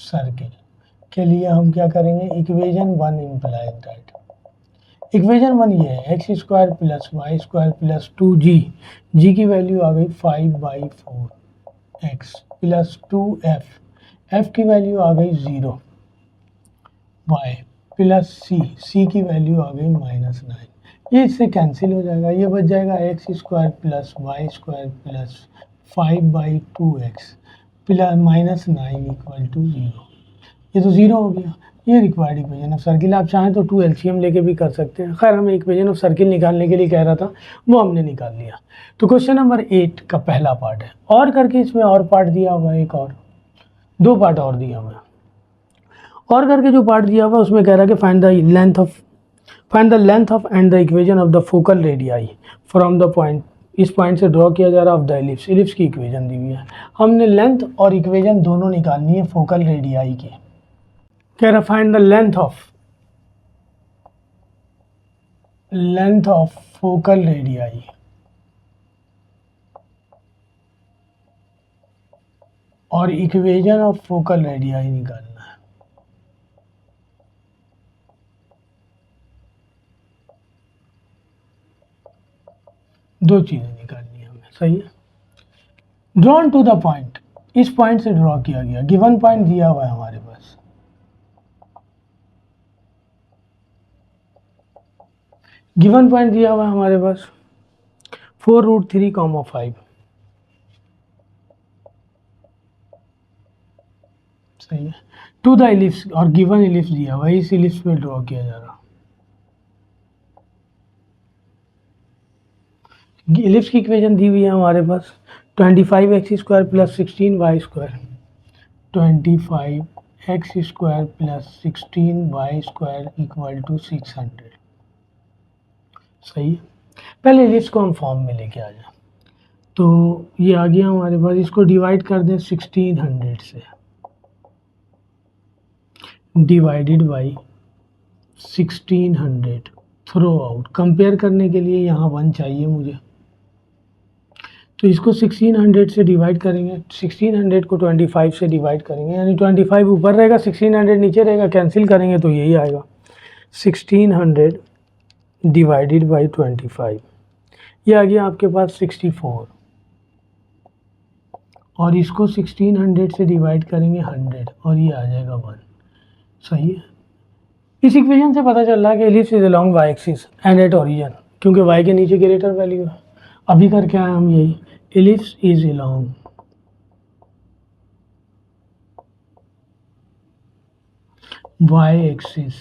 circle के लिए हम क्या करेंगे, इक्वेशन 1 इम्प्लाइज दैट इक्वेशन 1 ये है x square plus Y square plus 2g, जी की वैल्यू आ गई 5/4 एक्स प्लस 2f, f की वैल्यू आ गई 0 वाई प्लस सी की वैल्यू आ गई -9, ये इससे कैंसिल हो जाएगा, ये बच जाएगा x² plus Y square plus 5/2x plus -9 equal to 0। ये तो 0 हो गया। ये रिक्वायर्ड इक्वेशन ऑफ सर्किल, आप चाहें तो 2 एलसीएम लेके भी कर सकते हैं। खैर हमें इक्वेशन ऑफ सर्किल निकालने के लिए कह रहा था, वो हमने निकाल लिया। तो क्वेश्चन नंबर 8 का पहला पार्ट है, और करके इसमें और पार्ट दिया हुआ है, एक और 2 पार्ट और दिया हुआ है। और करके जो पार्ट दिया हुआ है उसमें कह रहा है कि find the length of and the equation of the focal radii from the point, इस पॉइंट से ड्रॉ किया जा रहा है ऑफ द एलिप्स, एलिप्स की इक्वेशन दी हुई है। हमने लेंथ और इक्वेशन दोनों निकालनी है फोकल रेडियाई की। कह रहा find the length of focal radii और इक्वेशन ऑफ फोकल रेडियाई निकालना है। दो चीजें निकालनी है हमें, सही है। ड्रॉन टू द पॉइंट, इस पॉइंट से ड्रॉ किया गया, गिवन पॉइंट दिया हुआ है हमारे पास, गिवन पॉइंट दिया हुआ है हमारे पास 4√3, 5, सही है। टू द इलिप्स, और गिवन इलिप्स दिया हुआ है, इस इलिप्स पे ड्रॉ किया जा रहा। इलिप्स की इक्वेशन दी हुई है हमारे पास 25x² plus 16y², 25x² plus 16y² equal to 600, सही है। पहले इलिप्स को हम फॉर्म में लेके आ जाए, तो ये आ गया हमारे पास, इसको डिवाइड कर दें 1600 से, divided by 1600, throw out, compare करने के लिए यहाँ 1 चाहिए मुझे, तो इसको 1600 से डिवाइड करेंगे, 1600 को 25 से डिवाइड करेंगे, यानी 25 ऊपर रहेगा 1600 नीचे रहेगा, कैंसिल करेंगे तो यही आएगा 1600 डिवाइडेड बाई 25, ये आ गया आपके पास 64, और इसको 1600 से डिवाइड करेंगे 100, और ये आ जाएगा 1, सही है। इस इक्वेशन से पता चल रहा है कि ellipse is along y axis and at origin, क्योंकि वाई के नीचे ग्रेटर वैल्यू है। अभी करके आए हम यही, ellipse is along y axis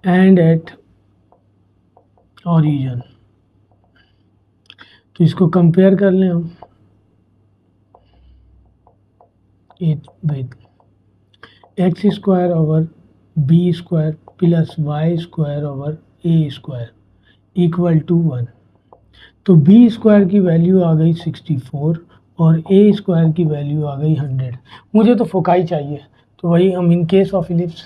and at origin, तो इसको कंपेयर कर लें हम, x² over b² plus y² over a² equal to 1, तो b² की वैल्यू आ गई 64 और a² की वैल्यू आ गई 100। मुझे तो फोकाई चाहिए, तो वही हम in case of ellipse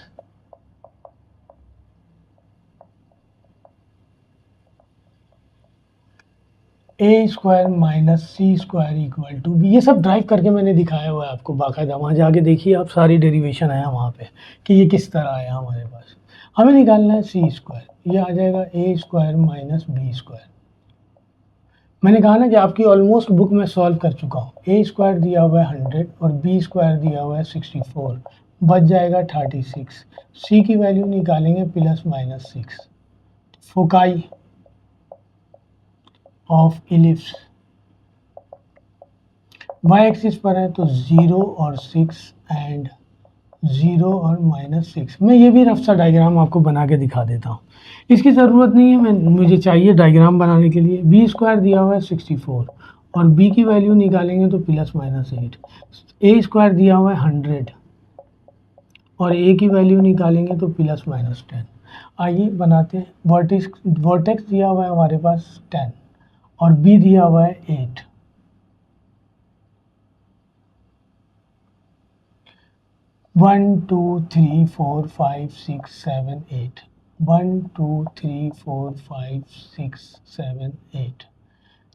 a² minus c² equal to b, ये सब ड्राइव करके मैंने दिखाया हुआ है आपको बाकायदा, वहाँ जाके देखिए आप, सारी डेरिवेशन आया वहाँ पे कि ये किस तरह आया हमारे पास। हमें निकालना है c², ये आ जाएगा a² माइनस b²। मैंने कहा ना कि आपकी ऑलमोस्ट बुक में सॉल्व कर चुका हूँ। a² दिया हुआ है 100 और b² दिया हुआ है 64, बच जाएगा 36, c की वैल्यू निकालेंगे plus minus 6। Foci of ellipse y axis पर है तो 0 और 6 एंड 0 और -6। मैं ये भी रफ सा डायग्राम आपको बना के दिखा देता हूँ, इसकी ज़रूरत नहीं है, मुझे चाहिए डायग्राम बनाने के लिए। b² दिया हुआ है 64 और b की वैल्यू निकालेंगे तो प्लस माइनस 8, a² दिया हुआ है 100 और a की वैल्यू निकालेंगे तो प्लस माइनस 10। आइए बनाते हैं। वर्टेक्स दिया हुआ है हमारे पास 10 और b दिया हुआ है 8। 1 2 3 4 5 6 7 8, 1 2 3 4 5 6 7 8,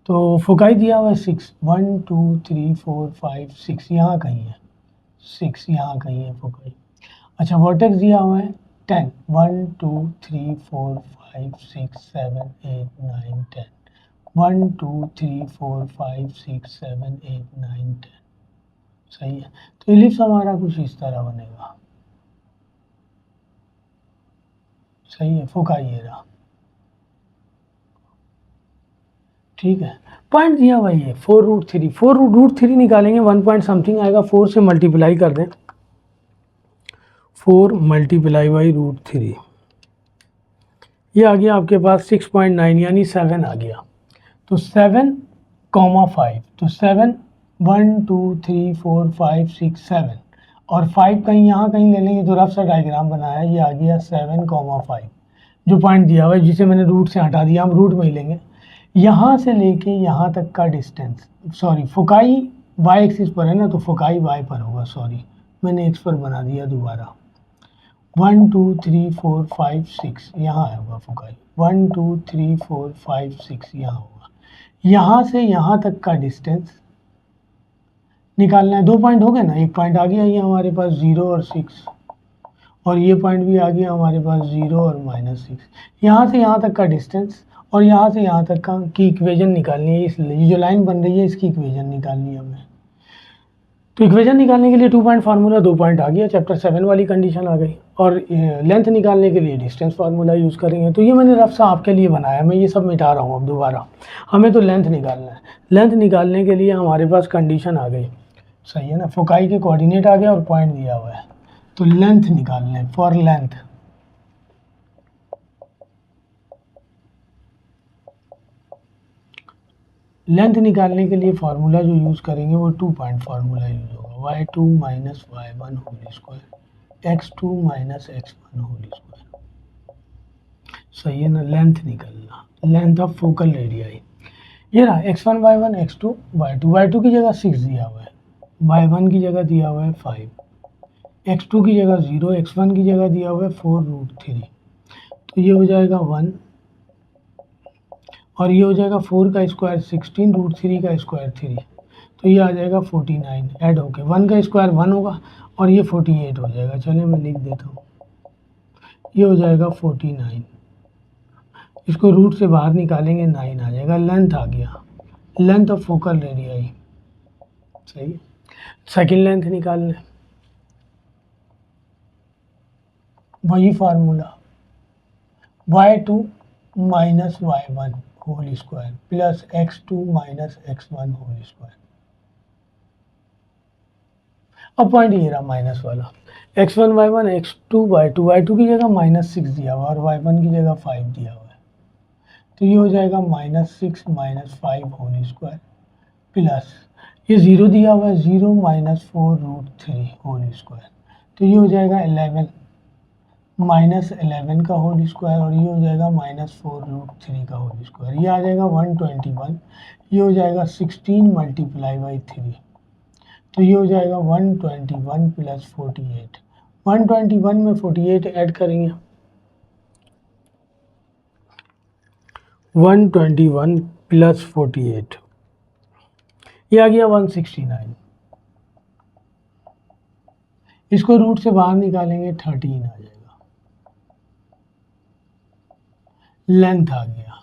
तो फोकाई दिया हुआ है 6, 1 2 3 4 5 6, यहाँ कहीं है 6, यहाँ कहीं है फोकाई। अच्छा, वर्टेक्स दिया हुआ है 10, 1 2 3 4 5 6 7 8 9 10, 1 2 3 4 5 6 7 8 9 10, सही है। तो इलिप्स हमारा कुछ इस तरह बनेगा। सही है, फुकाई ये रहा, ठीक है। पॉइंट दिया हुआ ये 4√3, 4√3 निकालेंगे 1 पॉइंट समथिंग आएगा, 4 से मल्टीप्लाई कर दें, 4 मल्टीप्लाई बाई √3, ये आ गया आपके पास 6.9 यानी 7 आ गया। तो 7,5, तो 7 1 2 3 4 5 6 7 और 5 कहीं यहाँ कहीं ले लेंगे तो रफ सा डायग्राम बनाया, ये आ गया 7,5 जो पॉइंट दिया हुआ है जिसे मैंने रूट से हटा दिया, हम रूट में ही लेंगे। यहाँ से लेके यहाँ तक का distance, sorry foci y axis पर है ना, तो फोकाई वाई पर होगा, सॉरी मैंने एक्स पर बना दिया दोबारा। 1 2 3 4 5 6 यहाँ होगा फोकाई, 1 2 3 4 5 6 यहाँ होगा। यहाँ से यहाँ तक का डिस्टेंस निकालना है, 2 पॉइंट हो गए ना, एक पॉइंट आ गया ये हमारे पास 0 और 6, और ये पॉइंट भी आ गया हमारे पास 0 और -6। यहाँ से यहाँ तक का डिस्टेंस और यहाँ से यहाँ तक का की इक्वेशन निकालनी है, इसलिए ये जो लाइन बन रही है इसकी इक्वेशन निकालनी है हमें। तो इक्वेशन निकालने के लिए 2 पॉइंट फार्मूला, 2 पॉइंट आ गया, चैप्टर 7 वाली कंडीशन आ गई, और लेंथ निकालने के लिए डिस्टेंस फार्मूला यूज़ करेंगे। तो ये मैंने रफ सा आपके लिए बनाया, मैं ये सब मिटा रहा हूँ अब दोबारा, हमें तो लेंथ निकालना है। लेंथ निकालने के लिए हमारे पास कंडीशन आ गई, सही है ना, फोकाई के कोऑर्डिनेट आ गया और पॉइंट दिया हुआ है, तो लेंथ निकालना है। फॉर लेंथ निकालने के लिए फार्मूला जो यूज़ करेंगे वो 2 पॉइंट फार्मूला यूज़ होगा, y2 minus y1 whole square x2 minus x1 whole square, सही है ना। लेंथ निकालना, लेंथ ऑफ फोकल रेडियाई, ये रहा x1 y1 x2 y2, y2 की जगह 6 दिया हुआ है, y1 की जगह दिया हुआ है 5, x2 की जगह 0, x1 की जगह दिया हुआ है 4√3, तो ये हो जाएगा 1 और ये हो जाएगा 4 का स्क्वायर 16, √3 का स्क्वायर 3, तो ये आ जाएगा 49, ऐड होके 1 का स्क्वायर 1 होगा और ये 48 हो जाएगा। चलिए मैं लिख देता हूँ, ये हो जाएगा 49, इसको रूट से बाहर निकालेंगे 9 आ जाएगा, लेंथ आ गया, लेंथ ऑफ फोकल रेडियाई, सही है। सेकेंड लेंथ निकालना है, वही formula y2 minus y1 whole square plus x2 minus x1 whole square. अब पॉइंट ये रहा माइनस वाला, x1 y1 x2 y2, y2 की जगह -6 दिया हुआ और y1 की जगह 5 दिया हुआ है, तो ये हो जाएगा -6 माइनस 5 होल स्क्वायर प्लस ये 0 दिया हुआ है, 0 माइनस 4√3 होल स्क्वायर, तो ये हो जाएगा 11 माइनस 11 का होल स्क्वायर और ये हो जाएगा -4√3 का होल स्क्वायर, ये आ जाएगा 121, ये हो जाएगा 16 मल्टीप्लाई बाई 3, तो ये हो जाएगा 121 प्लस 48, 121 में 48 ऐड करेंगे, 121 प्लस 48 ये आ गया 169, इसको रूट से बाहर निकालेंगे 13 आ जाएगा, लेंथ आ गया,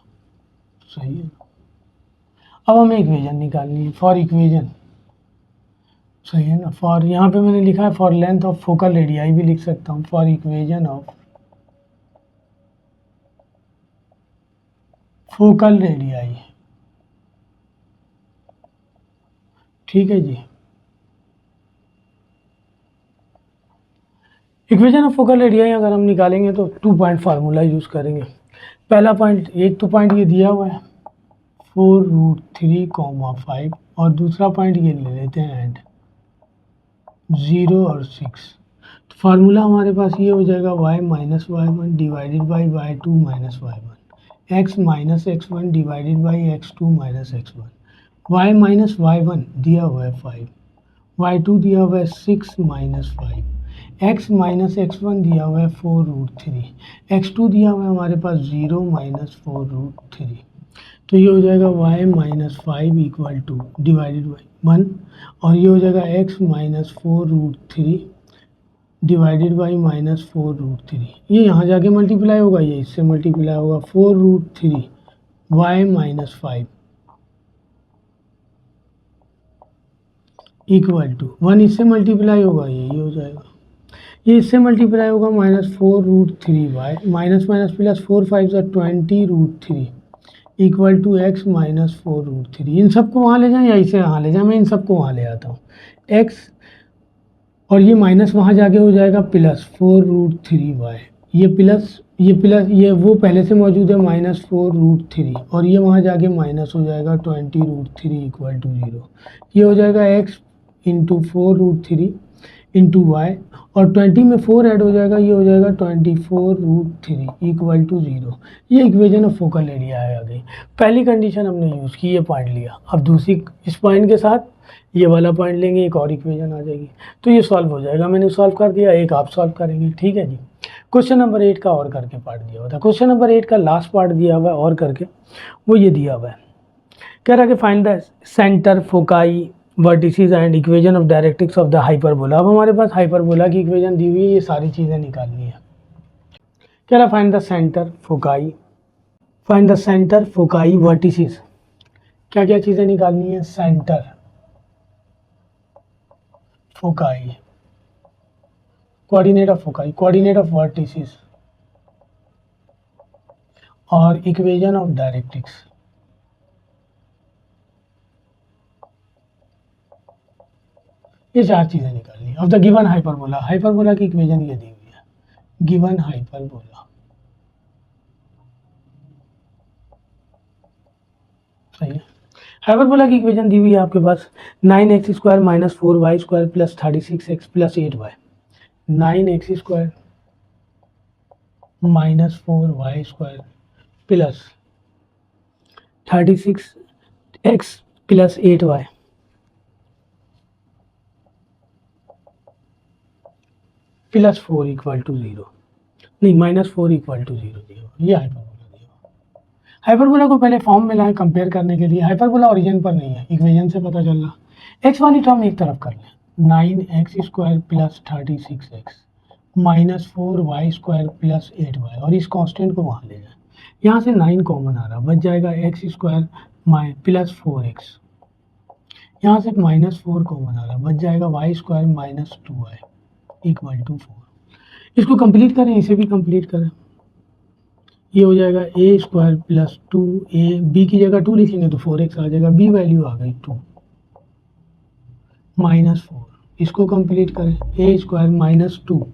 सही है। अब हमें इक्वेशन निकालनी है, फॉर इक्वेशन, सही है ना, फॉर यहाँ पे मैंने लिखा है for length of focal radii भी लिख सकता हूँ, for equation of focal radii, ठीक है जी। इक्वेशन ऑफ फोकल रेडियाई अगर हम निकालेंगे तो 2 पॉइंट फार्मूला यूज़ करेंगे। पहला पॉइंट, एक तो पॉइंट ये दिया हुआ है 4√3, 5 और दूसरा पॉइंट ये ले लेते हैं एंड 0 और 6, तो फार्मूला हमारे पास ये हो जाएगा y minus y1 divided by y2 minus y1, x minus x1 divided by x2 minus x1, y minus y1 दिया हुआ है 5, y2 दिया हुआ है 6 माइनस 5, x माइनस x1 दिया हुआ है 4√3, x2 दिया हुआ है हमारे पास 0 माइनस 4√3, तो ये हो जाएगा y minus 5 equal two divided by 1 और ये हो जाएगा x माइनस 4√3 डिवाइडेड बाई -4√3, ये यहाँ जाके मल्टीप्लाई होगा, ये इससे मल्टीप्लाई होगा, 4√3 y माइनस 5 इक्वल टू 1 इससे मल्टीप्लाई होगा, यही हो जाएगा, ये इससे मल्टीप्लाई होगा -4√3y minus minus plus 4 5 20√3 equal to x -4√3। इन सबको वहाँ ले जाएं या इसे यहाँ ले जाएं, मैं इन सबको वहाँ ले आता हूँ। x और ये माइनस वहाँ जाके हो जाएगा +4√3y, ये प्लस ये वो पहले से मौजूद है -4√3 और ये वहाँ जाके माइनस हो जाएगा 20√3 इक्वल टू 0। ये हो जाएगा x इंटू 4√3 इंटू वाई और 20 में 4 ऐड हो जाएगा, ये हो जाएगा 24√3 इक्वल टू 0। ये इक्वेशन ऑफ फोकल एरिया है। आ गई पहली कंडीशन हमने यूज़ की, ये पॉइंट लिया। अब दूसरी इस पॉइंट के साथ ये वाला पॉइंट लेंगे, एक और इक्वेशन आ जाएगी, तो ये सॉल्व हो जाएगा। मैंने सॉल्व कर दिया, एक आप सॉल्व करेंगे, ठीक है जी। क्वेश्चन नंबर 8 का और करके पार्ट दिया हुआ था। क्वेश्चन नंबर 8 का लास्ट पार्ट दिया हुआ है और करके, वो ये दिया हुआ है, कह रहा है कि find the centre, foci, vertices and equation of directrix of the hyperbola. अब हमारे पास हाइपरबोला की इक्वेशन दी हुई है, ये सारी चीज़ें निकालनी है। कह रहा find the centre, foci, find the centre, foci, vertices, क्या क्या चीज़ें निकालनी है? Centre, foci, coordinate of foci, coordinate of vertices और इक्वेशन ऑफ डायरेक्ट्रिक्स। ये चार चीज़ें निकालनी है। Of the given hyperbola, hyperbola की इक्वेशन ये दी हुई है, गिवन हाइपरबोला, सही है। हाइपरबोला की इक्वेशन दी हुई है आपके पास 9x² - 4y² + 36x + 8y। 9x² - 4y² + 36x + 8y +4 equal to 0, नहीं -4 इक्वल टू 0 दिया। ये हाइपरबोला दिया। हाइपरबोला को पहले फॉर्म में लाएं कंपेयर करने के लिए। हाइपरबोला ओरिजिन पर नहीं है, इक्वेशन से पता चल रहा। एक्स वाली टर्म एक तरफ कर लें, 9x² + 36x - 4y² + 8y और इस कांस्टेंट को वहाँ ले जाएं। यहाँ से 9 कॉमन आ रहा, बच जाएगा x² + 4x। यहाँ से -4 कॉमन आ रहा, बच जाएगा y² - 2y इक्वल टू 4। इसको कंप्लीट करें, इसे भी कंप्लीट करें, ये हो जाएगा a² + 2a, b की जगह 2 लिखेंगे तो 4x आ जाएगा, b वैल्यू आ गई 2 -4। इसको कंप्लीट करें, a² - 2,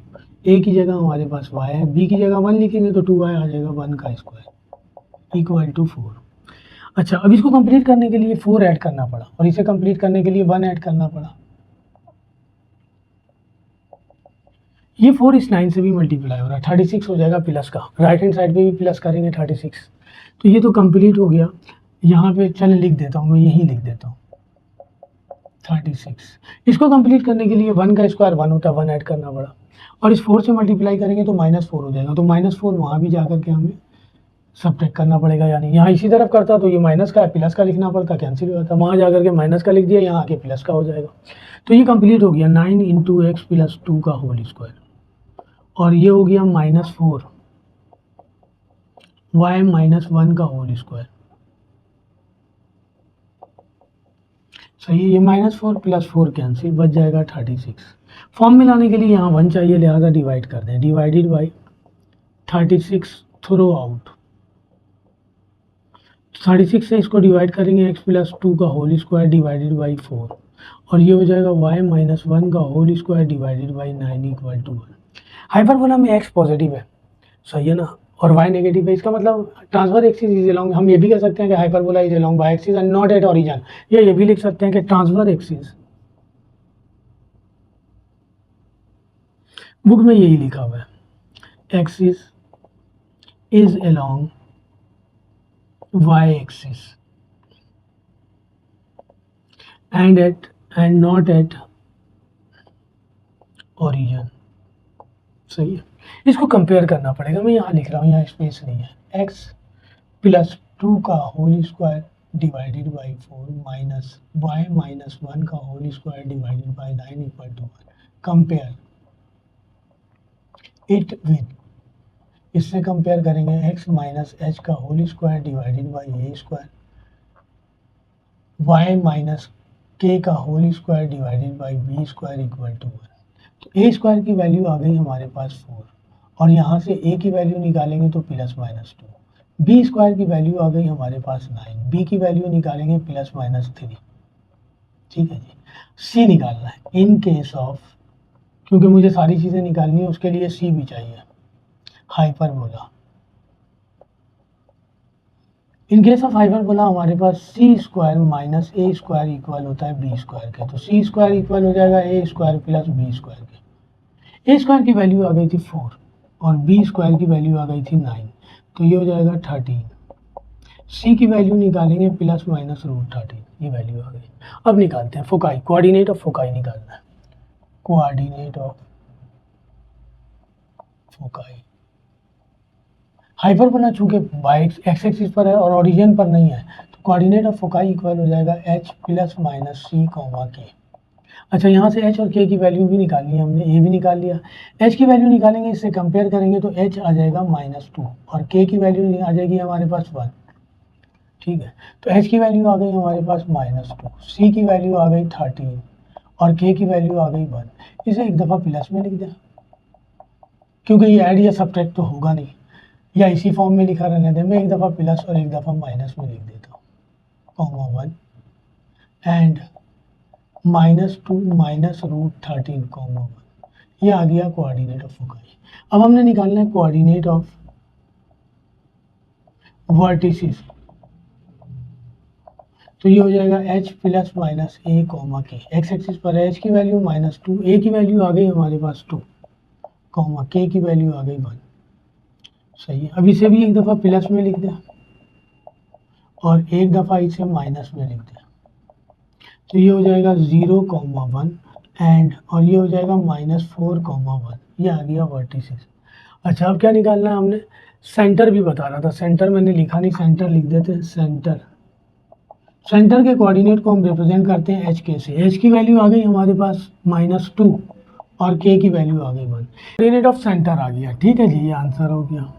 a की जगह हमारे पास y है, b की जगह 1 लिखेंगे तो 2y आ जाएगा, 1 का स्क्वायर इक्वल टू 4। अच्छा, अब इसको कंप्लीट करने के लिए 4 ऐड करना पड़ा और इसे कंप्लीट करने के लिए 1 ऐड करना पड़ा। ये 4 इस 9 से भी मल्टीप्लाई हो रहा है, 36 हो जाएगा प्लस का, राइट हैंड साइड पे भी प्लस करेंगे 36, तो ये तो कंप्लीट हो गया। यहाँ पे चल लिख देता हूँ, मैं यही लिख देता हूँ 36। इसको कंप्लीट करने के लिए 1 का स्क्वायर 1 होता है, 1 ऐड करना पड़ा और इस 4 से मल्टीप्लाई करेंगे तो -4 हो जाएगा, तो -4 वहाँ भी जाकर के हमें सब्ट्रैक्ट करना पड़ेगा। यानी यहाँ इसी तरफ करता तो ये माइनस का है, प्लस का लिखना पड़ता, कैंसिल हो जाता, वहाँ जाकर के माइनस का लिख दिया, यहाँ आके प्लस का हो जाएगा। तो ये कंप्लीट हो गया 9 × x + 2 का होल स्क्वायर और ये हो गया -4 y - 1 का होल स्क्वायर। सही है, ये -4 + 4 कैंसिल, बच जाएगा 36। फॉर्म में लाने के लिए यहाँ 1 चाहिए, लिहाजा डिवाइड कर दें, डिवाइडेड बाई 36 थ्रो आउट। 36 से इसको डिवाइड करेंगे x + 2 का होल स्क्वायर डिवाइडेड बाई 4 और ये हो जाएगा y - 1 का whole square divided by 9 equal to 1। Hyperbola में x पॉजिटिव है, सही है ना, और y नेगेटिव है। इसका मतलब ट्रांसफर एक्सिस इज अलोंग, हम ये भी कह सकते हैं कि hyperbola is along y axis and not at origin, या ये भी लिख सकते हैं कि ट्रांसफर एक्सिस, बुक में यही लिखा हुआ है, axis is along y axis and not at origin। सही है, इसको कंपेयर करना पड़ेगा। मैं यहाँ लिख रहा हूँ, यहाँ स्पेस नहीं है, x + 2 का whole square divided by 4 minus y - 1 का whole square divided by 9 equal to 1। Compare it with, इससे कंपेयर करेंगे x - h का whole square divided by a square, y - k का whole square divided by b square equal to 1। तो ए square की value आ गई हमारे पास 4 और यहाँ से ए की वैल्यू निकालेंगे तो +-2। बी स्क्वायर की वैल्यू आ गई हमारे पास 9, बी की वैल्यू निकालेंगे +-3। ठीक है जी। सी निकालना है इन केस ऑफ, क्योंकि मुझे सारी चीज़ें निकालनी है उसके लिए सी भी चाहिए, hyperbola. In case of hyperbola हमारे पास सी स्क्वायर माइनस ए स्क्वायर इक्वल होता है बी स्क्वायर के, तो सी स्क्वायर इक्वल हो जाएगा A square plus B square के। ए स्क्वायर की वैल्यू आ गई थी 4 और बी स्क्वायर की वैल्यू आ गई थी 9, तो ये हो जाएगा 13। सी की वैल्यू निकालेंगे +-√13, ये वैल्यू आ गई। अब निकालते हैं फोकाई, कोऑर्डिनेट ऑफ फोकाई निकालना है, कोऑर्डिनेट ऑफ फोकाई। हाइपरबोला चूंकि बाई एक्स एक्सिस पर है और ओरिजिन पर नहीं है, तो कोऑर्डिनेट ऑफ फोकाई इक्वल हो जाएगा h ± c, k। अच्छा, यहाँ से h और k की वैल्यू भी निकालनी है हमने, a भी निकाल लिया। h की वैल्यू निकालेंगे, इससे कंपेयर करेंगे तो h आ जाएगा -2 और k की वैल्यू आ जाएगी हमारे पास 1। ठीक है, तो h की वैल्यू आ गई हमारे पास -2, c की वैल्यू आ गई 13 और k की वैल्यू आ गई 1। इसे एक दफ़ा प्लस में लिख दें, क्योंकि ये ऐड या सब्ट्रैक्ट तो होगा नहीं, या इसी फॉर्म में लिखा रहने दें। मैं एक दफ़ा प्लस और एक दफ़ा माइनस में लिख देता हूँ, (1) एंड -2 -√13, (1). ये आ गया कोऑर्डिनेट ऑफ फोकाई। अब हमने निकालना है कोऑर्डिनेट ऑफ वर्टिसेस, तो ये हो जाएगा h ± a, k। X axis पर h की वैल्यू -2, a की वैल्यू आ गई हमारे पास 2, k की वैल्यू आ गई 1। सही है। अब इसे भी एक दफ़ा प्लस में लिख दें और एक दफ़ा इसे माइनस में लिख दें, तो ये हो जाएगा 0, 1 एंड और ये हो जाएगा -4, 1। ये आ गया वर्टिसेस। अच्छा, अब क्या निकालना है हमने, सेंटर भी बता रहा था, सेंटर मैंने लिखा नहीं, सेंटर लिख देते हैं। सेंटर के कोऑर्डिनेट को हम रिप्रेजेंट करते हैं h k से। h की वैल्यू आ गई हमारे पास -2 और k की वैल्यू आ गई 1। कोऑर्डिनेट ऑफ सेंटर आ गया। ठीक है जी, ये आंसर हो गया।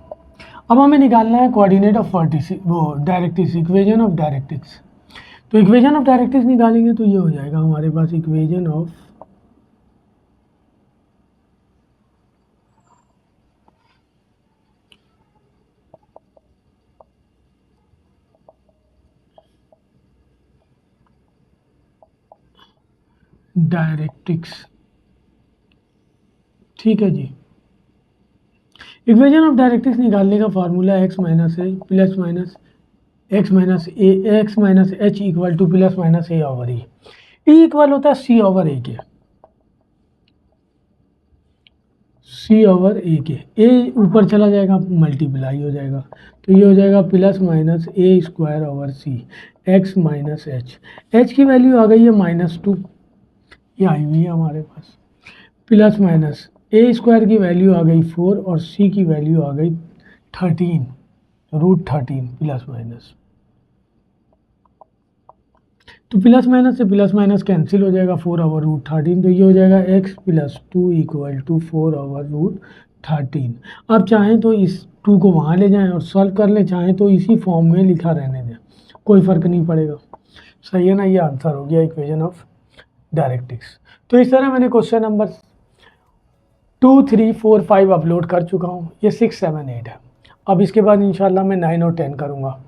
अब हमें निकालना है कोऑर्डिनेट ऑफ वर्टिसेस, वो डायरेक्ट्रिक्स, इक्वेशन ऑफ डायरेक्ट्रिक्स। तो इक्वेशन ऑफ डायरेक्ट्रिक्स निकालेंगे तो ये हो जाएगा हमारे पास इक्वेशन ऑफ डायरेक्ट्रिक्स। ठीक है जी, इक्वेशन ऑफ डायरेक्ट्रिक्स निकालने का formula x minus a plus minus x minus h equal to +- a/e। e equal होता है c/a के, a ऊपर चला जाएगा, मल्टीप्लाई हो जाएगा, तो ये हो जाएगा +-a²/c x माइनस h की वैल्यू आ गई है -2, ये आई हुई है हमारे पास, प्लस a² की वैल्यू आ गई 4 और c की वैल्यू आ गई 13, √13 प्लस-, तो +- से +- कैंसिल हो जाएगा, 4/√13, तो ये हो जाएगा x + 2 = 4/√13। अब चाहें तो इस 2 को वहाँ ले जाएं और सॉल्व कर लें, चाहें तो इसी फॉर्म में लिखा रहने दें, कोई फ़र्क नहीं पड़ेगा। सही है ना, ये आंसर हो गया इक्वेशन ऑफ डायरेक्ट्रिक्स। तो इस तरह मैंने क्वेश्चन नंबर 2, 3, 4, 5 अपलोड कर चुका हूँ। ये 6, 7, 8 है। अब इसके बाद इंशाल्लाह मैं 9 और 10 करूँगा।